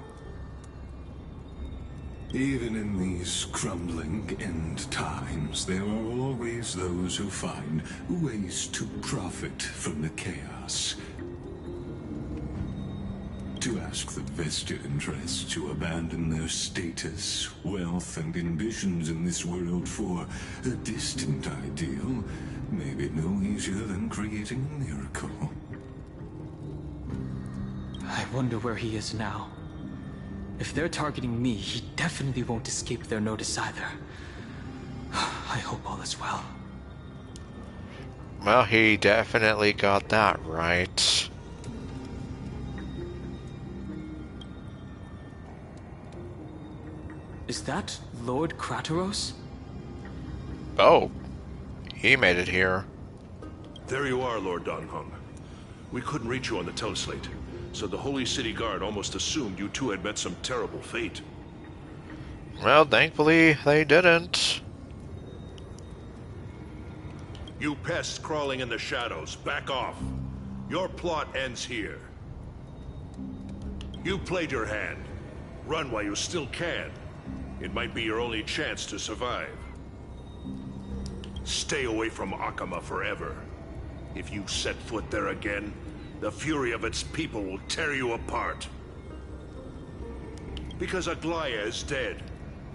Even in these crumbling end times, there are always those who find ways to profit from the chaos. To ask the vested interests to abandon their status, wealth, and ambitions in this world for a distant ideal may be no easier than creating a miracle. I wonder where he is now. If they're targeting me, he definitely won't escape their notice either. I hope all is well. Well, he definitely got that right. Is that Lord Krateros? Oh. He made it here. There you are, Lord Donghung. We couldn't reach you on the teleslate, so the Holy City Guard almost assumed you two had met some terrible fate. Well, thankfully, they didn't. You pests crawling in the shadows, back off. Your plot ends here. You played your hand. Run while you still can. It might be your only chance to survive. Stay away from Akama forever. If you set foot there again, the fury of its people will tear you apart. Because Aglaya is dead,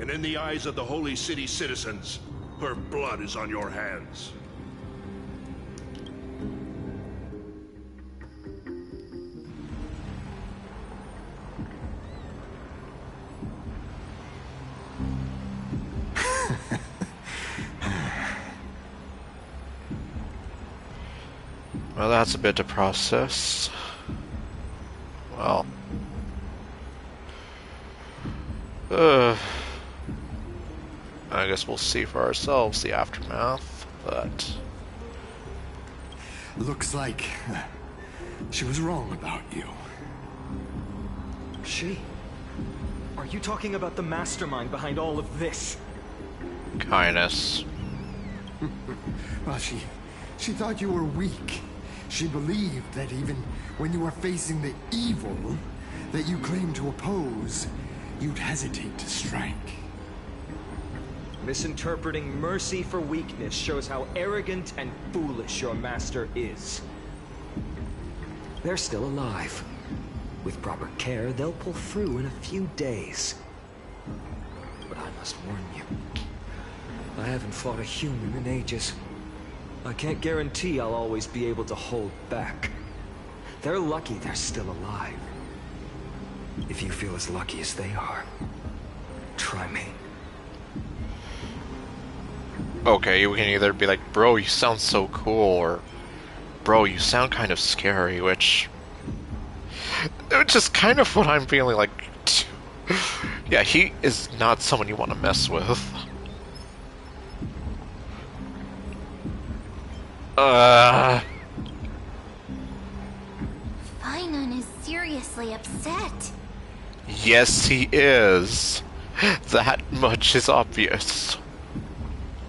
and in the eyes of the Holy City citizens, her blood is on your hands. Well, that's a bit to process. Well. I guess we'll see for ourselves the aftermath, but... Looks like she was wrong about you. She? Are you talking about the mastermind behind all of this? Kindness. Well, she thought you were weak. She believed that even when you were facing the evil that you claimed to oppose, you'd hesitate to strike. Misinterpreting mercy for weakness shows how arrogant and foolish your master is. They're still alive. With proper care, they'll pull through in a few days. But I must warn you, I haven't fought a human in ages. I can't guarantee I'll always be able to hold back. They're lucky they're still alive. If you feel as lucky as they are, try me. Okay, we can either be like, bro, you sound so cool, or bro, you sound kind of scary, which is kind of what I'm feeling like. Yeah, he is not someone you want to mess with. Finon is seriously upset. Yes, he is. That much is obvious.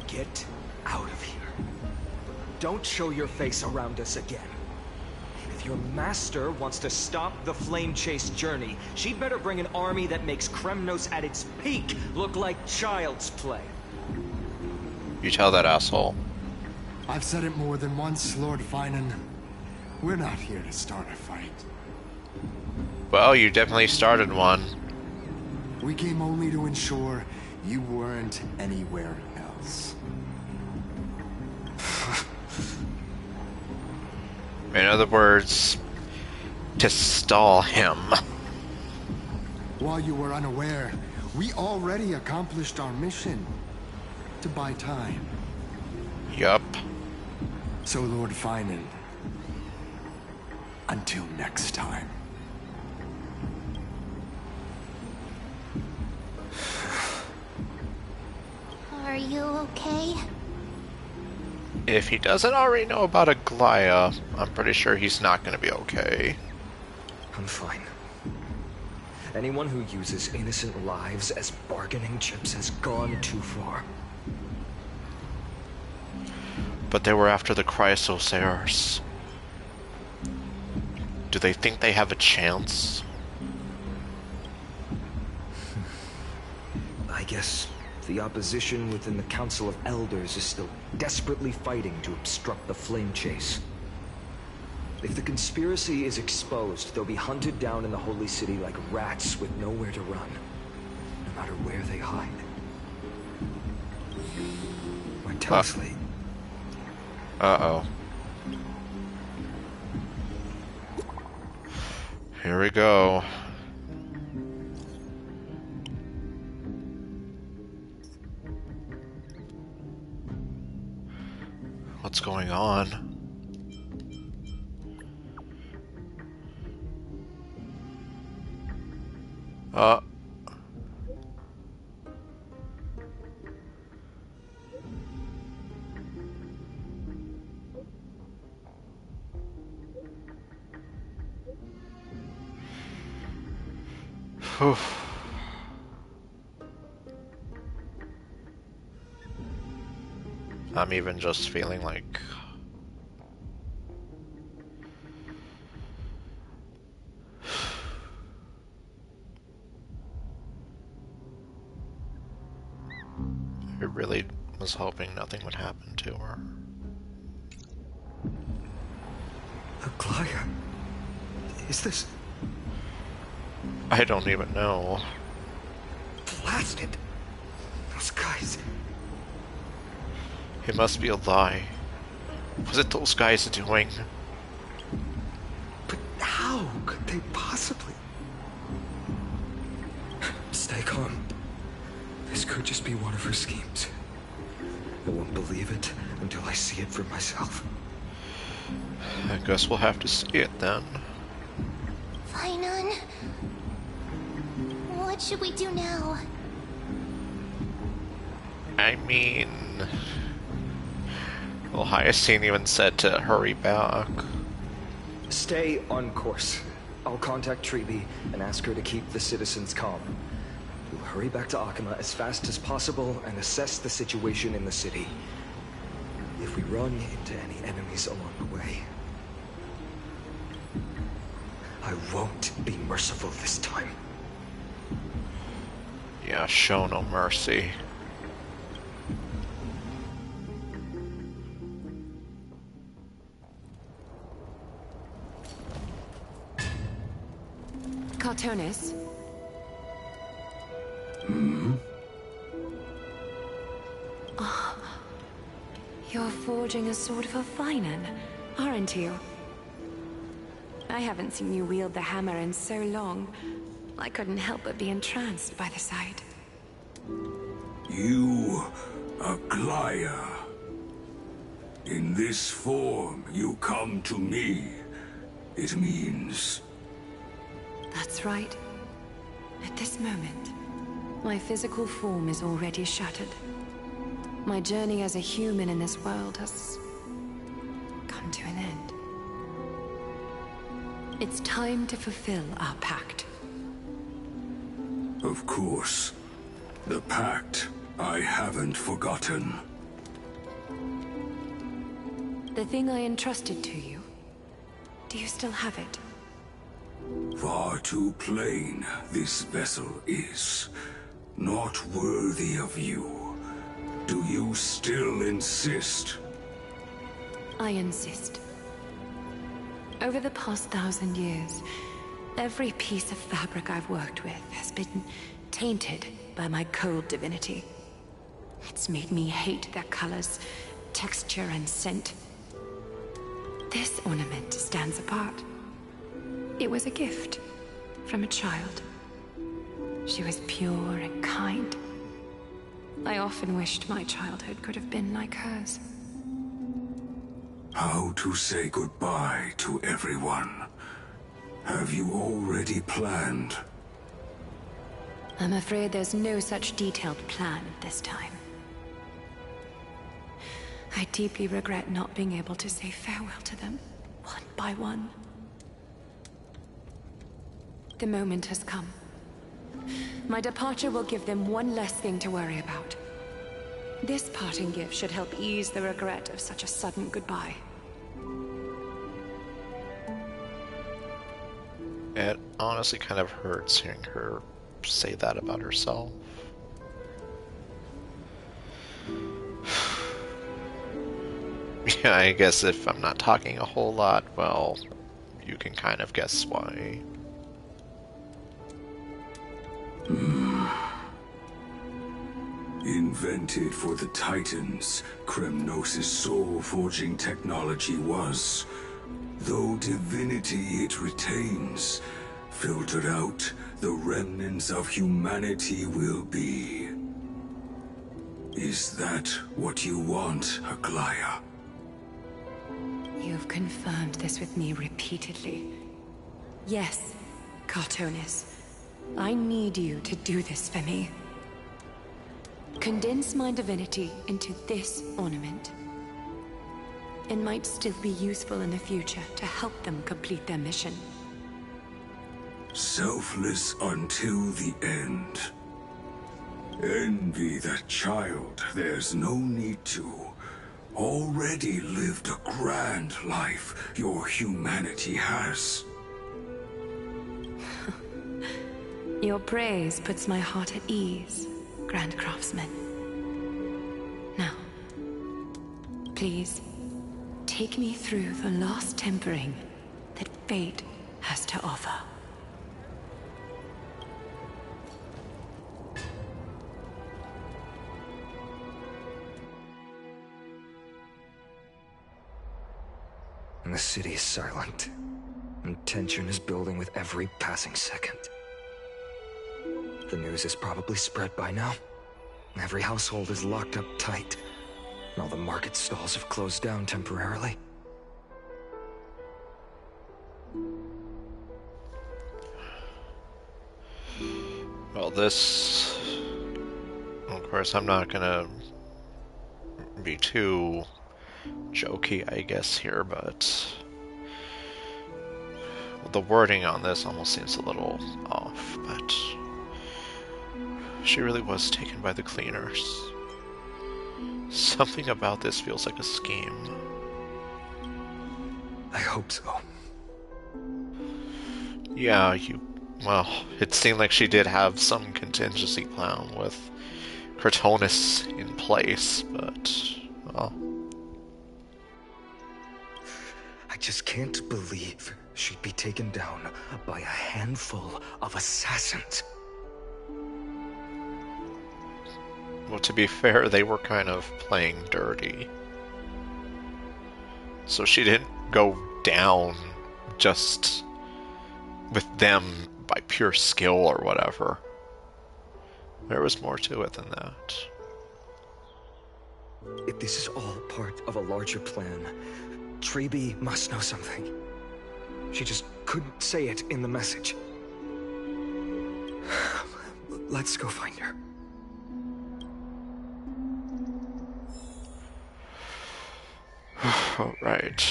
Get out of here. Don't show your face around us again. If your master wants to stop the Flame Chase journey, she'd better bring an army that makes Kremnos at its peak look like child's play. You tell that asshole. I've said it more than once, Lord Finan. We're not here to start a fight. Well, you definitely started one. We came only to ensure you weren't anywhere else. In other words, to stall him. While you were unaware, we already accomplished our mission. To buy time. Yup. So, Lord Finan, until next time. Are you okay? If he doesn't already know about Aglaya, I'm pretty sure he's not going to be okay. I'm fine. Anyone who uses innocent lives as bargaining chips has gone too far. But they were after the Chrysosairs. Do they think they have a chance? I guess the opposition within the Council of Elders is still desperately fighting to obstruct the Flame Chase. If the conspiracy is exposed, they'll be hunted down in the Holy City like rats with nowhere to run, no matter where they hide. My teleslate. Uh-oh. Here we go. What's going on? Whew. I'm even just feeling like I really was hoping nothing would happen to her. Aglaya, is this... I don't even know. Blasted! Those guys... It must be a lie. Was it those guys doing? But how could they possibly... Stay calm. This could just be one of her schemes. I won't believe it until I see it for myself. I guess we'll have to see it then. Finon, what should we do now? I mean... Well, Hyacinth even said to hurry back. Stay on course. I'll contact Treeby and ask her to keep the citizens calm. We'll hurry back to Akima as fast as possible and assess the situation in the city. If we run into any enemies along the way, I won't be merciful this time. Yeah, show no mercy. Cartonis? Oh, you're forging a sword for Finon, aren't you? I haven't seen you wield the hammer in so long. I couldn't help but be entranced by the sight. You, Aglaya. In this form, you come to me. It means... That's right. At this moment, my physical form is already shattered. My journey as a human in this world has come to an end. It's time to fulfill our pact. Of course. The pact I haven't forgotten. The thing I entrusted to you, do you still have it? Far too plain this vessel is. Not worthy of you. Do you still insist? I insist. Over the past 1,000 years, every piece of fabric I've worked with has been tainted by my cold divinity. It's made me hate their colors, texture, and scent. This ornament stands apart. It was a gift from a child. She was pure and kind. I often wished my childhood could have been like hers. How to say goodbye to everyone? Have you already planned? I'm afraid there's no such detailed plan at this time. I deeply regret not being able to say farewell to them, one by one. The moment has come. My departure will give them one less thing to worry about. This parting gift should help ease the regret of such a sudden goodbye. It honestly kind of hurts hearing her say that about herself. Yeah, I guess if I'm not talking a whole lot, well, you can kind of guess why. Invented for the Titans, Kremnos' soul-forging technology was. Though divinity it retains, filtered out, the remnants of humanity will be. Is that what you want, Aglaya? You've confirmed this with me repeatedly. Yes, Cartonis. I need you to do this for me. Condense my divinity into this ornament. It might still be useful in the future to help them complete their mission. selfless until the end. Envy that child, there's no need to. Already lived a grand life your humanity has. Your praise puts my heart at ease, Grand Craftsman. Now, please, take me through the last tempering that fate has to offer. And the city is silent, and tension is building with every passing second. The news is probably spread by now. Every household is locked up tight, and all the market stalls have closed down temporarily. Well, this... Of course, I'm not gonna be too jokey, I guess, here, but the wording on this almost seems a little off, but she really was taken by the cleaners. Something about this feels like a scheme. I hope so. Yeah, well, it seemed like she did have some contingency plan with Kratonus in place, but, well... I just can't believe she'd be taken down by a handful of assassins. Well, to be fair, they were kind of playing dirty. So she didn't go down just with them by pure skill or whatever. There was more to it than that. If this is all part of a larger plan, Treby must know something. She just couldn't say it in the message. Let's go find her. Right.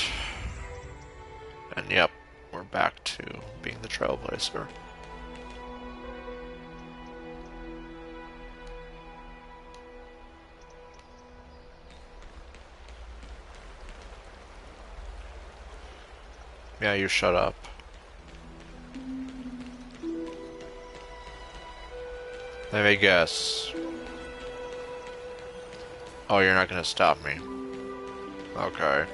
And yep, we're back to being the trailblazer. Yeah, you shut up. Let me guess. Oh, you're not gonna stop me. Okay.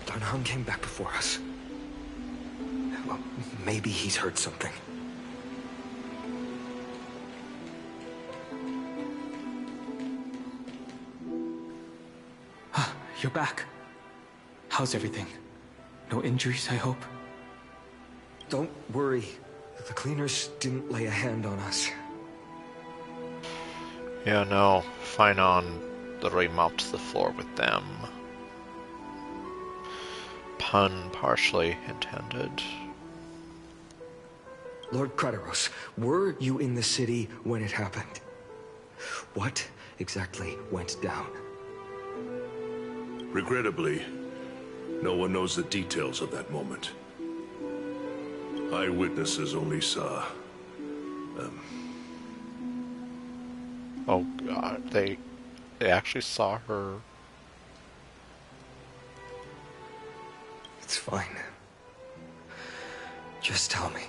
Darnham came back before us. Well, maybe he's heard something. You're back. How's everything? No injuries, I hope? Don't worry. The cleaners didn't lay a hand on us. Yeah, no. Finon literally mopped the floor with them. Pun partially intended. Lord Kratos, were you in the city when it happened? What exactly went down? Regrettably, no one knows the details of that moment. Eyewitnesses only saw... Oh god, they actually saw her. It's fine. Just tell me.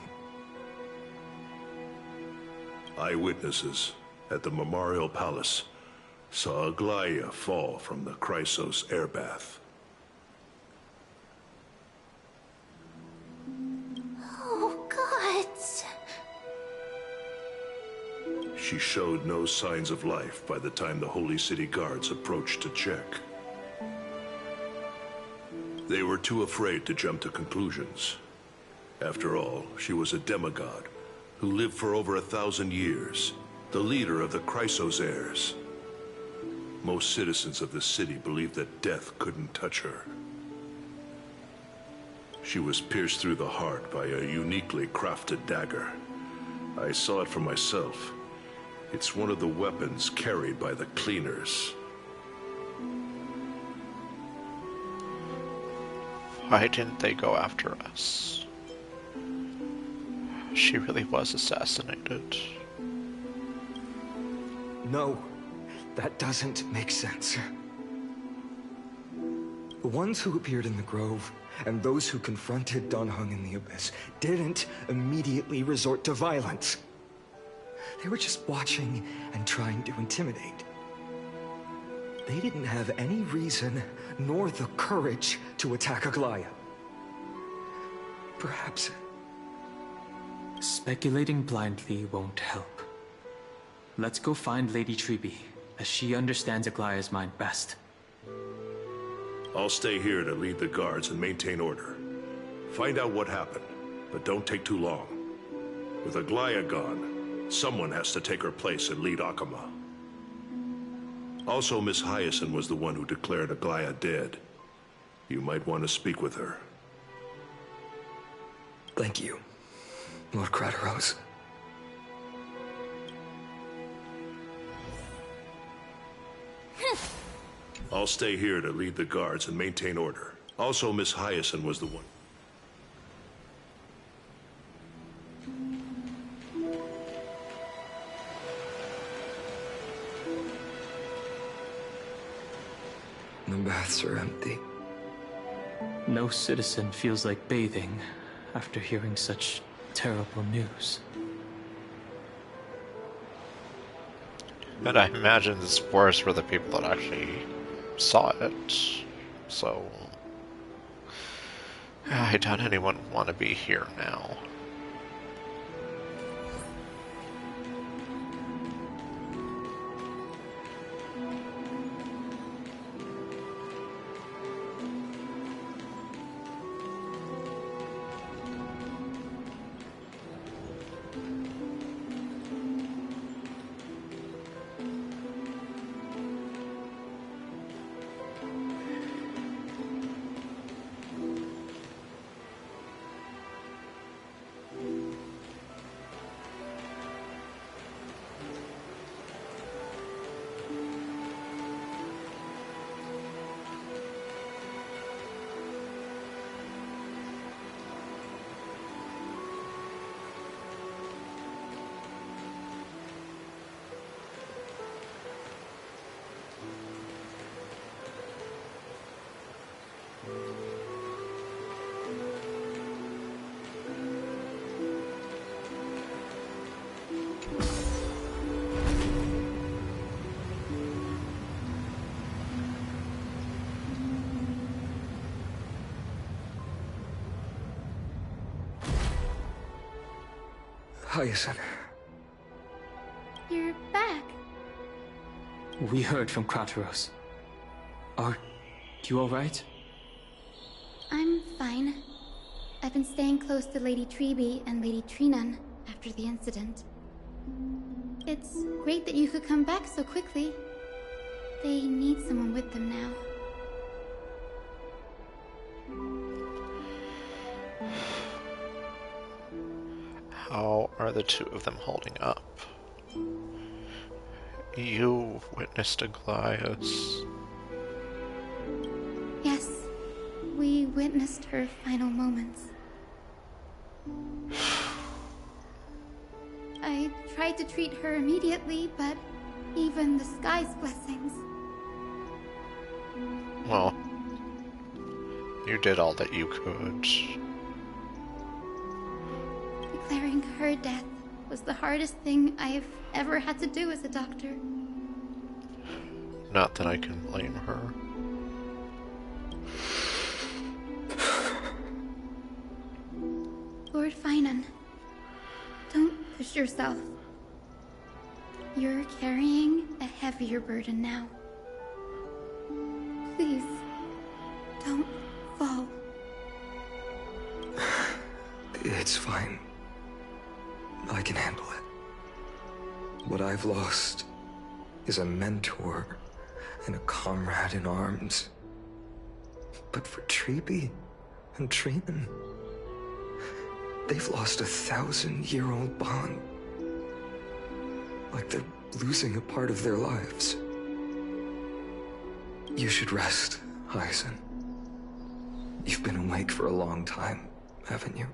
Eyewitnesses at the Memorial Palace saw Aglaia fall from the Chrysos airbath. Oh, gods. She showed no signs of life by the time the Holy City Guards approached to check. They were too afraid to jump to conclusions. After all, she was a demigod who lived for over 1,000 years, the leader of the Chrysos heirs. Most citizens of the city believed that death couldn't touch her. She was pierced through the heart by a uniquely crafted dagger. I saw it for myself. It's one of the weapons carried by the cleaners. Why didn't they go after us? She really was assassinated. No, that doesn't make sense. The ones who appeared in the Grove and those who confronted Dan Heng in the Abyss didn't immediately resort to violence. They were just watching and trying to intimidate. They didn't have any reason nor the courage to attack Aglaya. Perhaps... Speculating blindly won't help. Let's go find Lady Treby, as she understands Aglaya's mind best. I'll stay here to lead the guards and maintain order. Find out what happened, but don't take too long. With Aglaya gone, someone has to take her place and lead Akama. Also, Miss Hyacinth was the one who declared Aglaya dead. You might want to speak with her. Thank you, Lord Crateros. I'll stay here to lead the guards and maintain order. Also, Miss Hyacinth was the one. The baths are empty. No citizen feels like bathing after hearing such terrible news. And I imagine it's worse for the people that actually saw it. So I doubt anyone would want to be here now. Hyacinth. You're back. We heard from Crateros. Are you alright? I'm fine. I've been staying close to Lady Treby and Lady Trinan after the incident. It's great that you could come back so quickly. They need someone with them now. How are the two of them holding up? You witnessed Aglaya's... Yes, we witnessed her final moments. I tried to treat her immediately, but even the sky's blessings. Well, you did all that you could. Declaring her death was the hardest thing I've ever had to do as a doctor. Not that I can blame her. Lord Finan, don't push yourself. You're carrying a heavier burden now. Please, don't fall. It's fine. I can handle it. What I've lost is a mentor and a comrade in arms. But for Treeby and Treeman, they've lost a 1,000-year-old bond. Like they're losing a part of their lives. You should rest, Hyacin. You've been awake for a long time, haven't you?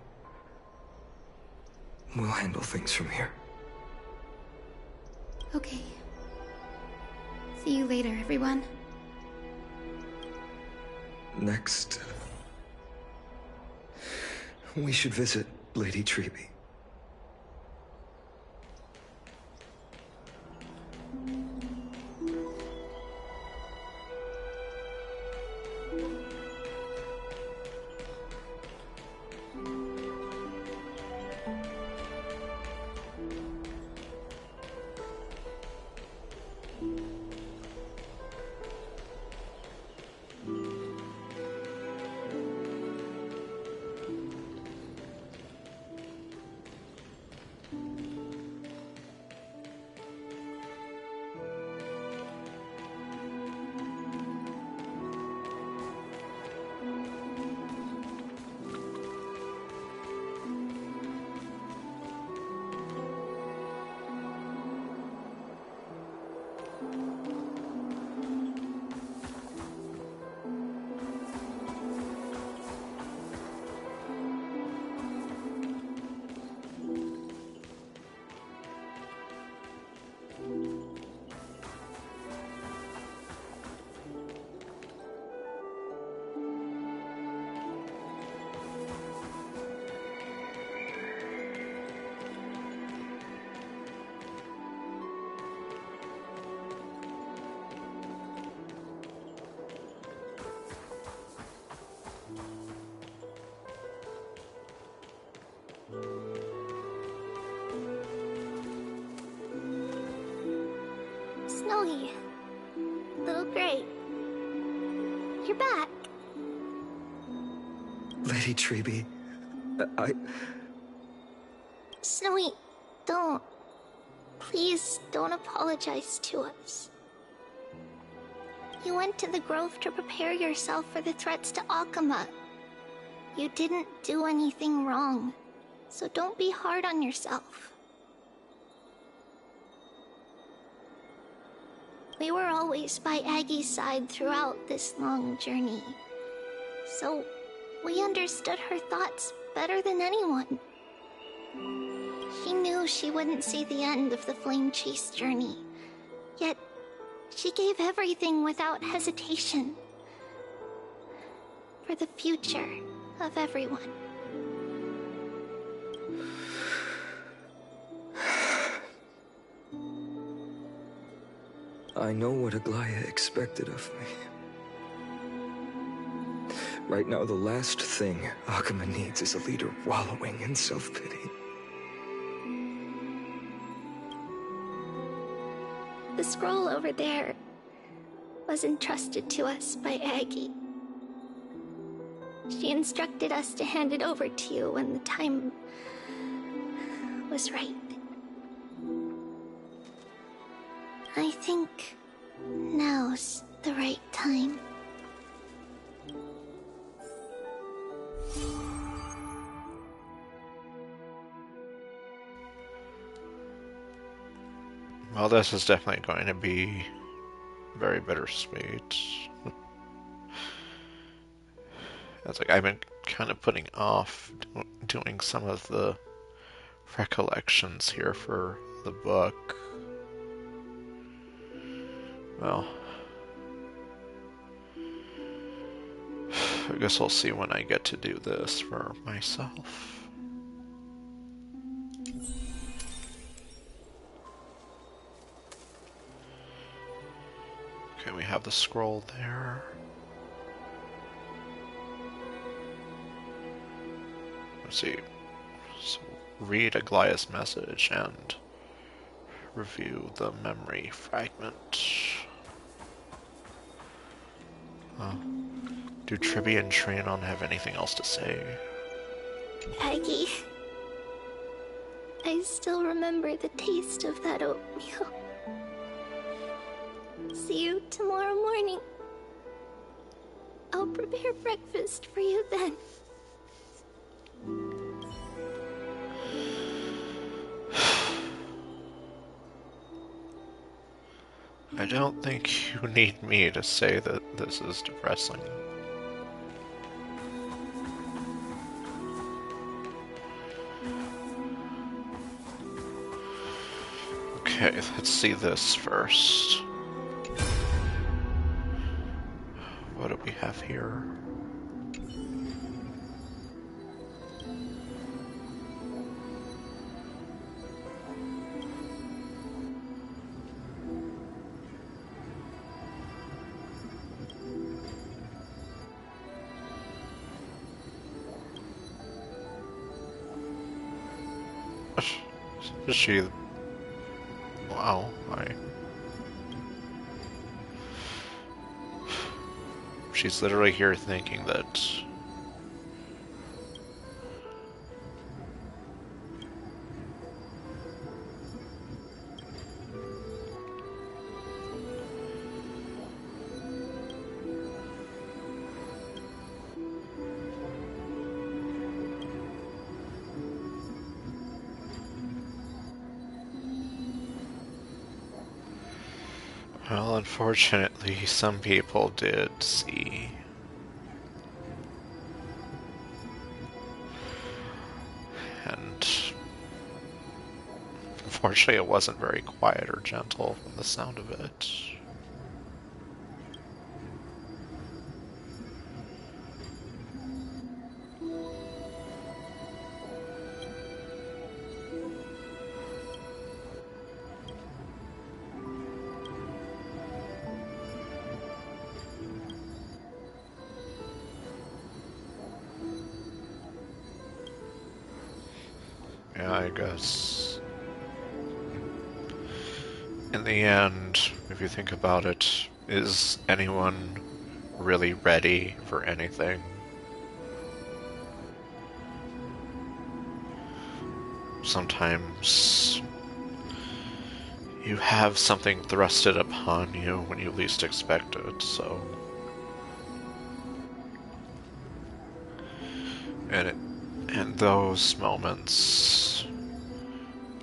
We'll handle things from here. Okay. See you later, everyone. Next, we should visit Lady Treeby. Snowy. Little Gray. You're back. Lady Treeby, Snowy, don't. Please don't apologize to us. You went to the grove to prepare yourself for the threats to Akama. You didn't do anything wrong, so don't be hard on yourself. We were always by Aggie's side throughout this long journey, so we understood her thoughts better than anyone. She knew she wouldn't see the end of the Flame Chase journey, yet she gave everything without hesitation for the future of everyone. I know what Aglaya expected of me. Right now, the last thing Akama needs is a leader wallowing in self-pity. The scroll over there was entrusted to us by Aggie. She instructed us to hand it over to you when the time was right. I think now's the right time. Well, this is definitely going to be very bittersweet. It's like I've been kind of putting off doing some of the recollections here for the book. Well, I guess I'll see when I get to do this for myself. Okay, we have the scroll there. Let's see. So read Aglaya's message and review the memory fragment. Do Tribby and Trianon have anything else to say? Aggie, I still remember the taste of that oatmeal. See you tomorrow morning. I'll prepare breakfast for you then. I don't think you need me to say that this is depressing. Okay, let's see this first. What do we have here? Is she... Wow, She's literally here thinking that... Well, unfortunately, some people did see. And unfortunately, it wasn't very quiet or gentle from the sound of it. Yeah, I guess. In the end, if you think about it, is anyone really ready for anything? Sometimes you have something thrusted upon you when you least expect it, so... And those moments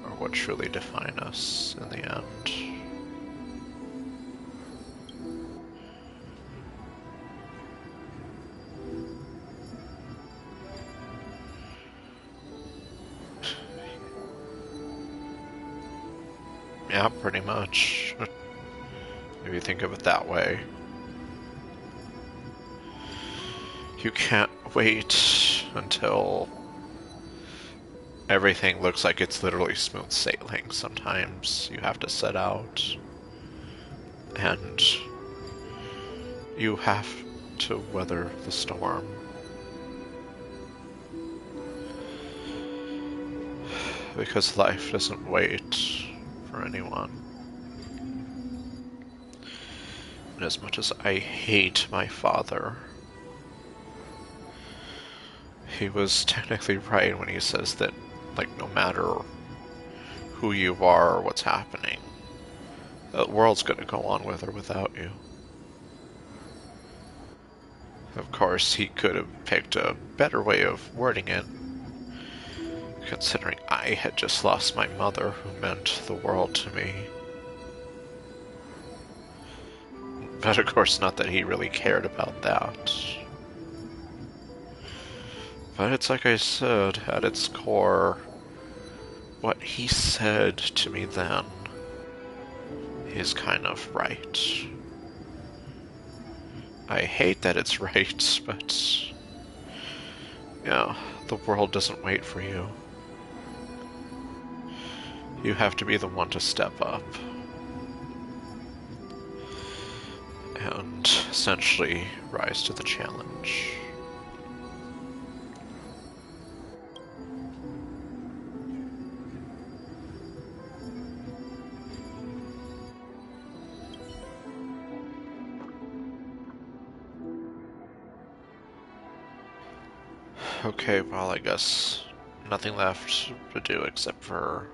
are what truly define us in the end. Yeah, pretty much. If you think of it that way. You can't wait until everything looks like it's literally smooth sailing. Sometimes you have to set out and you have to weather the storm. Because life doesn't wait for anyone. And as much as I hate my father, he was technically right when he says that, like, no matter who you are or what's happening, the world's gonna go on with or without you. Of course, he could have picked a better way of wording it, considering I had just lost my mother, who meant the world to me. But of course, not that he really cared about that. But it's like I said, at its core, what he said to me then is kind of right. I hate that it's right, but... yeah, the world doesn't wait for you. You have to be the one to step up. And essentially rise to the challenge. Okay, well, I guess nothing left to do except for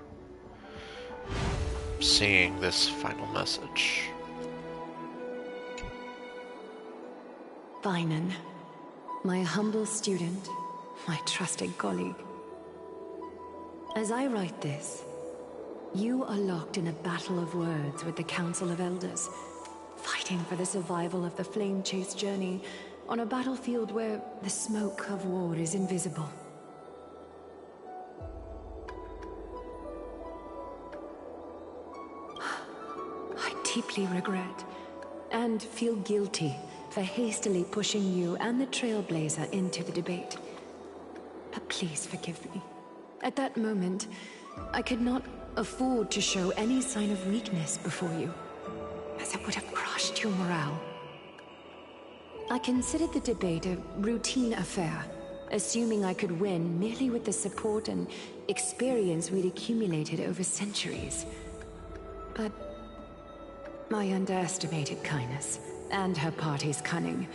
seeing this final message. Finan, my humble student, my trusted colleague. As I write this, you are locked in a battle of words with the Council of Elders, fighting for the survival of the flame-chased journey on a battlefield where the smoke of war is invisible. I deeply regret and feel guilty for hastily pushing you and the Trailblazer into the debate. But please forgive me. At that moment, I could not afford to show any sign of weakness before you, as it would have crushed your morale. I considered the debate a routine affair, assuming I could win merely with the support and experience we'd accumulated over centuries. But I underestimated Kindness and her party's cunning,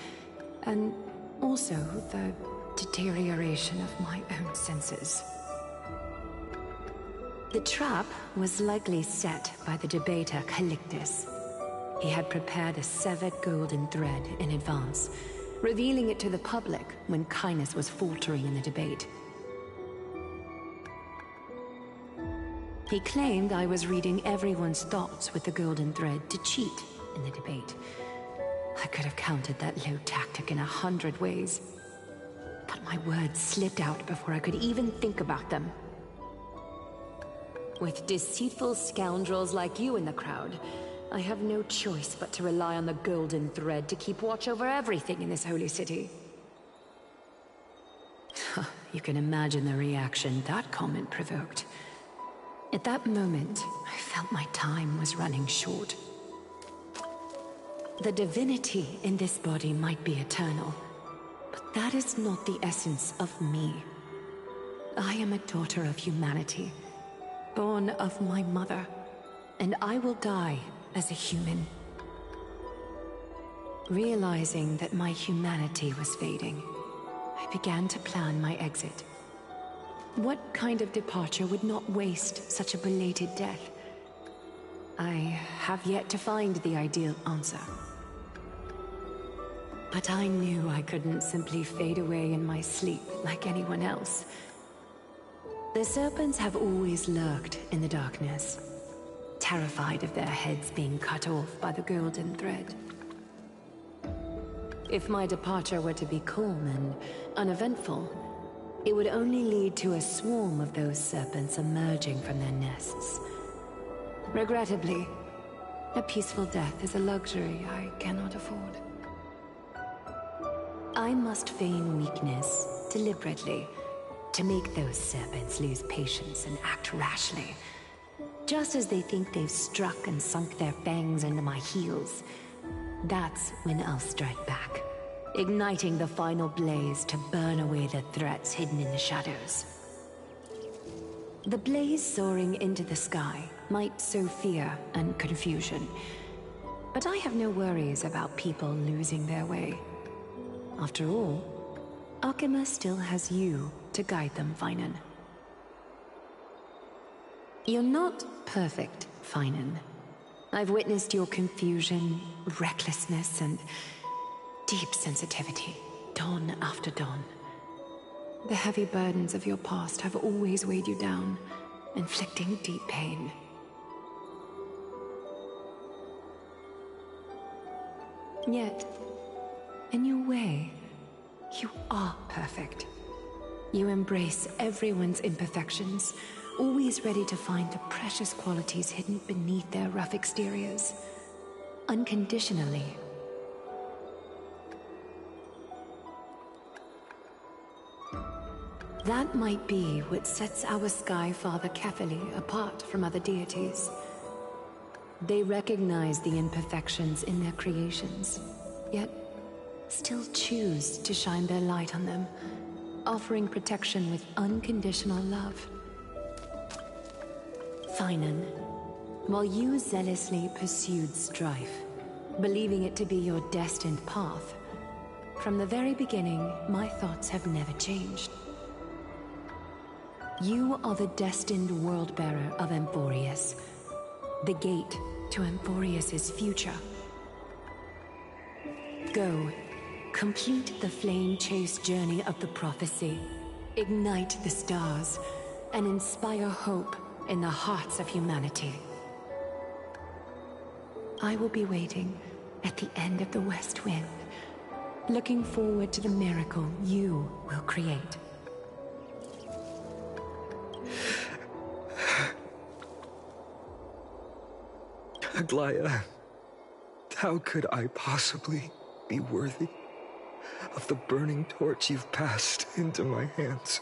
and also the deterioration of my own senses. The trap was likely set by the debater Calictus. He had prepared a severed golden thread in advance, revealing it to the public when Kindness was faltering in the debate. He claimed I was reading everyone's thoughts with the golden thread to cheat in the debate. I could have countered that low tactic in 100 ways, but my words slipped out before I could even think about them. With deceitful scoundrels like you in the crowd, I have no choice but to rely on the golden thread to keep watch over everything in this holy city. You can imagine the reaction that comment provoked. At that moment, I felt my time was running short. The divinity in this body might be eternal, but that is not the essence of me. I am a daughter of humanity, born of my mother, and I will die as a human. Realizing that my humanity was fading, I began to plan my exit. What kind of departure would not waste such a belated death? I have yet to find the ideal answer. But I knew I couldn't simply fade away in my sleep like anyone else. The serpents have always lurked in the darkness, terrified of their heads being cut off by the golden thread. If my departure were to be calm and uneventful, it would only lead to a swarm of those serpents emerging from their nests. Regrettably, a peaceful death is a luxury I cannot afford. I must feign weakness deliberately to make those serpents lose patience and act rashly. Just as they think they've struck and sunk their fangs into my heels, that's when I'll strike back, igniting the final blaze to burn away the threats hidden in the shadows. The blaze soaring into the sky might sow fear and confusion, but I have no worries about people losing their way. After all, Arkema still has you to guide them, Finan. You're not perfect, Finan. I've witnessed your confusion, recklessness, and deep sensitivity, dawn after dawn. The heavy burdens of your past have always weighed you down, inflicting deep pain. Yet, in your way, you are perfect. You embrace everyone's imperfections, always ready to find the precious qualities hidden beneath their rough exteriors. Unconditionally. That might be what sets our Sky Father Kefili apart from other deities. They recognize the imperfections in their creations, yet still choose to shine their light on them, offering protection with unconditional love. Finan, while you zealously pursued strife, believing it to be your destined path, From the very beginning, my thoughts have never changed. You are the destined world-bearer of Amphorius, the gate to Amphorius's future. Go, complete the flame-chased journey of the prophecy, ignite the stars, and inspire hope in the hearts of humanity. I will be waiting at the end of the West Wind, looking forward to the miracle you will create. Aglaya, how could I possibly be worthy of the burning torch you've passed into my hands?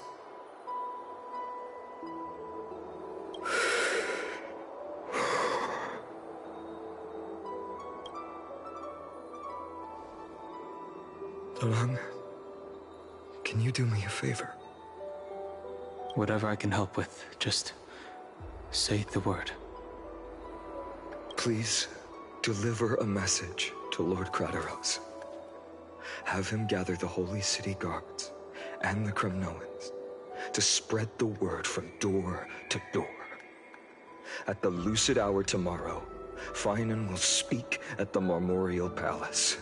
Dawn, can you do me a favor? Whatever I can help with, just say the word. Please deliver a message to Lord Krateros. Have him gather the Holy City guards and the Kremnoans to spread the word from door to door. At the lucid hour tomorrow, Finan will speak at the Marmorial Palace.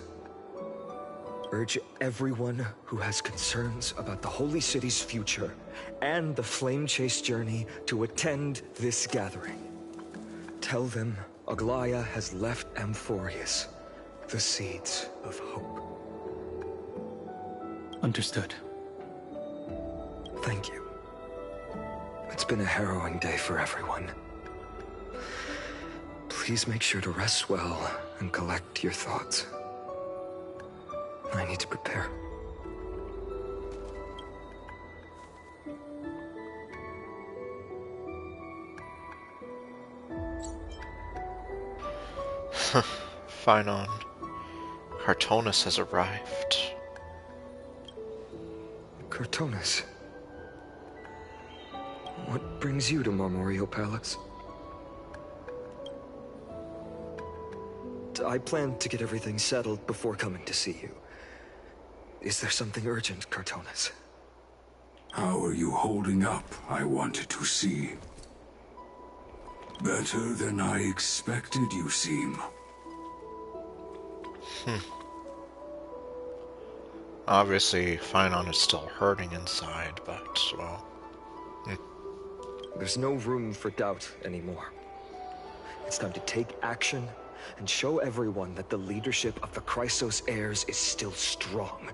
Urge everyone who has concerns about the Holy City's future and the Flame Chase journey to attend this gathering. Tell them Aglaya has left Amphorius the seeds of hope. Understood. Thank you. It's been a harrowing day for everyone. Please make sure to rest well and collect your thoughts. I need to prepare. Finon. Cartonus has arrived. Cartonus? What brings you to Marmorial Palace? I plan to get everything settled before coming to see you. Is there something urgent, Cartonus? How are you holding up, I wanted to see. Better than I expected, you seem. Obviously, Finon is still hurting inside, but, well... There's no room for doubt anymore. It's time to take action and show everyone that the leadership of the Chrysos heirs is still strong.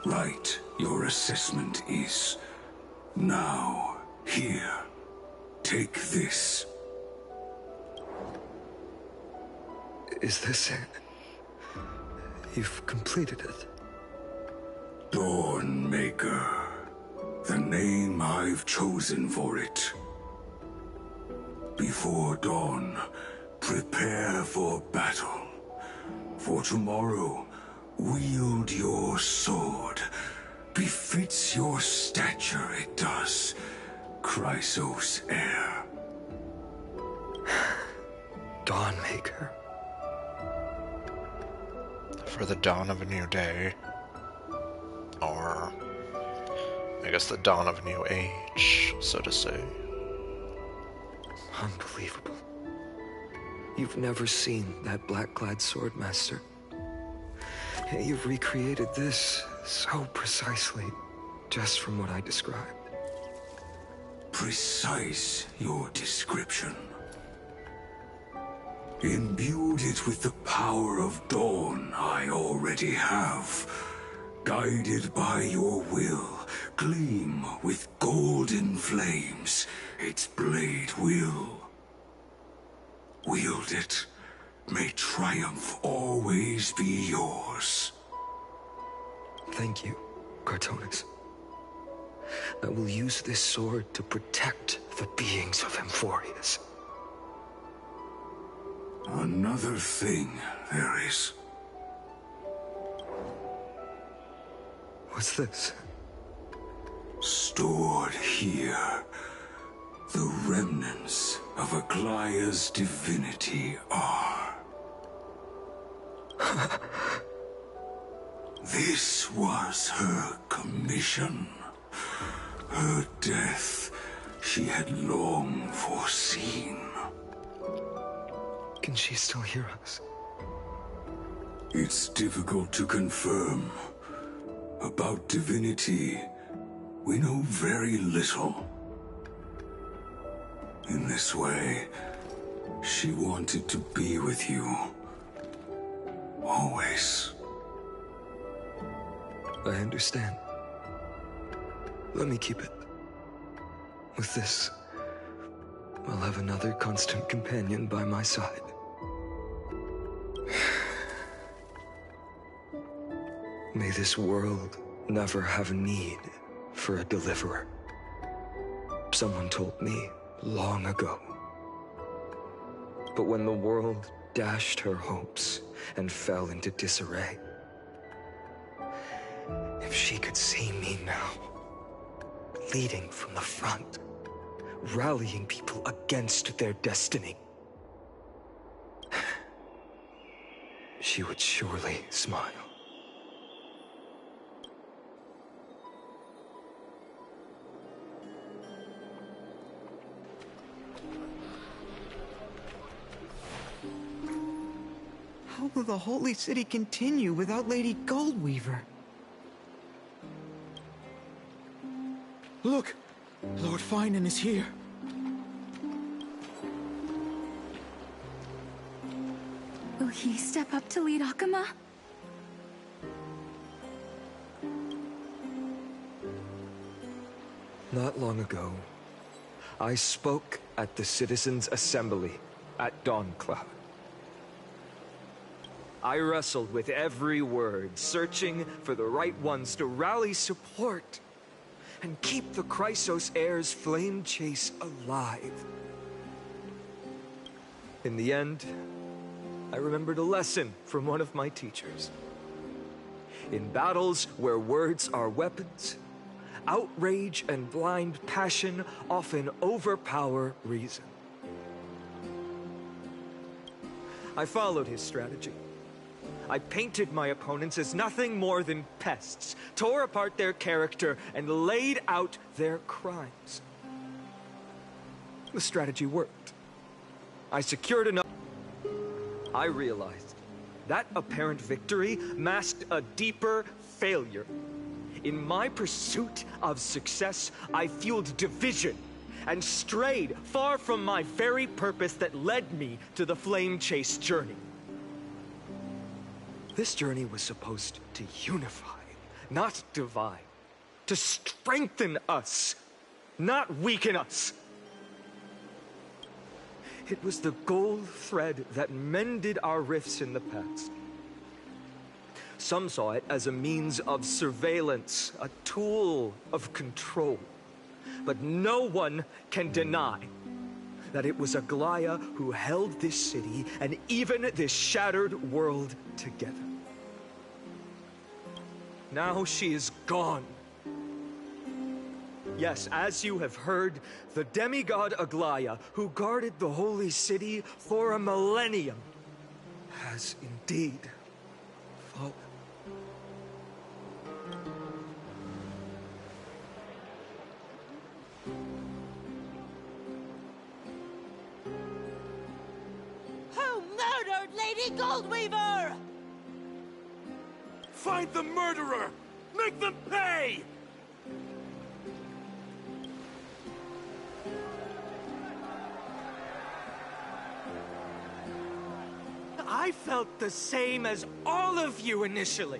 Right, your assessment is. Now, here. Take this. Is this it? You've completed it. Dawnmaker. The name I've chosen for it. Before dawn, prepare for battle. For tomorrow, wield your sword. Befits your stature, it does. Chrysos heir. Dawnmaker. For the dawn of a new day. Or... I guess the dawn of a new age, so to say. Unbelievable. You've never seen that black-clad swordmaster. You've recreated this so precisely, just from what I described. Precise, your description. Imbued it with the power of dawn I already have. Guided by your will, gleam with golden flames, its blade will. Wield it, may triumph always be yours. Thank you, Cartonus. I will use this sword to protect the beings of Amphorius. Another thing there is. What's this? Stored here, the remnants of Aglaya's divinity are. This was her commission. Her death she had long foreseen. Can she still hear us? It's difficult to confirm. About divinity, we know very little. In this way, she wanted to be with you. Always. I understand. Let me keep it. With this, I'll have another constant companion by my side. May this world never have need for a deliverer. Someone told me long ago. But when the world dashed her hopes and fell into disarray, if she could see me now, leading from the front, rallying people against their destiny, she would surely smile. How will the Holy City continue without Lady Goldweaver? Look! Lord Finan is here. Will he step up to lead Akama? Not long ago, I spoke at the Citizens' Assembly at Dawncloud. I wrestled with every word, searching for the right ones to rally support and keep the Chrysos Heir's flame chase alive. In the end, I remembered a lesson from one of my teachers. In battles where words are weapons, outrage and blind passion often overpower reason. I followed his strategy. I painted my opponents as nothing more than pests, tore apart their character, and laid out their crimes. The strategy worked. I secured enough. I realized that apparent victory masked a deeper failure. In my pursuit of success, I fueled division and strayed far from my very purpose that led me to the Flame Chase journey. This journey was supposed to unify, not divide. To strengthen us, not weaken us. It was the gold thread that mended our rifts in the past. Some saw it as a means of surveillance, a tool of control. But no one can deny that it was Aglaya who held this city and even this shattered world together. Now she is gone. Yes, as you have heard, the demigod Aglaya, who guarded the holy city for a millennium, has indeed fallen. Who murdered Lady Goldweaver? Find the murderer! Make them pay! I felt the same as all of you initially.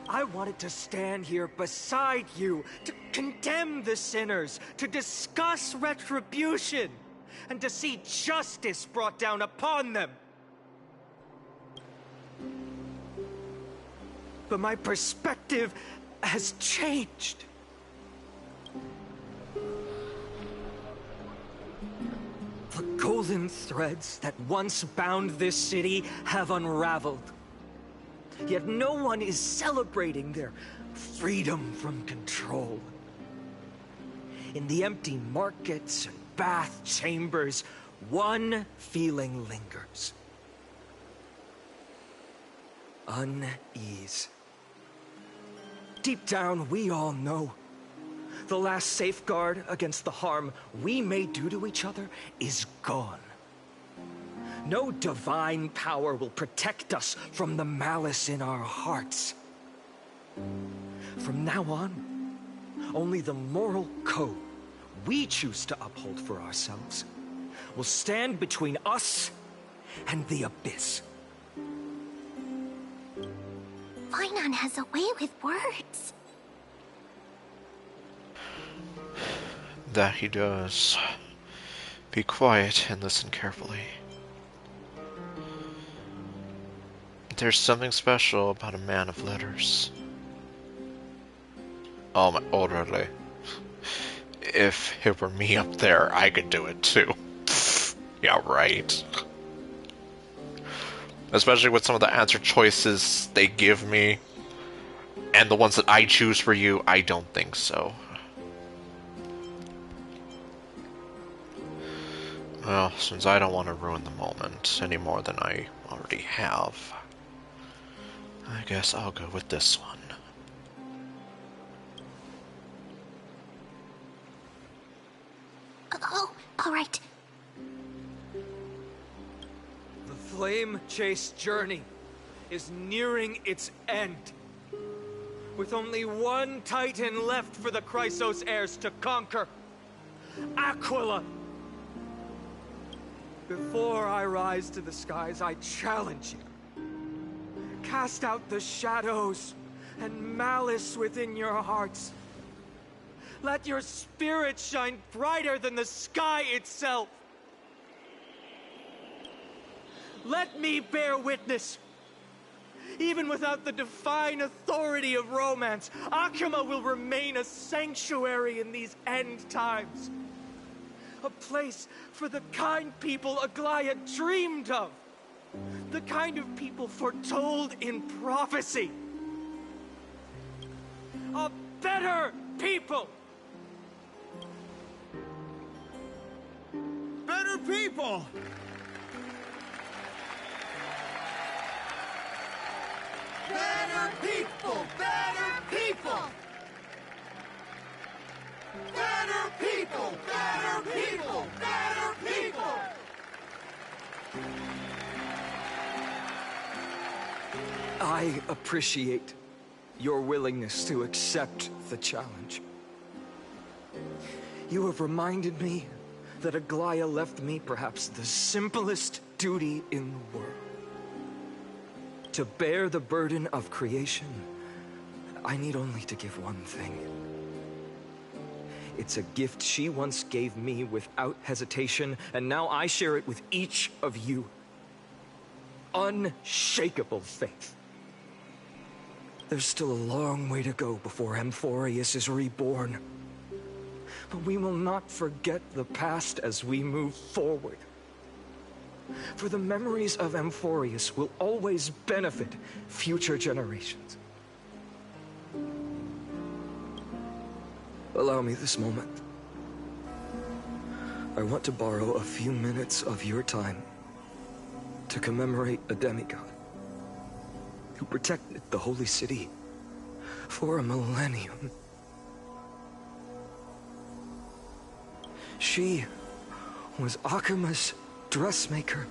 I wanted to stand here beside you, to condemn the sinners, to discuss retribution, and to see justice brought down upon them. But my perspective has changed. The golden threads that once bound this city have unraveled. Yet no one is celebrating their freedom from control. In the empty markets and bath chambers, one feeling lingers. unease. Deep down, we all know the last safeguard against the harm we may do to each other is gone. No divine power will protect us from the malice in our hearts. From now on, only the moral code we choose to uphold for ourselves will stand between us and the abyss. Finon has a way with words. That he does. Be quiet and listen carefully. There's something special about a man of letters. Oh my, orderly. If it were me up there, I could do it too. Yeah, right. Especially with some of the answer choices they give me, and the ones that I choose for you, I don't think so. Well, since I don't want to ruin the moment any more than I already have, I guess I'll go with this one. Oh, all right. The flame chase journey is nearing its end. With only one Titan left for the Chrysos heirs to conquer. Aquila! Before I rise to the skies, I challenge you. Cast out the shadows and malice within your hearts. Let your spirit shine brighter than the sky itself. Let me bear witness. Even without the divine authority of romance, Akuma will remain a sanctuary in these end times. A place for the kind people Aglaya dreamed of. The kind of people foretold in prophecy. A better people! Better people! Better people! Better people! Better people! Better people! Better people! I appreciate your willingness to accept the challenge. You have reminded me that Aglaya left me perhaps the simplest duty in the world. To bear the burden of creation, I need only to give one thing. It's a gift she once gave me without hesitation, and now I share it with each of you. Unshakable faith. There's still a long way to go before Amphorius is reborn. But we will not forget the past as we move forward. For the memories of Amphorius will always benefit future generations. Allow me this moment. I want to borrow a few minutes of your time to commemorate a demigod who protected the holy city for a millennium. She was Akuma's dressmaker,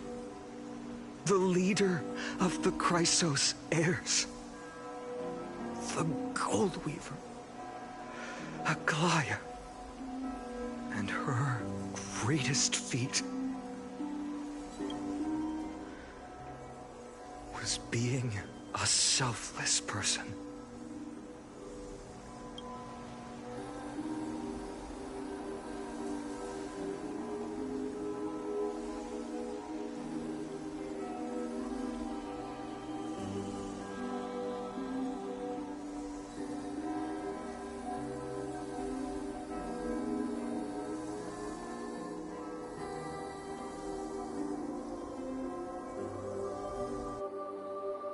the leader of the Chrysos heirs, the Gold Weaver, Aglaya, and her greatest feat was being a selfless person.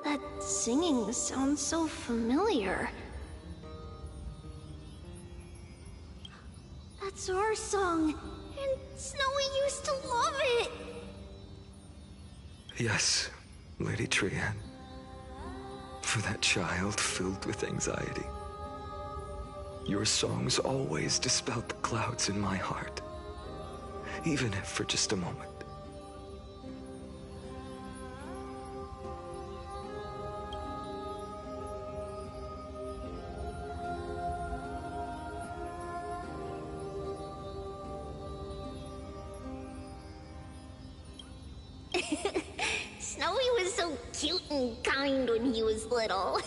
That singing sounds so familiar. That's our song, and Snowy used to love it. Yes, Lady Trian. for that child filled with anxiety. Your songs always dispelled the clouds in my heart, even if for just a moment. Snowy was so cute and kind when he was little.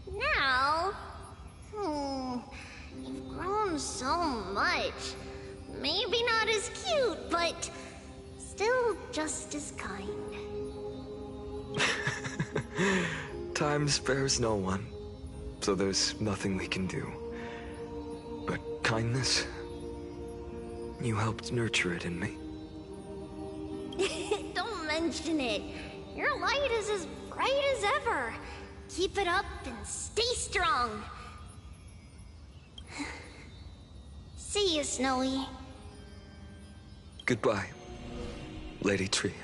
Now, you've grown so much. Maybe not as cute, but still just as kind. Time spares no one, so there's nothing we can do. But kindness, you helped nurture it in me. Don't mention it. Your light is as bright as ever. Keep it up and stay strong. See you, Snowy. Goodbye, Lady Tree.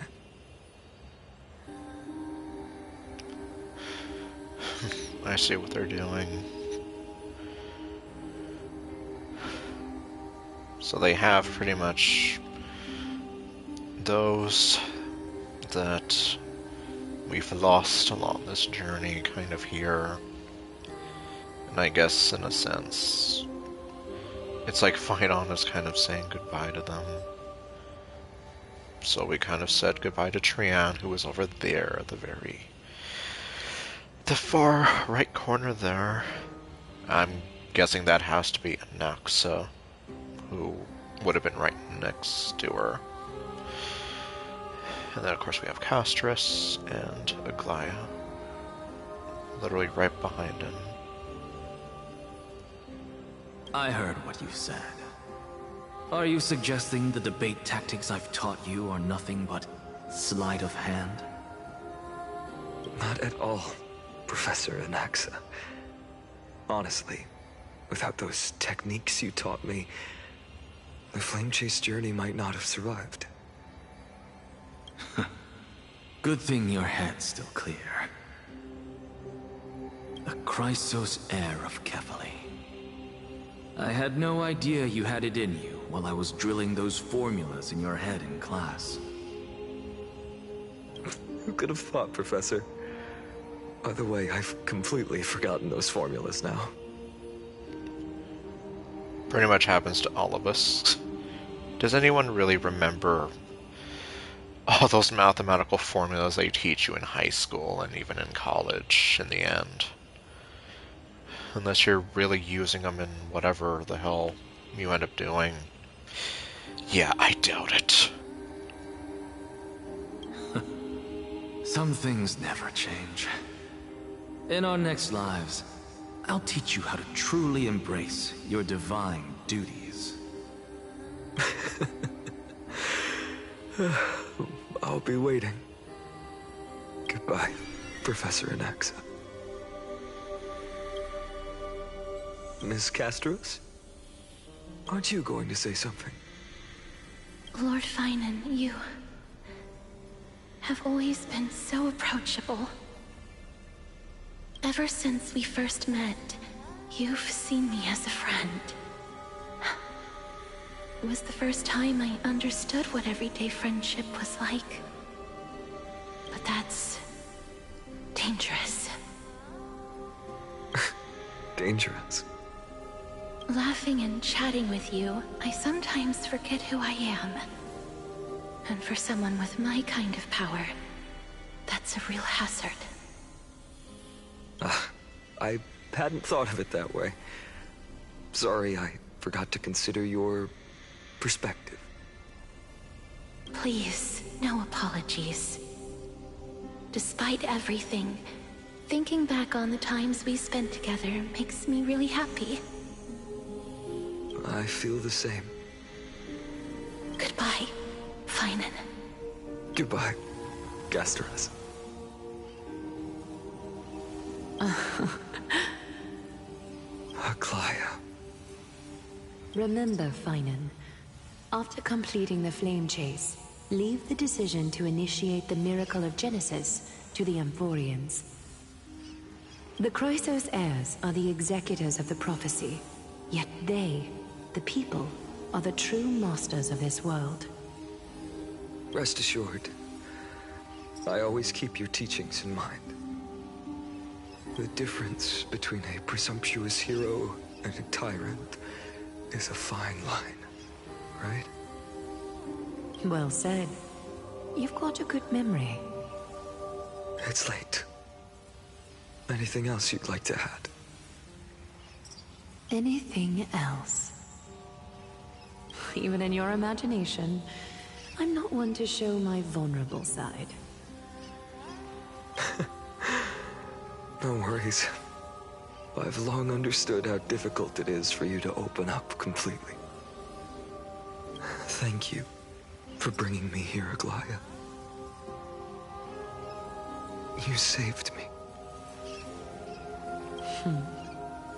I see what they're doing. So they have pretty much those that we've lost along this journey kind of here. And I guess in a sense, it's like Phaidon is kind of saying goodbye to them. So we kind of said goodbye to Trian, who was over there at the far right corner there. I'm guessing that has to be Anaxa, who would have been right next to her. And then of course we have Castris and Aglaya, literally right behind him. I heard what you said. Are you suggesting the debate tactics I've taught you are nothing but sleight of hand? Not at all, Professor Anaxa. Honestly, without those techniques you taught me, the Flame Chase journey might not have survived. Good thing your head's still clear. The Chrysos heir of Kefali. I had no idea you had it in you while I was drilling those formulas in your head in class. Who could have thought, Professor? By the way, I've completely forgotten those formulas now. Pretty much happens to all of us. Does anyone really remember all those mathematical formulas they teach you in high school and even in college in the end? Unless you're really using them in whatever the hell you end up doing. Yeah, I doubt it. Some things never change. In our next lives, I'll teach you how to truly embrace your divine duties. I'll be waiting. Goodbye, Professor Anaxa. Miss Castros? Aren't you going to say something? Lord Finan, you have always been so approachable. Ever since we first met, you've seen me as a friend. It was the first time I understood what everyday friendship was like. But that's dangerous. Dangerous? Laughing and chatting with you, I sometimes forget who I am. And for someone with my kind of power, that's a real hazard. I hadn't thought of it that way. Sorry, I forgot to consider your perspective. Please, no apologies. Despite everything, thinking back on the times we spent together makes me really happy. I feel the same. Goodbye, Finan. Goodbye, Gasteras. Aglaya. Remember, Finan, after completing the Flame Chase, leave the decision to initiate the Miracle of Genesis to the Amphorians. The Chrysos heirs are the executors of the prophecy, yet they, the people, are the true masters of this world. Rest assured, I always keep your teachings in mind. The difference between a presumptuous hero and a tyrant is a fine line, right? Well said. You've got a good memory. It's late. Anything else you'd like to add? Anything else? Even in your imagination, I'm not one to show my vulnerable side. No worries. I've long understood how difficult it is for you to open up completely. Thank you for bringing me here, Aglaya. You saved me.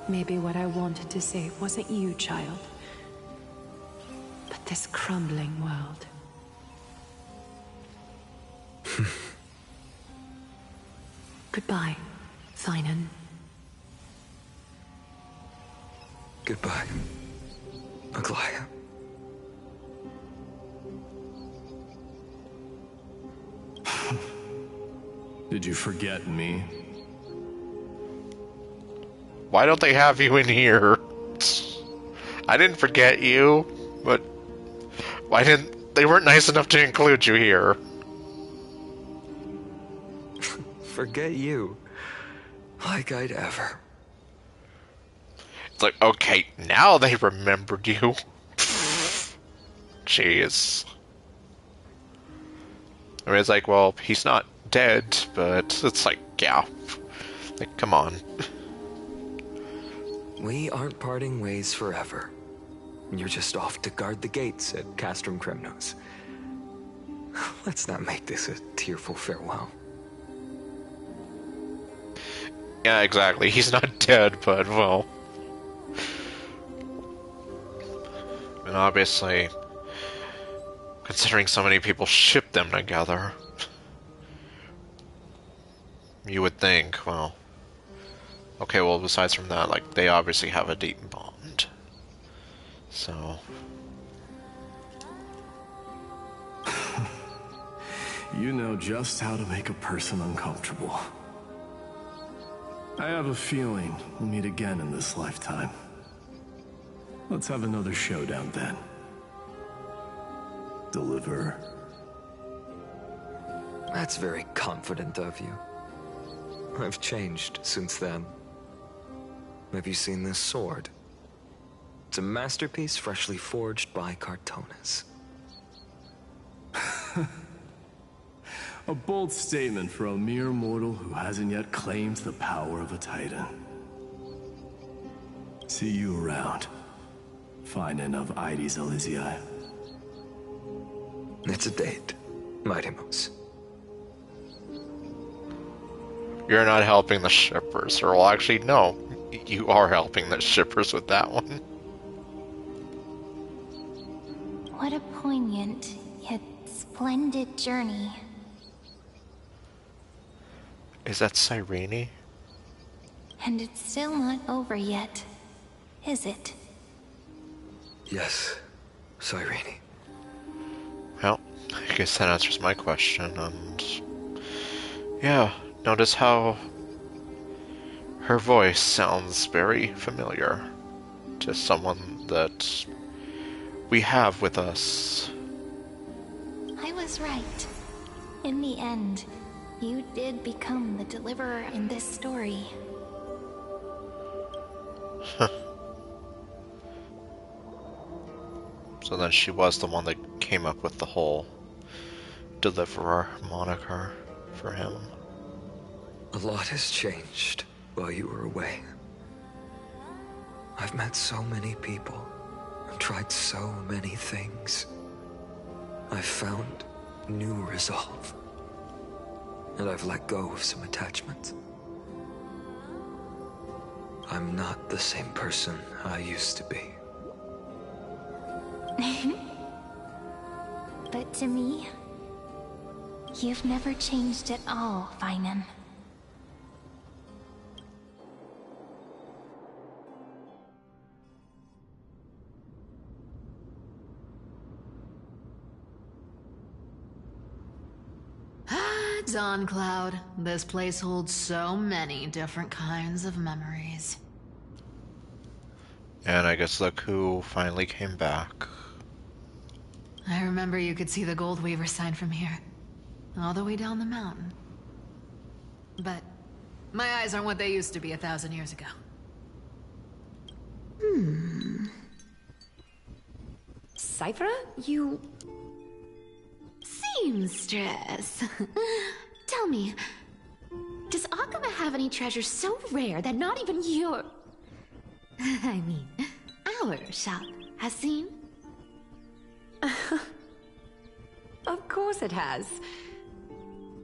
Maybe what I wanted to say wasn't you, child, but this crumbling world. Goodbye, Finan. Goodbye, Aglaya. Did you forget me? Why don't they have you in here? I didn't forget you, but why didn't they weren't nice enough to include you here? Forget you. Like I'd ever. It's like, okay, now they remembered you. Jeez. I mean, it's like, well, he's not dead, but it's like, yeah. Like, come on. We aren't parting ways forever. You're just off to guard the gates at Castrum Kremnos. Let's not make this a tearful farewell. Yeah, exactly. He's not dead, but, well... And obviously, considering so many people ship them together, you would think, well... Okay, well, besides from that, like, they obviously have a deep bond. So... You know just how to make a person uncomfortable. I have a feeling we'll meet again in this lifetime. Let's have another showdown then. Deliver. That's very confident of you. I've changed since then. Have you seen this sword? It's a masterpiece freshly forged by Cartonis. A bold statement for a mere mortal who hasn't yet claimed the power of a titan. See you around. Finan of Ides Elysiae. It's a date, Mightymoose. You're not helping the shippers. Or, well, actually, no. You are helping the shippers with that one. What a poignant, yet splendid journey. Is that Cyrene? And it's still not over yet, is it? Yes, Cyrene. Well, I guess that answers my question, and... yeah, notice how her voice sounds very familiar to someone that we have with us. I was right. In the end, you did become the deliverer in this story. So then she was the one that came up with the whole deliverer moniker for him. A lot has changed while you were away. I've met so many people. I've tried so many things. I've found new resolve. And I've let go of some attachments. I'm not the same person I used to be. But to me, You've never changed at all, Finan. Dawn Cloud. This place holds so many different kinds of memories. And I guess look who finally came back. I remember you could see the Gold Weaver sign from here, all the way down the mountain. But my eyes aren't what they used to be 1,000 years ago. Cyphera, you... Seamstress. Tell me, does Akama have any treasures so rare that not even your... I mean, our shop has seen? Of course it has.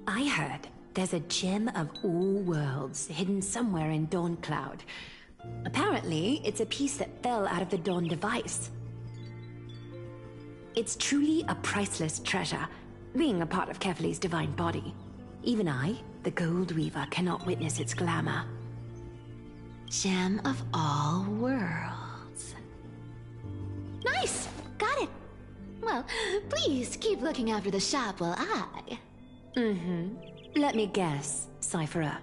I heard there's a gem of all worlds hidden somewhere in Dawn Cloud. Apparently, it's a piece that fell out of the Dawn device. It's truly a priceless treasure, being a part of Kefali's divine body. Even I, the Gold Weaver, cannot witness its glamour. Gem of all worlds. Nice! Got it! Well, please keep looking after the shop while I... Let me guess, Cyphera.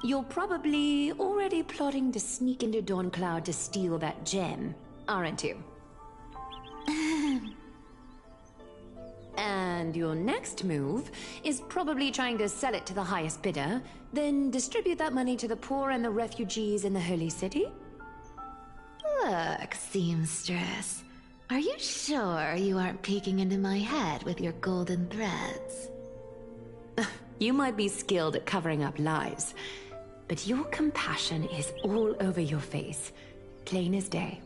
You're probably already plotting to sneak into Dawn Cloud to steal that gem, aren't you? And your next move is probably trying to sell it to the highest bidder, then distribute that money to the poor and the refugees in the Holy City? Look, seamstress. Are you sure you aren't peeking into my head with your golden threads? You might be skilled at covering up lies, but your compassion is all over your face, plain as day.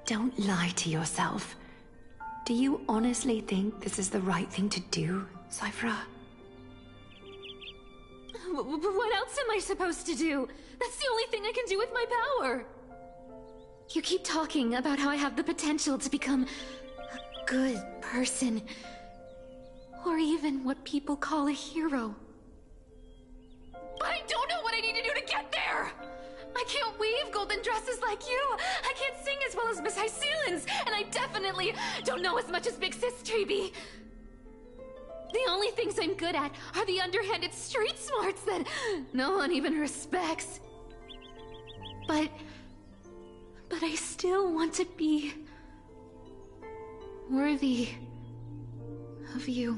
Don't lie to yourself. Do you honestly think this is the right thing to do, Cyphera? What else am I supposed to do? That's the only thing I can do with my power. You keep talking about how I have the potential to become a good person. Or even what people call a hero. But I don't know what I need to do to get there! I can't weave golden dresses like you! I can't sing as well as Miss Hyceelins! And I definitely don't know as much as Big Sis Treeby! The only things I'm good at are the underhanded street smarts that no one even respects. But I still want to be worthy of you.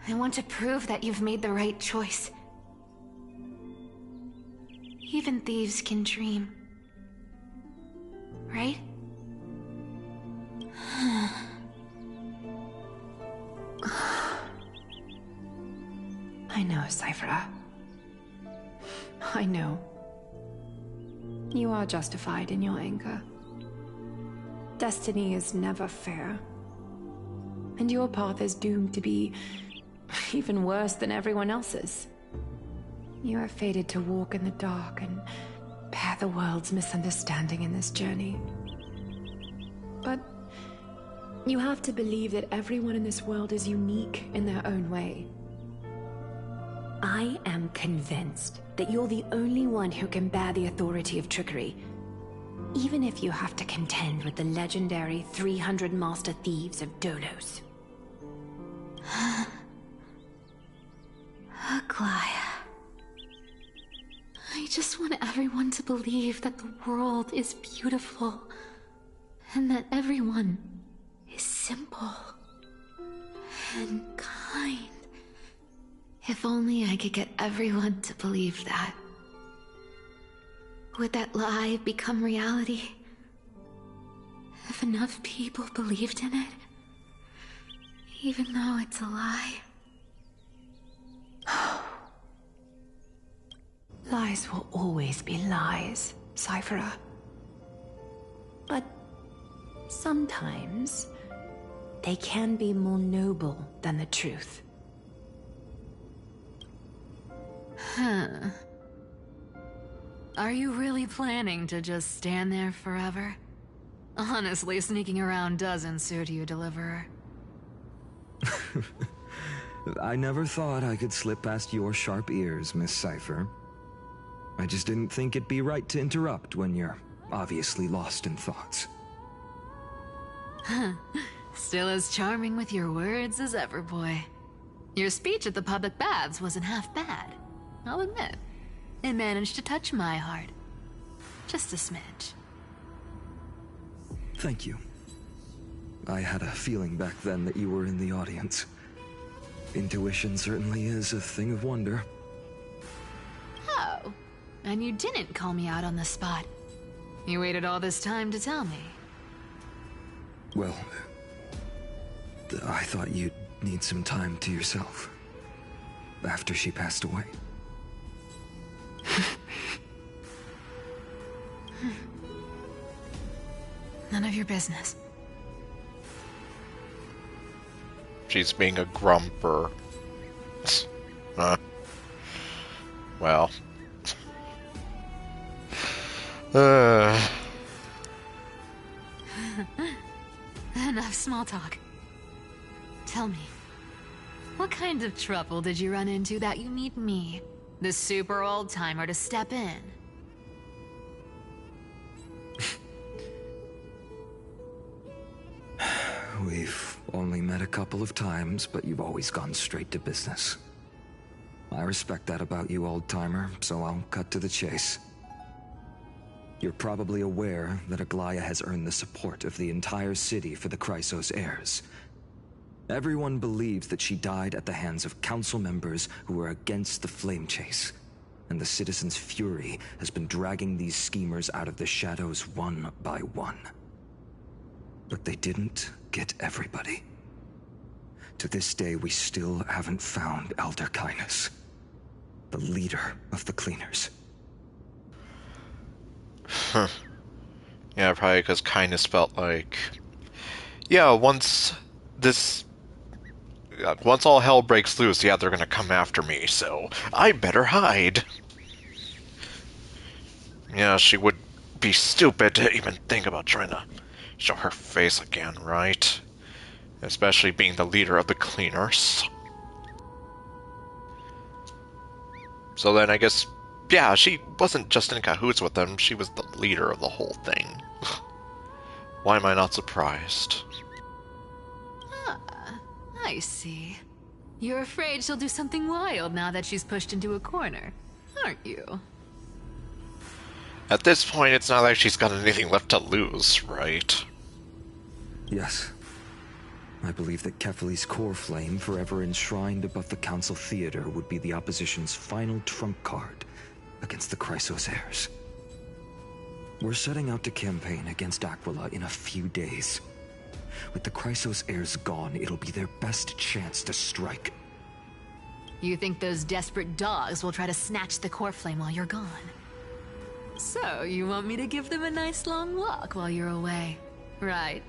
I want to prove that you've made the right choice. Even thieves can dream. Right? I know, Cyphera. I know. You are justified in your anger. Destiny is never fair. And your path is doomed to be even worse than everyone else's. You are fated to walk in the dark and bear the world's misunderstanding in this journey. But you have to believe that everyone in this world is unique in their own way. I am convinced that you're the only one who can bear the authority of trickery, even if you have to contend with the legendary 300 master thieves of Dolos. Aglaya. I just want everyone to believe that the world is beautiful, and that everyone is simple and kind. If only I could get everyone to believe that. Would that lie become reality? If enough people believed in it, even though it's a lie. Lies will always be lies, Cyphera. But sometimes they can be more noble than the truth. Are you really planning to just stand there forever? Honestly, sneaking around doesn't suit you, Deliverer. I never thought I could slip past your sharp ears, Miss Cypher. I just didn't think it'd be right to interrupt when you're obviously lost in thoughts. Still as charming with your words as ever, boy. Your speech at the public baths wasn't half bad, I'll admit. It managed to touch my heart. Just a smidge. Thank you. I had a feeling back then that you were in the audience. Intuition certainly is a thing of wonder. Oh, and you didn't call me out on the spot. You waited all this time to tell me. Well, I thought you'd need some time to yourself. After she passed away. None of your business. She's being a grumper. Well. Enough small talk. Tell me, what kind of trouble did you run into that you need me, the super old-timer, to step in? We've only met a couple of times, but you've always gone straight to business. I respect that about you, old-timer, so I'll cut to the chase. You're probably aware that Aglaya has earned the support of the entire city for the Chrysos heirs. Everyone believes that she died at the hands of council members who were against the flame chase, and the citizens' fury has been dragging these schemers out of the shadows one by one. But they didn't get everybody. To this day, we still haven't found Elder Kynus, the leader of the cleaners. Huh. Yeah, probably because Kynus felt like, yeah, once all hell breaks loose, yeah, they're gonna come after me, so I better hide. Yeah, she would be stupid to even think about trying to show her face again, right? Especially being the leader of the cleaners. So then I guess, yeah, she wasn't just in cahoots with them, she was the leader of the whole thing. Why am I not surprised? Ah, I see. You're afraid she'll do something wild now that she's pushed into a corner, aren't you? At this point, it's not like she's got anything left to lose, right? Yes. I believe that Kefali's core flame, forever enshrined above the council theater, would be the opposition's final trump card against the Chrysos heirs. We're setting out to campaign against Aquila in a few days. With the Chrysos heirs gone, it'll be their best chance to strike. You think those desperate dogs will try to snatch the core flame while you're gone? So, you want me to give them a nice long walk while you're away, right?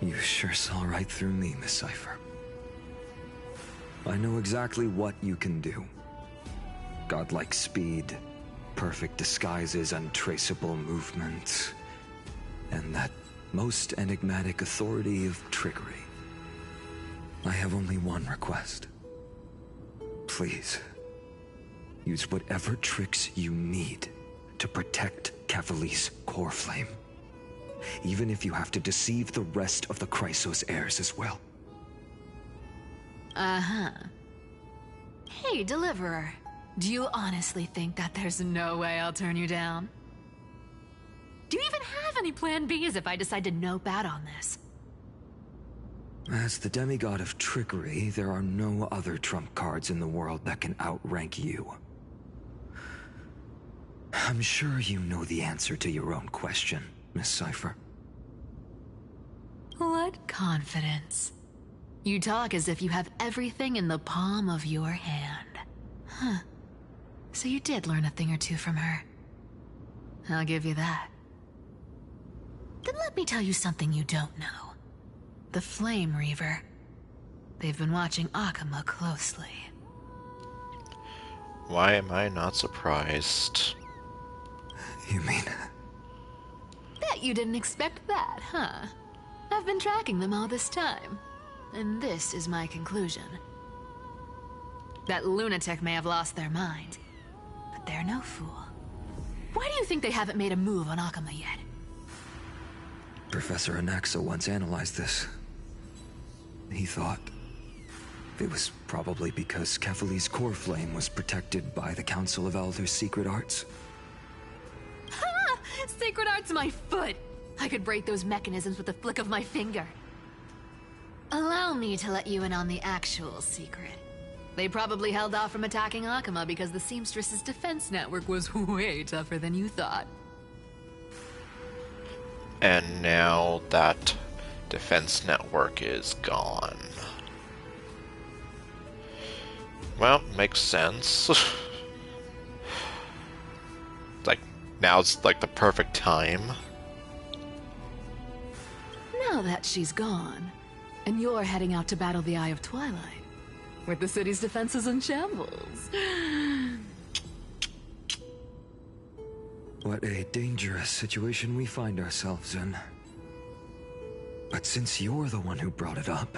You sure saw right through me, Miss Cypher. I know exactly what you can do. Godlike speed, perfect disguises, untraceable movement, and that most enigmatic authority of trickery. I have only one request. Please, use whatever tricks you need to protect Kefali's core flame. Even if you have to deceive the rest of the Chrysos heirs as well. Uh-huh. Hey, Deliverer. Do you honestly think that there's no way I'll turn you down? Do you even have any plan Bs if I decide to nope out on this? As the demigod of trickery, there are no other trump cards in the world that can outrank you. I'm sure you know the answer to your own question, Miss Cypher. What confidence. You talk as if you have everything in the palm of your hand. Huh. So you did learn a thing or two from her. I'll give you that. Then let me tell you something you don't know. The Flame Reaver. They've been watching Akama closely. Why am I not surprised? You mean... Bet you didn't expect that, huh? I've been tracking them all this time. And this is my conclusion. That lunatic may have lost their mind, but they're no fool. Why do you think they haven't made a move on Akama yet? Professor Anaxa once analyzed this. He thought it was probably because Kefali's core flame was protected by the Council of Elders' secret arts. Ha! Sacred art's my foot! I could break those mechanisms with a flick of my finger. Allow me to let you in on the actual secret. They probably held off from attacking Akama because the Seamstress's defense network was way tougher than you thought. And now that defense network is gone. Well, makes sense. Like, now's like the perfect time. Now that she's gone, and you're heading out to battle the Eye of Twilight, with the city's defenses in shambles. What a dangerous situation we find ourselves in. But since you're the one who brought it up,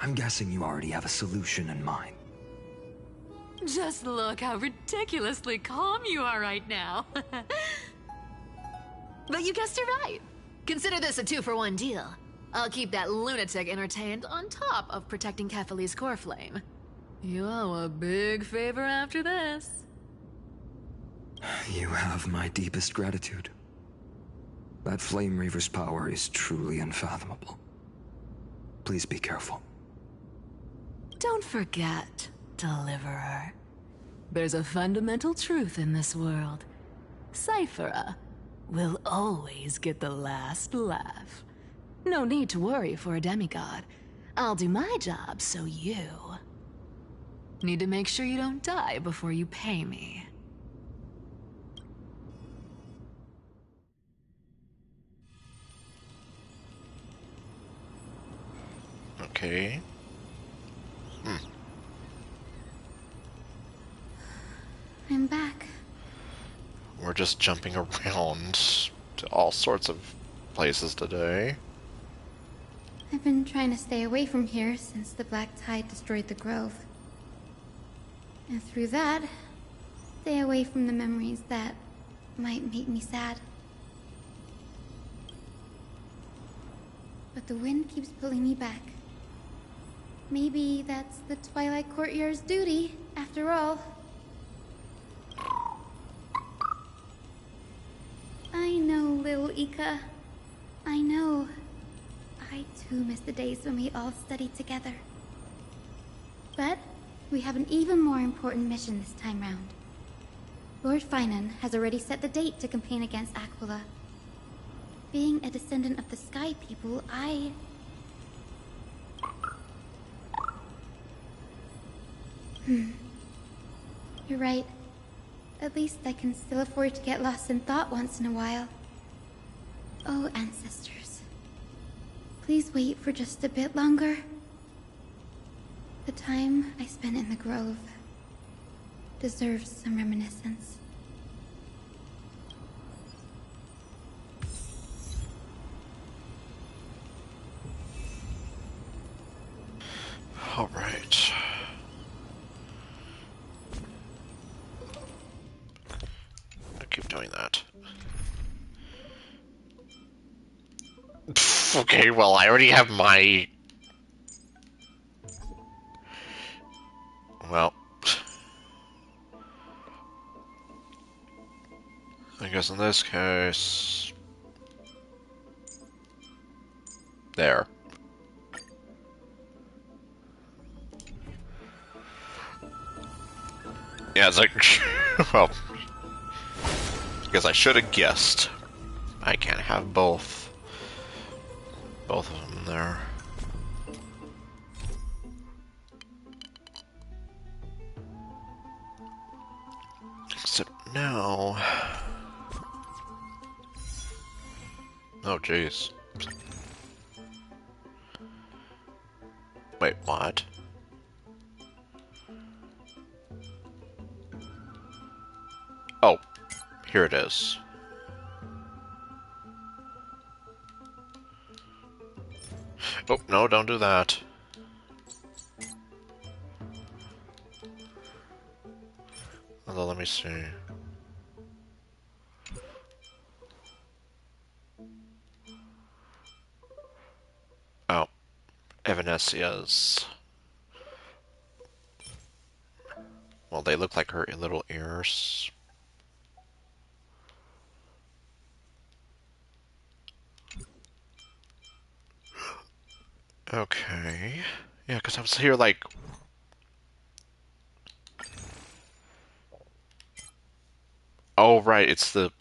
I'm guessing you already have a solution in mind. Just look how ridiculously calm you are right now. But you guessed it right. Consider this a 2-for-1 deal. I'll keep that lunatic entertained on top of protecting Kefali's core flame. You owe a big favor after this. You have my deepest gratitude. That Flame Reaver's power is truly unfathomable. Please be careful. Don't forget, Deliverer. There's a fundamental truth in this world. Cyphera will always get the last laugh. No need to worry for a demigod. I'll do my job, so you need to make sure you don't die before you pay me. Okay. I'm back. We're just jumping around to all sorts of places today. I've been trying to stay away from here since the Black Tide destroyed the grove. And through that, stay away from the memories that might make me sad. But the wind keeps pulling me back. Maybe that's the Twilight Courtyard's duty, after all. I know, little Ika. I know. I too miss the days when we all studied together. But we have an even more important mission this time round. Lord Finan has already set the date to campaign against Aquila. Being a descendant of the Sky People, You're right. At least I can still afford to get lost in thought once in a while. Oh, ancestors. Please wait for just a bit longer. The time I spent in the grove deserves some reminiscence. All right. I keep doing that. Okay, well, I already have my... Well... I guess in this case... There. Yeah, it's like... well... I guess I should have guessed. I can't have both. Both of them there. Except now... Oh, jeez. Wait, what? Oh, here it is. Oh, no, don't do that. Although, let me see. Oh, Evanesia's. Well, they look like her little ears. Okay. Yeah, because I was here like... Oh, right, it's the...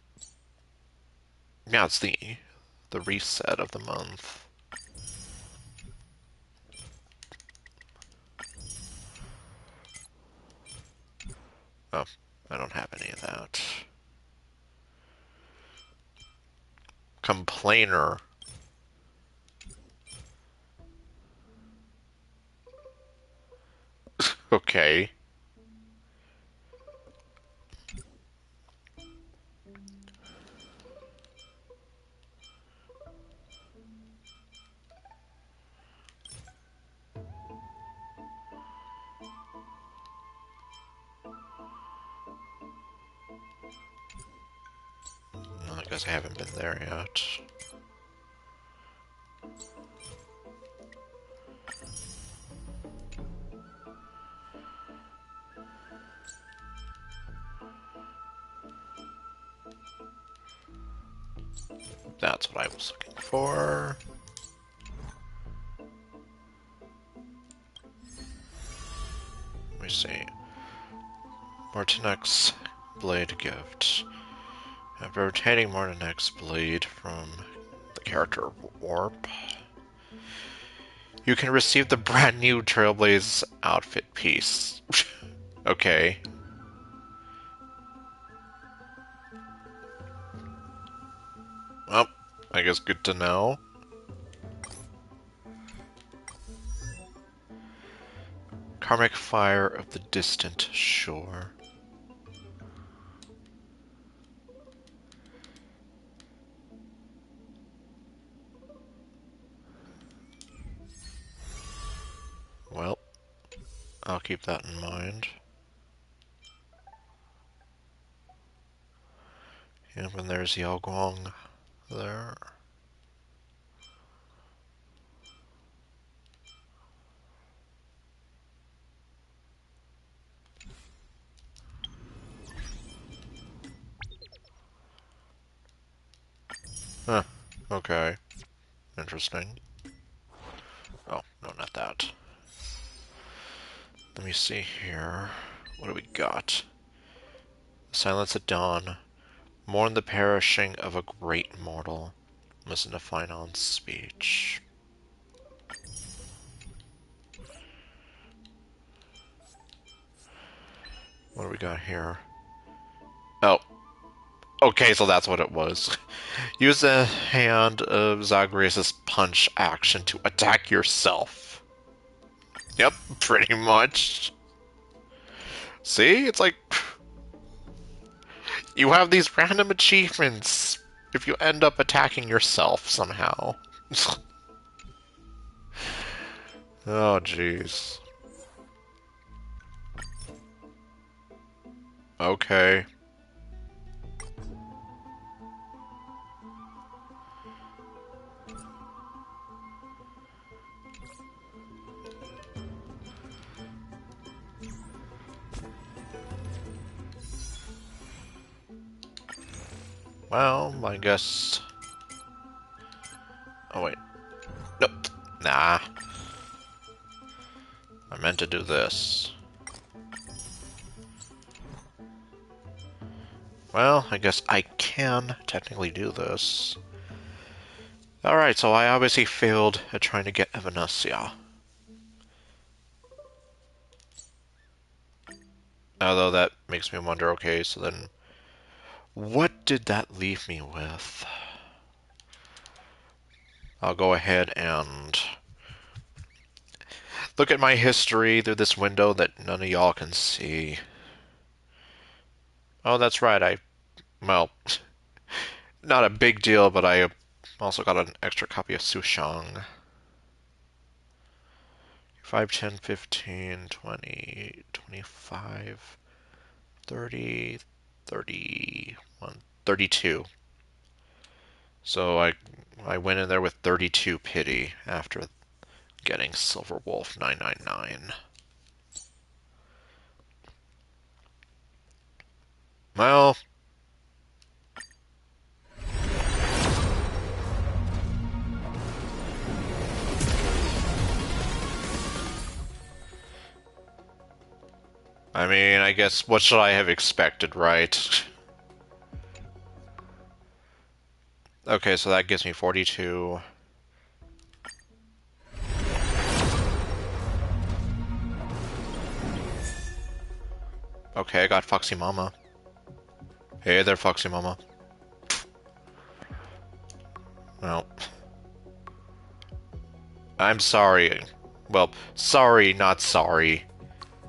Yeah, it's the reset of the month. Oh, I don't have any of that. Complainer. Okay. Well, I guess I haven't been there yet. That's what I was looking for. Let me see. Mortinek's Blade Gift. After obtaining Mortinek's Blade from the character Warp, you can receive the brand new Trailblaze outfit piece. Okay. Well, I guess good to know. Karmic Fire of the Distant Shore. Well, I'll keep that in mind. And when there's Yaoguang there. Huh. Okay. Interesting. Oh, no, not that. Let me see here. What do we got? Silence at dawn. Mourn the perishing of a great mortal. Listen to Finon's speech. What do we got here? Oh. Okay, so that's what it was. Use the hand of Zagreus' punch action to attack yourself. Yep, pretty much. See? It's like... You have these random achievements if you end up attacking yourself somehow. Oh, jeez. Okay. Well, I guess... Oh, wait. Nope. Nah. I meant to do this. Well, I guess I can technically do this. Alright, so I obviously failed at trying to get Evanesia. Although that makes me wonder, okay, so then... What did that leave me with? I'll go ahead and... look at my history through this window that none of y'all can see. Oh, that's right, well, not a big deal, but I also got an extra copy of Sushang. 5, 10, 15, 20, 25, 30, 31, 32. So I went in there with 32 pity after getting Silver Wolf 999. Well, I mean, I guess what should I have expected, right? Okay, so that gives me 42. Okay, I got Foxy Mama. Hey there, Foxy Mama. Well, I'm sorry. Well, sorry, not sorry.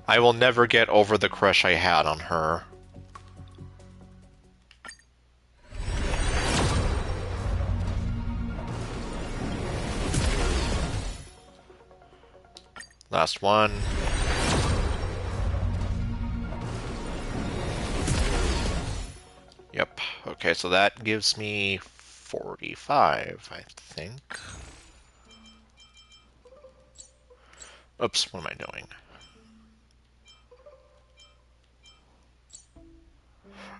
I will never get over the crush I had on her. Last one. Yep. Okay, so that gives me 45, I think. Oops, what am I doing?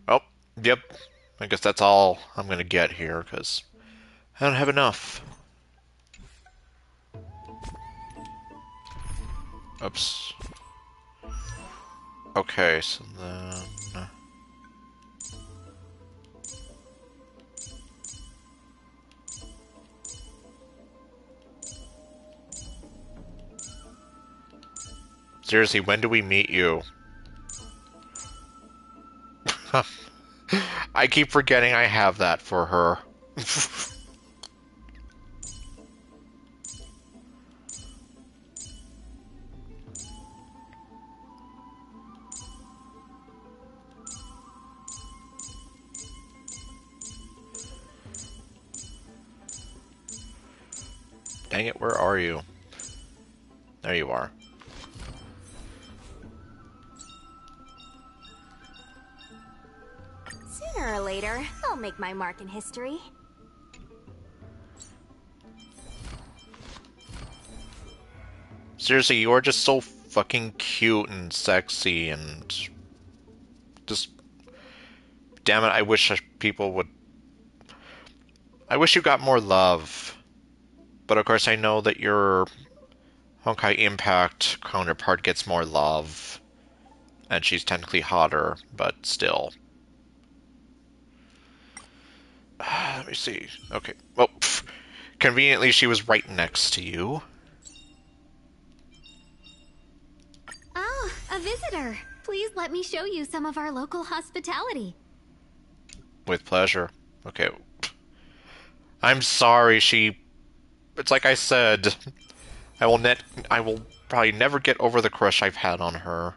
Oh, yep. I guess that's all I'm gonna get here, because I don't have enough. Oops. Okay, so then... Seriously, when do we meet you? I keep forgetting I have that for her. Dang it, where are you? There you are. Sooner or later, I'll make my mark in history. Seriously, you are just so fucking cute and sexy and... just... Damn it, I wish people would... I wish you got more love. But of course I know that your Honkai Impact counterpart gets more love. And she's technically hotter, but still. Let me see. Okay. Well, conveniently she was right next to you. Oh, a visitor. Please let me show you some of our local hospitality. With pleasure. Okay. I'm sorry, she... It's like I said. I will probably never get over the crush I've had on her.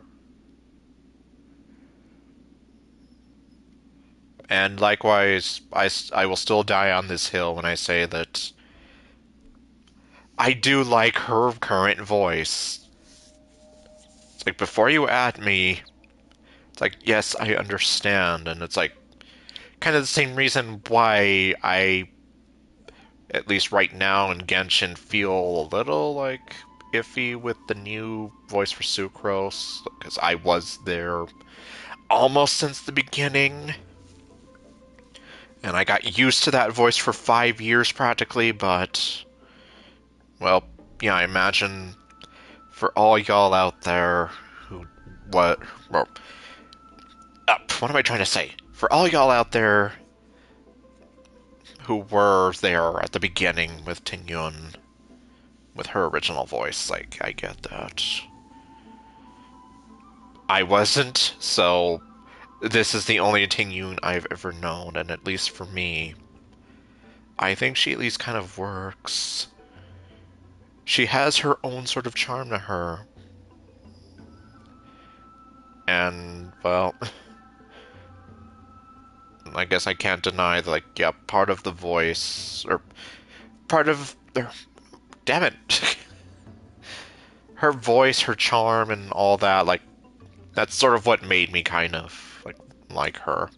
And likewise, I will still die on this hill when I say that I do like her current voice. It's like, before you at me, it's like, yes, I understand. And it's like, kind of the same reason why I, at least right now in Genshin, feel a little, like, iffy with the new voice for Sucrose. Because I was there almost since the beginning. And I got used to that voice for 5 years practically, but... Well, yeah, I imagine for all y'all out there who... Well, what am I trying to say? For all y'all out there who were there at the beginning with Tingyun, with her original voice, like, I get that. I wasn't, so this is the only Tingyun I've ever known, and at least for me, I think she at least kind of works. She has her own sort of charm to her. And, well, I guess I can't deny that, like, yeah, part of the voice, or part of... damn it! her voice, her charm, and all that, like, that's sort of what made me kind of like her.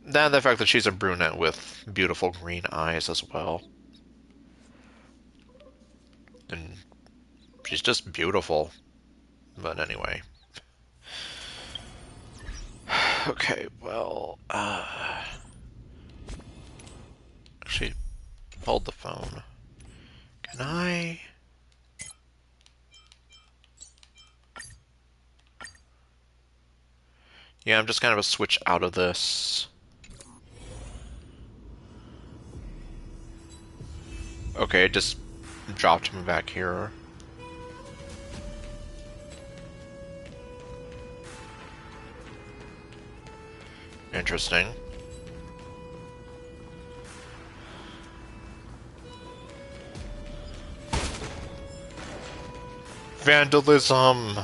Then the fact that she's a brunette with beautiful green eyes as well. And she's just beautiful. But anyway. Okay, well, actually, hold the phone. Can I... Yeah, I'm just kind of a switch out of this. Okay, it just dropped me back here. Interesting. Vandalism!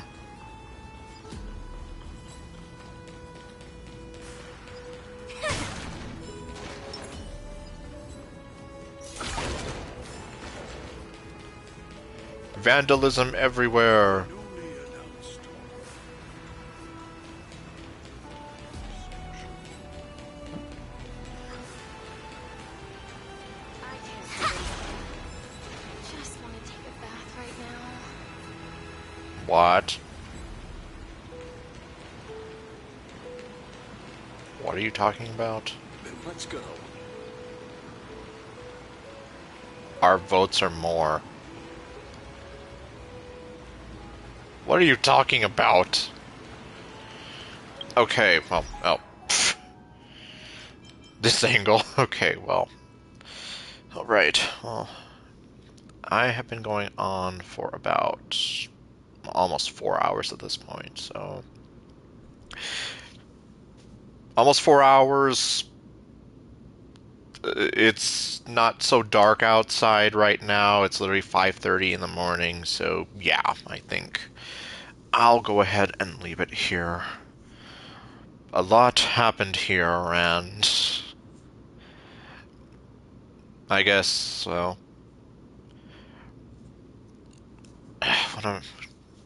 Vandalism everywhere! Just want to take a bath right now. What? What are you talking about? Let's go. Our votes are more. What are you talking about? Okay, well, oh. Pfft. This angle. Okay, well. Alright, well. I have been going on for about almost 4 hours at this point, so... Almost 4 hours. It's not so dark outside right now. It's literally 5:30 in the morning, so yeah, I think I'll go ahead and leave it here. A lot happened here, and I guess, well,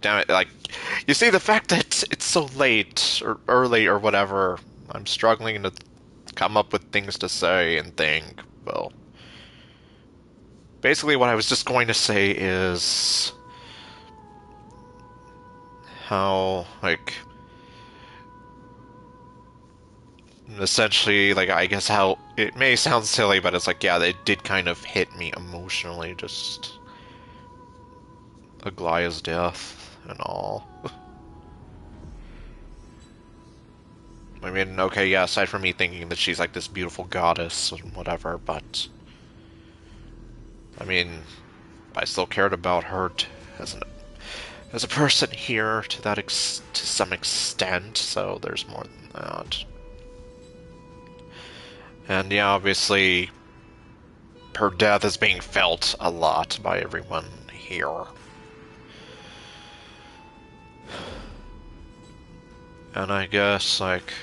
damn it, like, you see, the fact that it's so late, or early, or whatever, I'm struggling to come up with things to say and think, well, basically what I was just going to say is how, like, essentially, like, I guess how, it may sound silly, but it's like, yeah, they did kind of hit me emotionally, just Aglaya's death and all. I mean, okay, yeah, aside from me thinking that she's like this beautiful goddess and whatever, but I mean, I still cared about her as a person here to some extent, so there's more than that. And yeah, obviously, her death is being felt a lot by everyone here. And I guess, like,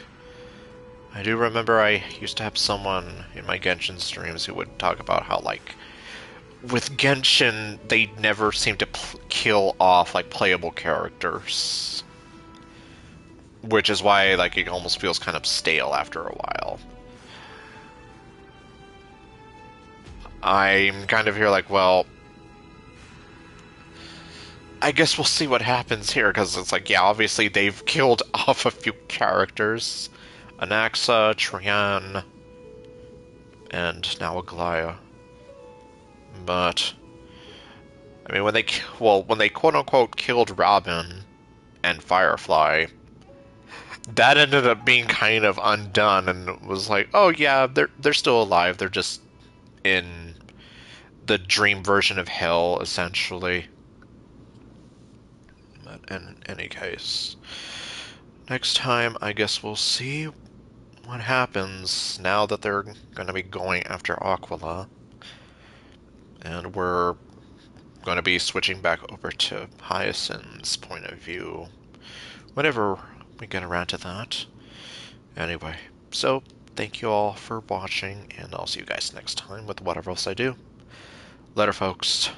I do remember I used to have someone in my Genshin streams who would talk about how, like, with Genshin, they never seem to kill off, like, playable characters. Which is why, like, it almost feels kind of stale after a while. I'm kind of here like, well, I guess we'll see what happens here, because it's like, yeah, obviously they've killed off a few characters. Anaxa, Trian, and now Aglaya. But, I mean, when they quote-unquote killed Robin and Firefly, that ended up being kind of undone, and was like, oh yeah, they're still alive, they're just in the dream version of hell, essentially. But in any case, next time, I guess we'll see what happens now that they're going to be going after Aquila. And we're going to be switching back over to Hyacinth's point of view whenever we get around to that. Anyway, so thank you all for watching, and I'll see you guys next time with whatever else I do. Later, folks.